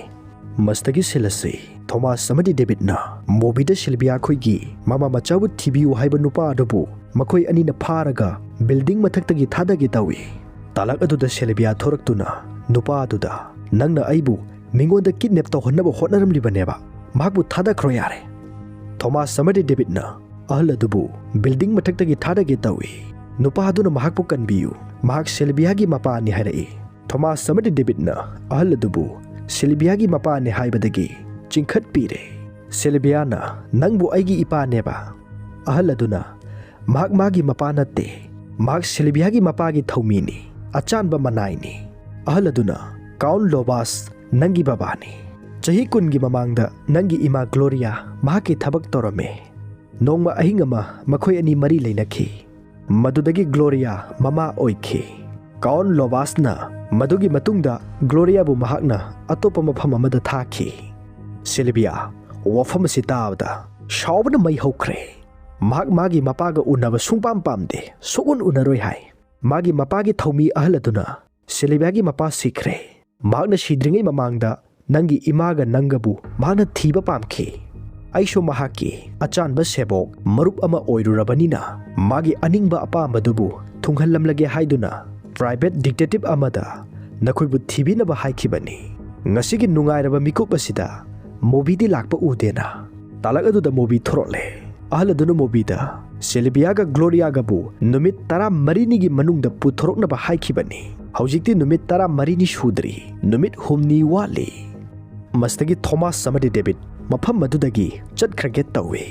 ꯃꯁꯤꯗꯒꯤ ꯁꯤꯜꯂꯁꯤ ꯊꯣꯃꯥꯁ ꯑꯃꯗꯤ ꯗꯦꯕꯤꯠꯅ ꯃꯣꯕꯤꯗ ꯁꯤꯜꯚꯤꯌꯥ ꯈꯣꯏꯒꯤ ꯃꯃꯥ ꯃꯆꯥꯕꯨ ꯊꯤꯕꯤꯌꯨ ꯍꯥꯏꯕ ꯅꯨꯄꯥ ꯑꯗꯨꯕꯨ ꯃꯈꯣꯏ ꯑꯅꯤꯅ ꯐꯥꯔꯒ ꯕꯤꯜꯗꯤꯡ ꯃꯊꯛꯇꯒꯤ ꯊꯥꯗꯒꯦ ꯇꯧꯏ ꯇꯥꯂꯛ ꯑꯗꯨꯗ ꯁꯤꯜꯚꯤꯌꯥ ꯊꯣꯔꯛꯇꯨꯅ ꯅꯨꯄꯥ ꯑꯗꯨꯗ ꯅꯪꯅ ꯑꯩꯕꯨ ꯃꯤꯉꯣꯟꯗ ꯀꯤꯗꯅꯦꯞ ꯇꯧꯍꯟꯅꯕ ꯍꯣꯠꯅꯔꯝꯂꯤꯕꯅꯦꯕ ꯃꯍꯥꯛꯄꯨ ꯊꯥꯗꯈ꯭ꯔꯣ ꯌꯥꯔꯦ ꯊꯣꯃꯥꯁ ꯑꯃꯗꯤ ꯗꯦꯕꯤꯠꯅ ꯑꯍꯜ ꯑꯗꯨꯕు ꯕꯤꯜꯗꯤꯡ ꯃꯊꯛꯇꯒꯤ ꯊꯥꯗꯒꯦ ꯇꯧꯏ ꯅꯨꯄꯥ ꯑꯗꯨꯅ ꯃꯍꯥꯛꯄꯨ ꯀꯟꯕꯤꯌꯨ ꯃꯍꯥꯛ ꯁꯤꯜꯚꯤꯌꯥꯒꯤ ꯃꯄꯥꯅꯤ ꯍꯥꯏꯔꯛꯏ ꯊꯣꯃꯥꯁ ꯑꯃꯗꯤ ꯗꯦꯕꯤꯠꯅ ꯑꯍꯜ ꯑꯗꯨꯕꯨ ꯁꯤꯜꯚꯤꯌꯥꯒꯤ ꯃꯄꯥꯅꯤ ꯍꯥꯏꯕꯗꯒꯤ ꯆꯤꯡꯈꯠꯄꯤꯔꯦ ꯁꯤꯜꯚꯤꯌꯥꯅ ꯅꯪꯕꯨ ꯑꯩꯒꯤ ꯏꯄꯥꯅꯦꯕ ꯑꯍꯜ ꯑꯗꯨꯅ ꯃꯍꯥꯛ ꯃꯥꯒꯤ ꯃꯄꯥ ꯅꯠꯇꯦ ꯃꯍꯥꯛ ꯁꯤꯜꯚꯤꯌꯥꯒꯤ ꯃꯄꯥꯒꯤ ꯊꯧꯃꯤꯅꯤ ꯑꯆꯥꯟꯕ ꯃꯅꯥꯏꯅꯤ ꯑꯍꯜ ꯑꯗꯨꯅ ꯀꯥꯎꯟ ꯂꯣꯕꯥꯁ ꯅꯪꯒꯤ ꯕꯕꯥꯅꯤ ꯆꯍꯤ 10ꯒꯤ ꯃꯃꯥꯡꯗ ꯅꯪꯒꯤ ꯏꯃꯥ ꯒ꯭ꯂꯣꯔꯤꯌꯥ ꯃꯍꯥꯛꯀꯤ ꯊꯕꯛ ꯇꯧꯔꯝꯃꯦ ꯅꯣꯡꯃ ꯑꯍꯤꯡ ꯑꯃ ꯃꯈꯣꯏ ꯑꯅꯤ ꯃꯔꯤ ꯂꯩꯅꯈꯤ ꯃꯗꯨꯗꯒꯤ ꯒ꯭ꯂꯣꯔꯤꯌꯥ ꯃꯃꯥ ꯑꯣꯏꯈꯤ ꯀꯥꯎꯟ ꯂꯣꯕꯥꯁꯅ ꯃꯗꯨꯒꯤ ꯃꯇꯨꯡꯗ ꯒ꯭ꯂꯣꯔꯤꯌꯥꯕꯨ ꯃꯍꯥꯛꯅ ꯑꯇꯣꯞꯄ ꯃꯐꯝ ꯑꯃꯗ ꯊꯥꯈꯤ ꯁꯤꯜꯚꯤꯌꯥ ꯋꯥꯐꯝ ꯑꯁꯤ ꯇꯥꯕꯗ ꯁꯥꯎꯕꯅ ꯃꯩ ꯍꯧꯈ꯭ꯔꯦ ꯃꯍꯥꯛ ꯃꯥꯒꯤ ꯃꯄꯥꯒ ꯎꯅꯕ ꯁꯨꯡꯄꯥꯝ ꯄꯥꯝꯗꯦ ꯁꯨꯛꯎꯟ ꯎꯅꯔꯣꯏ ꯍꯥꯏ ꯃꯥꯒꯤ ꯃꯄꯥꯒꯤ ꯊꯧꯃꯤ ꯑꯍꯜ ꯑꯗꯨꯅ ꯁꯤꯜꯚꯤꯌꯥꯒꯤ ꯃꯄꯥ ꯁꯤꯈ꯭ꯔꯦ ꯃꯍꯥꯛꯅ ꯁꯤꯗ꯭ꯔꯤꯉꯩ ꯃꯃꯥꯡꯗ ꯅꯪꯒꯤ ꯏꯃꯥꯒ ꯅꯪꯒꯕꯨ ꯃꯍꯥꯛꯅ ꯊꯤꯕ ꯄꯥꯝꯈꯤ ꯑꯩꯁꯨ ꯃꯍꯥꯛꯀꯤ ꯑꯆꯥꯟꯕ ꯁꯦꯕꯣꯛ ꯃꯔꯨꯞ ꯑꯃ ꯑꯣꯏꯔꯨꯔꯕꯅꯤꯅ ꯃꯥꯒꯤ ꯑꯅꯤꯡꯕ ꯑꯄꯥꯝꯕꯗꯨꯕꯨ ꯊꯨꯡꯍꯜꯂꯝꯂꯒꯦ ꯍꯥꯏꯗꯨꯅ ꯄ꯭ꯔꯥꯏꯚꯦꯠ ꯗꯤꯇꯦꯛꯇꯤꯚ ꯑꯃꯗ ꯅꯈꯣꯏꯕꯨ ꯊꯤꯕꯤꯅꯕ ꯍꯥꯏꯈꯤꯕꯅꯤ ꯉꯁꯤꯒꯤ ꯅꯨꯡꯉꯥꯏꯔꯕ ꯃꯤꯀꯨꯞ ꯑꯁꯤꯗ ꯃꯣꯕꯤꯗꯤ ꯂꯥꯛꯄ ꯎꯗꯦꯅ ꯇꯥꯂꯛ ꯑꯗꯨꯗ ꯃꯣꯕꯤ ꯊꯣꯔꯛꯂꯦ ꯑꯍꯜ ꯑꯗꯨꯅ ꯃꯣꯕꯤꯗ ꯁꯤꯜꯚꯤꯌꯥꯒ ꯒ꯭ꯂꯣꯔꯤꯌꯥꯒꯕꯨ ꯅꯨꯃꯤꯠ 14ꯅꯤꯒꯤ ꯃꯅꯨꯡꯗ ꯄꯨꯊꯣꯔꯛꯅꯕ ꯍꯥꯏꯈꯤꯕꯅꯤ ꯍꯧꯖꯤꯛꯇꯤ ꯅꯨꯃꯤꯠ 14ꯅꯤ ꯁꯨꯗ꯭ꯔꯤ ꯅꯨꯃꯤꯠ 8ꯅꯤ ꯋꯥꯠꯂꯤ ꯃꯁꯤꯗꯒꯤ ꯊꯣꯃꯥꯁ ꯑꯃꯗꯤ ꯗꯦꯕꯤꯠ ꯃꯐꯝ ꯑꯗꯨꯗꯒꯤ ꯆꯠꯈ꯭ꯔꯒꯦ ꯇꯧꯏ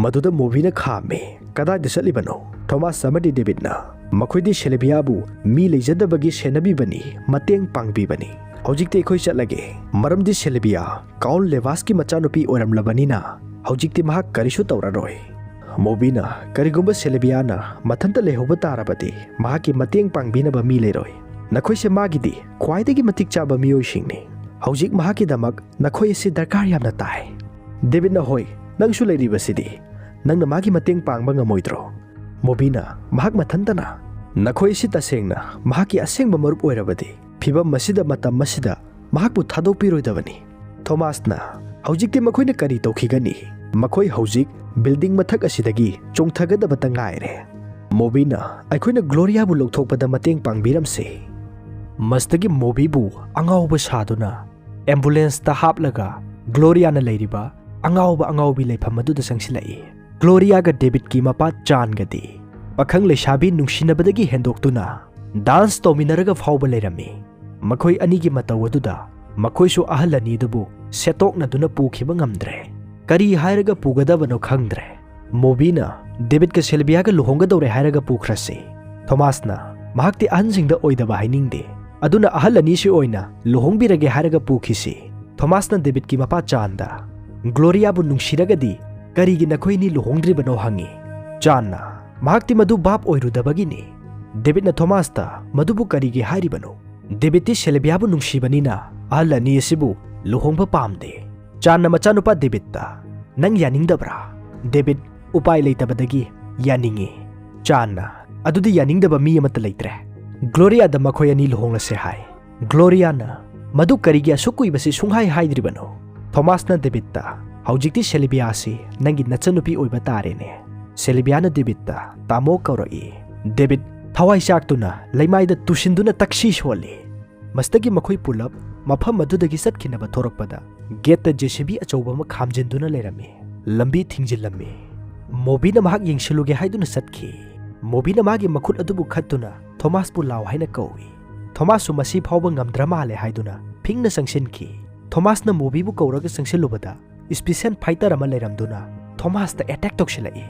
ꯃꯗꯨꯗ ꯃꯣꯕꯤꯅ ꯈꯥꯝꯃꯤ ꯀꯗꯥꯏꯗ ꯆꯠꯂꯤꯕꯅꯣ ꯊꯣꯃꯥꯁ ꯑꯃꯗꯤ ꯗꯦꯕꯤꯠꯅ ꯃꯈꯣꯏꯗꯤ ꯁꯤꯜꯚꯤꯌꯥꯕꯨ ꯃꯤ ꯂꯩꯖꯗꯕꯒꯤ ꯁꯦꯟꯅꯕꯤꯕꯅꯤ ꯃꯇꯦꯡ ꯄꯥꯡꯕꯤꯕꯅꯤ ꯍꯧꯖꯤꯛꯇꯤ ꯑꯩꯈꯣꯏ ꯆꯠꯂꯒꯦ ꯃꯔꯝꯗꯤ ꯁꯤꯜꯚꯤꯌꯥ ꯀꯥꯎꯟ ꯂꯦꯚꯥꯁꯀꯤ ꯃꯆꯥꯅꯨꯄꯤ ꯑꯣꯏꯔꯝꯂꯕꯅꯤꯅ ꯍꯧꯖꯤꯛꯇꯤ ꯃꯍꯥꯛ ꯀꯔꯤꯁꯨ ꯇꯧꯔꯔꯣꯏ ꯃꯣꯕꯤꯅ ꯀꯔꯤꯒꯨꯝꯕ ꯁꯤꯜꯚꯤꯌꯥꯅ ꯃꯊꯟꯇ ꯂꯩꯍꯧꯕ ꯇꯥꯔꯕꯗꯤ ꯃꯍꯥꯛꯀꯤ ꯃꯇꯦꯡ ꯄꯥꯡꯕꯤꯅꯕ ꯃꯤ ꯂꯩꯔꯣꯏ ꯅꯈꯣꯏꯁꯦ ꯃꯥꯒꯤꯗꯤ ꯈ꯭ꯋꯥꯏꯗꯒꯤ ꯃꯇꯤꯛ ꯆꯥꯕ ꯃꯤꯑꯣꯏꯁꯤꯡꯅꯤ ꯍꯧꯖꯤꯛ ꯃꯍꯥꯛꯀꯤꯗꯃꯛ ꯅꯈꯣꯏ ꯑꯁꯤ ꯗꯔꯀꯥꯔ ꯌꯥꯝꯅ ꯇꯥꯏ ꯗꯦꯕꯤꯠꯅ ꯍꯣꯏ ꯅꯪꯁꯨ ꯂꯩꯔꯤꯕꯁꯤꯗꯤ ꯅꯪꯅ ꯃꯥꯒꯤ ꯃꯇꯦꯡ ꯄꯥꯡꯕ ꯉꯝꯃꯣꯏꯗ꯭ꯔꯣ ꯃꯣꯕꯤꯅ ꯃꯍꯥꯛ ꯃꯊꯟꯇꯅ ꯅꯈꯣꯏ ꯑꯁꯤ ꯇꯁꯦꯡꯅ ꯃꯍꯥꯛꯀꯤ ꯑꯁꯦꯡꯕ ꯃꯔꯨꯞ ꯑꯣꯏꯔꯕꯗꯤ ꯐꯤꯚꯝ ꯑꯁꯤꯗ ꯃꯇꯝ ꯑꯁꯤꯗ ꯃꯍꯥꯛꯄꯨ ꯊꯥꯗꯣꯛꯄꯤꯔꯣꯏꯗꯕꯅꯤ ꯊꯣꯃꯥꯁꯅ ꯍꯧꯖꯤꯛꯇꯤ ꯃꯈꯣꯏꯅ ꯀꯔꯤ ꯇꯧꯈꯤꯒꯅꯤ ꯃꯈꯣꯏ ꯍꯧꯖꯤꯛ ꯕꯤꯜꯗꯤꯡ ꯃꯊꯛ ꯑꯁꯤꯗꯒꯤ ꯆꯣꯡꯊꯒꯗꯕꯇ ꯉꯥꯏꯔꯦ ꯃꯣꯕꯤꯅ ꯑꯩꯈꯣꯏꯅ ꯒ꯭ꯂꯣꯔꯤꯌꯥꯕꯨ ꯂꯧꯊꯣꯛꯄꯗ ꯃꯇꯦꯡ ꯄꯥꯡꯕꯤꯔꯝꯁꯤ ꯃꯁꯤꯗꯒꯤ ꯃꯣꯕꯤꯕꯨ ꯑꯉꯥꯎꯕ ꯁꯥꯗꯨꯅ ꯑꯦꯝꯕꯨꯂꯦꯟꯁꯇ ꯍꯥꯞꯂꯒ ꯒ꯭ꯂꯣꯔꯤꯌꯥꯅ ꯂꯩꯔꯤꯕ ꯑꯉꯥꯎꯕꯤ ꯂꯩꯐꯝ ꯑꯗꯨꯗ ꯆꯪꯁꯤꯜꯂꯛꯏ ꯒ꯭ꯂꯣꯔꯤꯌꯥꯒ ꯗꯦꯕꯤꯠꯀꯤ ꯃꯄꯥ ꯆꯥꯟꯒꯗꯤ ꯄꯥꯈꯪ ꯂꯩꯁꯥꯕꯤ ꯅꯨꯡꯁꯤꯅꯕꯗꯒꯤ ꯍꯦꯟꯗꯣꯛꯇꯨꯅ ꯗꯥꯟꯁ ꯇꯧꯃꯤꯟꯅꯔꯒ ꯐꯥꯎꯕ ꯂꯩꯔꯝꯃꯤ ꯃꯈꯣꯏ ꯑꯅꯤꯒꯤ ꯃꯇꯧ ꯑꯗꯨꯗ ꯃꯈꯣꯏꯁꯨ ꯑꯍꯜ ꯑꯅꯤꯗꯨꯕు ꯁꯦꯠꯇꯣꯛꯅꯗꯨꯅ ꯄꯨꯈꯤꯕ ꯉꯝꯗ꯭ꯔꯦ ꯀꯔꯤ ꯍꯥꯏꯔꯒ ꯄꯨꯒꯗꯕꯅꯣ ꯈꯪꯗ꯭ꯔꯦ ꯃꯣꯕꯤꯅ ꯗꯦꯕꯤꯠꯀ ꯁꯤꯜꯚꯤꯌꯥꯒ ꯂꯨꯍꯣꯡꯒꯗꯧꯔꯦ ꯍꯥꯏꯔꯒ ꯄꯨꯈ꯭ꯔꯁꯤ ꯊꯣꯃꯥꯁꯅ ꯃꯍꯥꯛꯇꯤ ꯑꯍꯟꯁꯤꯡꯗ ꯑꯣꯏꯗꯕ ꯍꯥꯏꯅꯤꯡꯗꯦ ꯑꯗꯨꯅ ꯑꯍꯜ ꯑꯅꯤꯁꯤ ꯑꯣꯏꯅ ꯂꯨꯍꯣꯡꯕꯤꯔꯒꯦ ꯍꯥꯏꯔꯒ ꯄꯨꯈꯤꯁꯤ ꯊꯣꯃꯥꯁꯅ ꯗꯦꯕꯤꯠꯀꯤ ꯃꯄꯥ ꯆꯥꯟꯗ ꯒ꯭ꯂꯣꯔꯤꯌꯥꯕꯨ ꯅꯨꯡꯁꯤꯔꯒꯗꯤ ꯀꯔꯤꯒꯤ ꯅꯈꯣꯏꯅꯤ ꯂꯨꯍꯣꯡꯗ꯭ꯔꯤꯕꯅꯣ ꯍꯪꯉꯤ ꯆꯥꯟꯅ ꯃꯍꯥꯛꯇꯤ ꯃꯗꯨ ꯚꯥꯞ ꯑꯣꯏꯔꯨꯗꯕꯒꯤꯅꯤ ꯗꯦꯕꯤꯠꯅ ꯊꯣꯃꯥꯁꯇ ꯃꯗꯨꯕꯨ ꯀꯔꯤꯒꯤ ꯍꯥꯏꯔꯤꯕꯅꯣ ꯗꯦꯕꯤꯠꯇꯤ ꯁꯤꯜꯚꯤꯌꯥꯕꯨ ꯅꯨꯡꯁꯤꯕꯅꯤꯅ ꯑꯍꯜ ꯑꯅꯤ ꯑꯁꯤꯕꯨ ꯂꯨꯍꯣꯡꯕ ꯄꯥꯝꯗꯦ Chan machanupa Davidta, Nang yaning dabra. David, upai leitabadagi, yaningi. Chan, adudi yaning daba mi amata leitre. Gloria da makoyani luhongla se hai. Gloria na, madu karigi asukui basi sunghai haidribano. Thomas na Davidta, haujikti Selibiasi, nangi natsanupi oiba tarene. Selibiana Davidta, tamo kauroi. David, thawai saktuna, laimaida tushinduna takshi sholi. Mastagi makoi pulap, mafam madudagi satkinaba thorakpada. Gate JCB achauba ma khamjinduna lerami. Lambi thingjilami. Mobina mahak yengsiluge haiduna satki. Mobina magi makhut adubu khattuna Thomas pu law haina kawi. Thomas su masi phawba ngamdra male haiduna phingna sangsinki. Thomas na mobi bu kauraga sangsilubada special fighter ama leiramduna Thomas ta attack toksilai.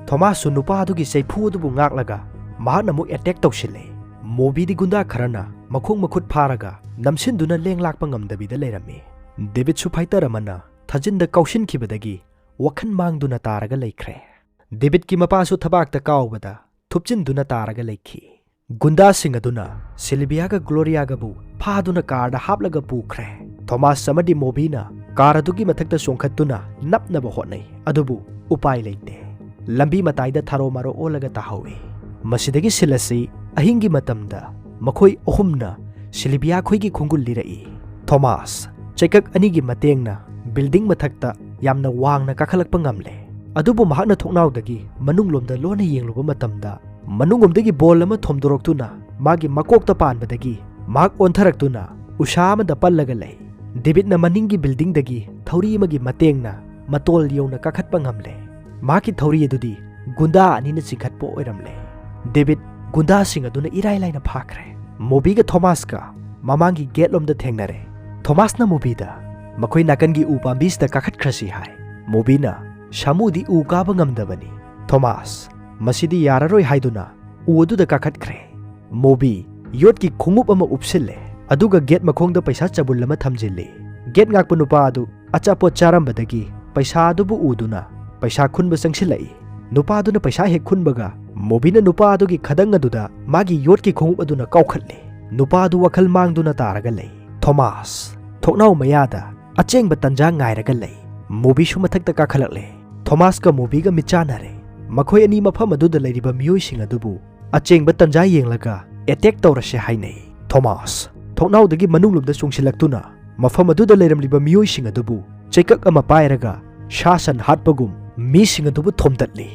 Thomas su nupa adugi seifu adubu ngaklaga mahakna mu attack toksilai. Mobi di gunda kharana makhung makhut pharaga namsinduna lenglakpa ngamdabida leirami. David su fighter amana thajinda kaushin khibadagi wakhan mangduna taraga laikhre. David ki mapa su thabak ta kawbada thupchin taraga laikhi. Gunda singaduna Sylvia Gloria gabu phaduna car da haplaga pukhre. Thomas samadi mobina car adugi mathakta songkhatuna napnaba hotnai adubu upai leite. Lambi mataida tharo maro olaga tahawi. Masidagi silasi ahingi matamda makhoi ohumna Sylvia khoigi khungul lirai. Thomas chekak anigi matengna building mathakta yamna wangna kakhalakpa ngamle. Adubu mahakna thoknaudagi manunglomda lona yengluba matamda manungomdagi ball ama thomdoroktuna magi makokta panbadagi mak onthaраktuna usha amada pallaga lei. David na maningi building dagi thauri magi matengna matol yona kakhatpa ngamle. Maki thauri adudi gunda anina chikhatpo oiramle. David gunda singaduna irai laina phakre. Mobi ga Thomas ka mamangi gate lomda thengnare. Thomas na mobi da makhoi nakangi upambis da kakhatkrasi hai. Mobi na Shamudi u kaba ngamdabani. Thomas masidi yararoi haiduna u aduda kakhatkre. Mobi yotki khungup ama upsille aduga gate makhongda paisa chabul lama thamjilli. Gate ngakpa nupa adu achapot charambadagi paisa adubu uduna paisa khunba sangsilai. Nupa aduna paisa hek khunbaga Mobina nupa adugi khadang aduda magi yotki khungup aduna kaukhatle. Nupa adu wakhal mangduna taraga lei. Thomas thoknau mayada achengba tanja ngairaga lei. Mobi shu mathakta kakhalakle. Thomas ka Mobi ga michanare. Makhoi ani mafam aduda leiriba miyoi sing adubu achengba tanja yenglaga attack tawrase hainai. Thomas thoknaudagi manunglumda sungsilaktuna mafam aduda leiramliba miyoi sing adubu chekak ama pairaga shasan hatpagum mi sing adubu thomdatli.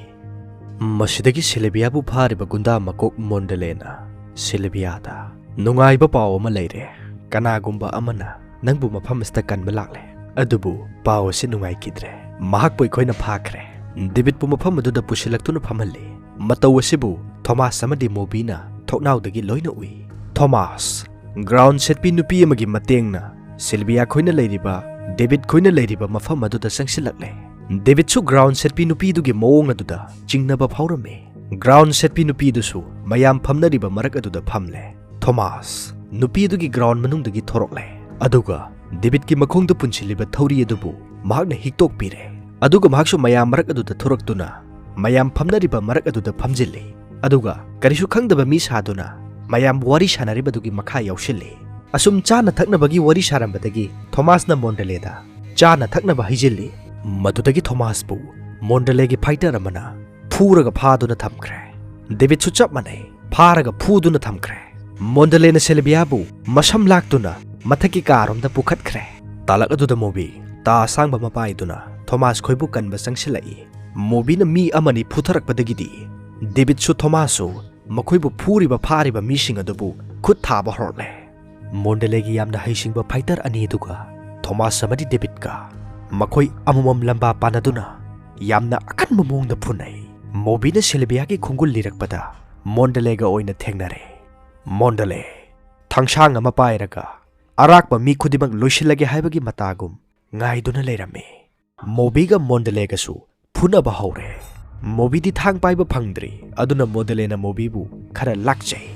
Masidagi Sylvia bu phariba gunda makok Mondelena. Sylvia da nungaiba paw ama leire. Kanagumba amana nangbu mafam asta kanba lakle. Adubu paw se nungai kidre. Mahak poi khoina phakre. David pu mafam aduda pusilaktuna phamhalli. Mataw asibu Thomas amadi Mobina thoknaudagi loina ui. Thomas ground set pi nupi amagi matengna Sylvia khoina leiriba David khoina leiriba mafam aduda sangsilakle. David su ground set pi nupi dugi mawong aduda chingnaba phawrame. Ground set pi nupi dusu mayam phamnariba marak aduda phamle. Thomas nupi dugi ground manungdagi thorokle. Aduga David ki makhongda punchiliba thauri adubu mahakna hiktok pire. Aduga mahaksu mayam marak aduda thoraktuna mayam phamnariba marak aduda phamjilli. Aduga karisu khangdaba mi saduna mayam wari sanariba dugi makha yausilli. Asum chana thaknabagi wari sarambadagi Thomas na Mondeleda chana thaknaba hijilli. Madudagi Thomas bu Mondelegi fighter amana phuraga phaduna thamkre. David su chap manai pharaga phuduna thamkre. Mondelena Sylvia bu masam laktuna mathaki karomda pukhatkre. Talak aduda Mobi ta sangba mapaiduna Thomas khoibu kanba sangsilai. Mobi na mi amani phutharakpadagidi David su Thomasu makhoibu phuriba phariba mising adubu khut thaba horle. Mondelegi yamna haisingba fighter ani duga Thomas amadi David ka makhoi amumam lamba panaduna yamna akan mamongda phunai. Mobi na Sylvia ki khungul lirakpada Mondelega oina thengnare. Mondale thangsang ama pairaga arakba mi khudimang loisilage haibagi matagum ngaiduna leirame. Mobi ga Mondelega su phunaba haure. Mobi di thang paiba phangdri aduna Mondelena Mobi bu khara lakchai.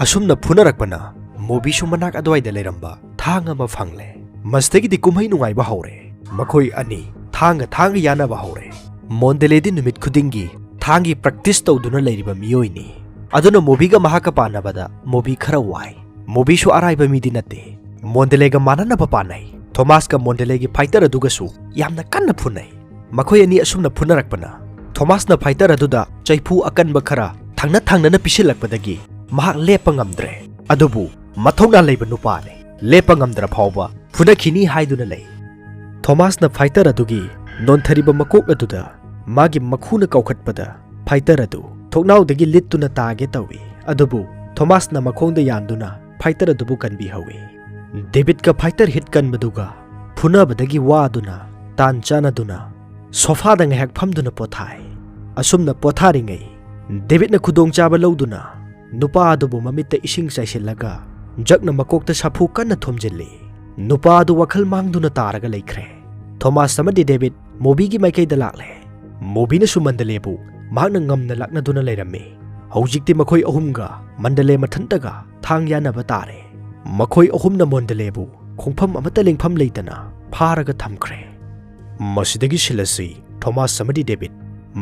Asumna phunarakpana Mobi su manak adwaida leiramba thang ama phangle. Mastagi di kumhai nungaiba haure. Makhoi ani thanga yanaba haure. Mondeledi numit khudingi thangi practice tawduna leiriba miyoini. Aduna Mobi ga mahaka panabada Mobi khara wai. Mobi su araiba midi nate. Mondelega mananaba panai. Thomas ka Mondele gi fighter aduga su yamna kanna phunai makhoi ani asumna phunarakpana Thomas na fighter aduda chaipu akanba khara thangna na pisilakpadagi mahak lepa ngamdre adubu mathongna leiba nupa ne lepa ngamdra phawba phunakini haiduna lei Thomas na fighter adugi nonthariba makok aduda magi makhuna kaukhatpada fighter adu thoknaudagi littuna taage tawi adubu Thomas na makhongda yanduna fighter adubu kanbi hawi David ka fighter hit kan baduga phuna badagi waduna tan chana duna sofa da ngahak phamduna pothai asumna pothari ngai David na khudong chaba loduna nupa adubu mamitta ising saisilaga jakna makokta saphu kanna thomjilli nupa adu wakhal mangduna taraga leikhre Thomas samadi David mobi gi maikai da lakle mobi na sumandalebu magna ngamna lakna duna leirami hojikti makhoi ahumga mandale mathantaga thang yana batare makhoi ahumna mondalebu khongpham amata lengpham leitana pharaga thamkhre masidagi silasi Thomas samadi David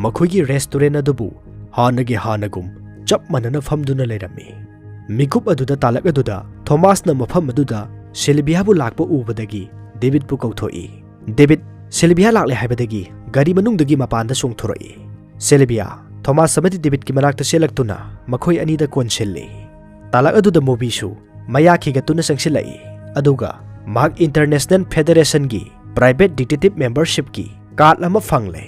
makhoi gi restaurant adubu hanagi hanagum chap manana famduna leirami mikup aduda talak aduda Thomas na mafam aduda Sylvia bu lakpa ubadagi David bu kauthoi David Sylvia lakle haibadagi gari manungdagi mapanda songthoroi Sylvia Thomas samadi David ki manakta selaktuna makhoi anida konselli talak aduda movie su maya khigatuna sangsilai aduga mag International Federation gi private detective membership ki card lama fangle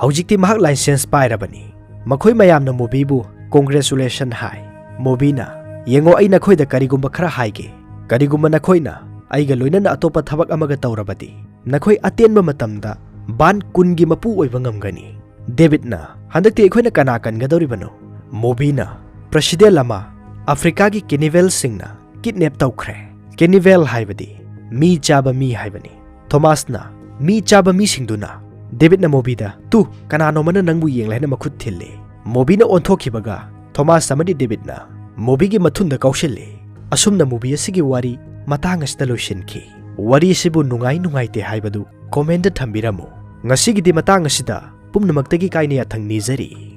hojikti mag license pairabani makhoi mayamna movie bu congratulation hai movie na yengo ai nakhoi da karigumba khara haige karigumba nakhoina aiga loinana atopa thabak amaga tawrabati nakhoi atenba matamda ban kungi mapu oiba ngamgani David na handakti ekhoina kana kan gadoribano movie na president lama Africa gi Kenivel singna kidnap tawkhre Kenivel haibadi mi chaba mi haibani Thomas na mi chaba mi singduna David na movie da tu kana no mana nangbu yenglena makhut thille movie na onthokhibaga Thomas samadi David na movie gi mathunda kaushille asumna movie asigi wari matang asta loishinki wari sibu nungai te haibadu comment da thambiramu ngasigi di matang asida pumnamaktagi kaini athang nizari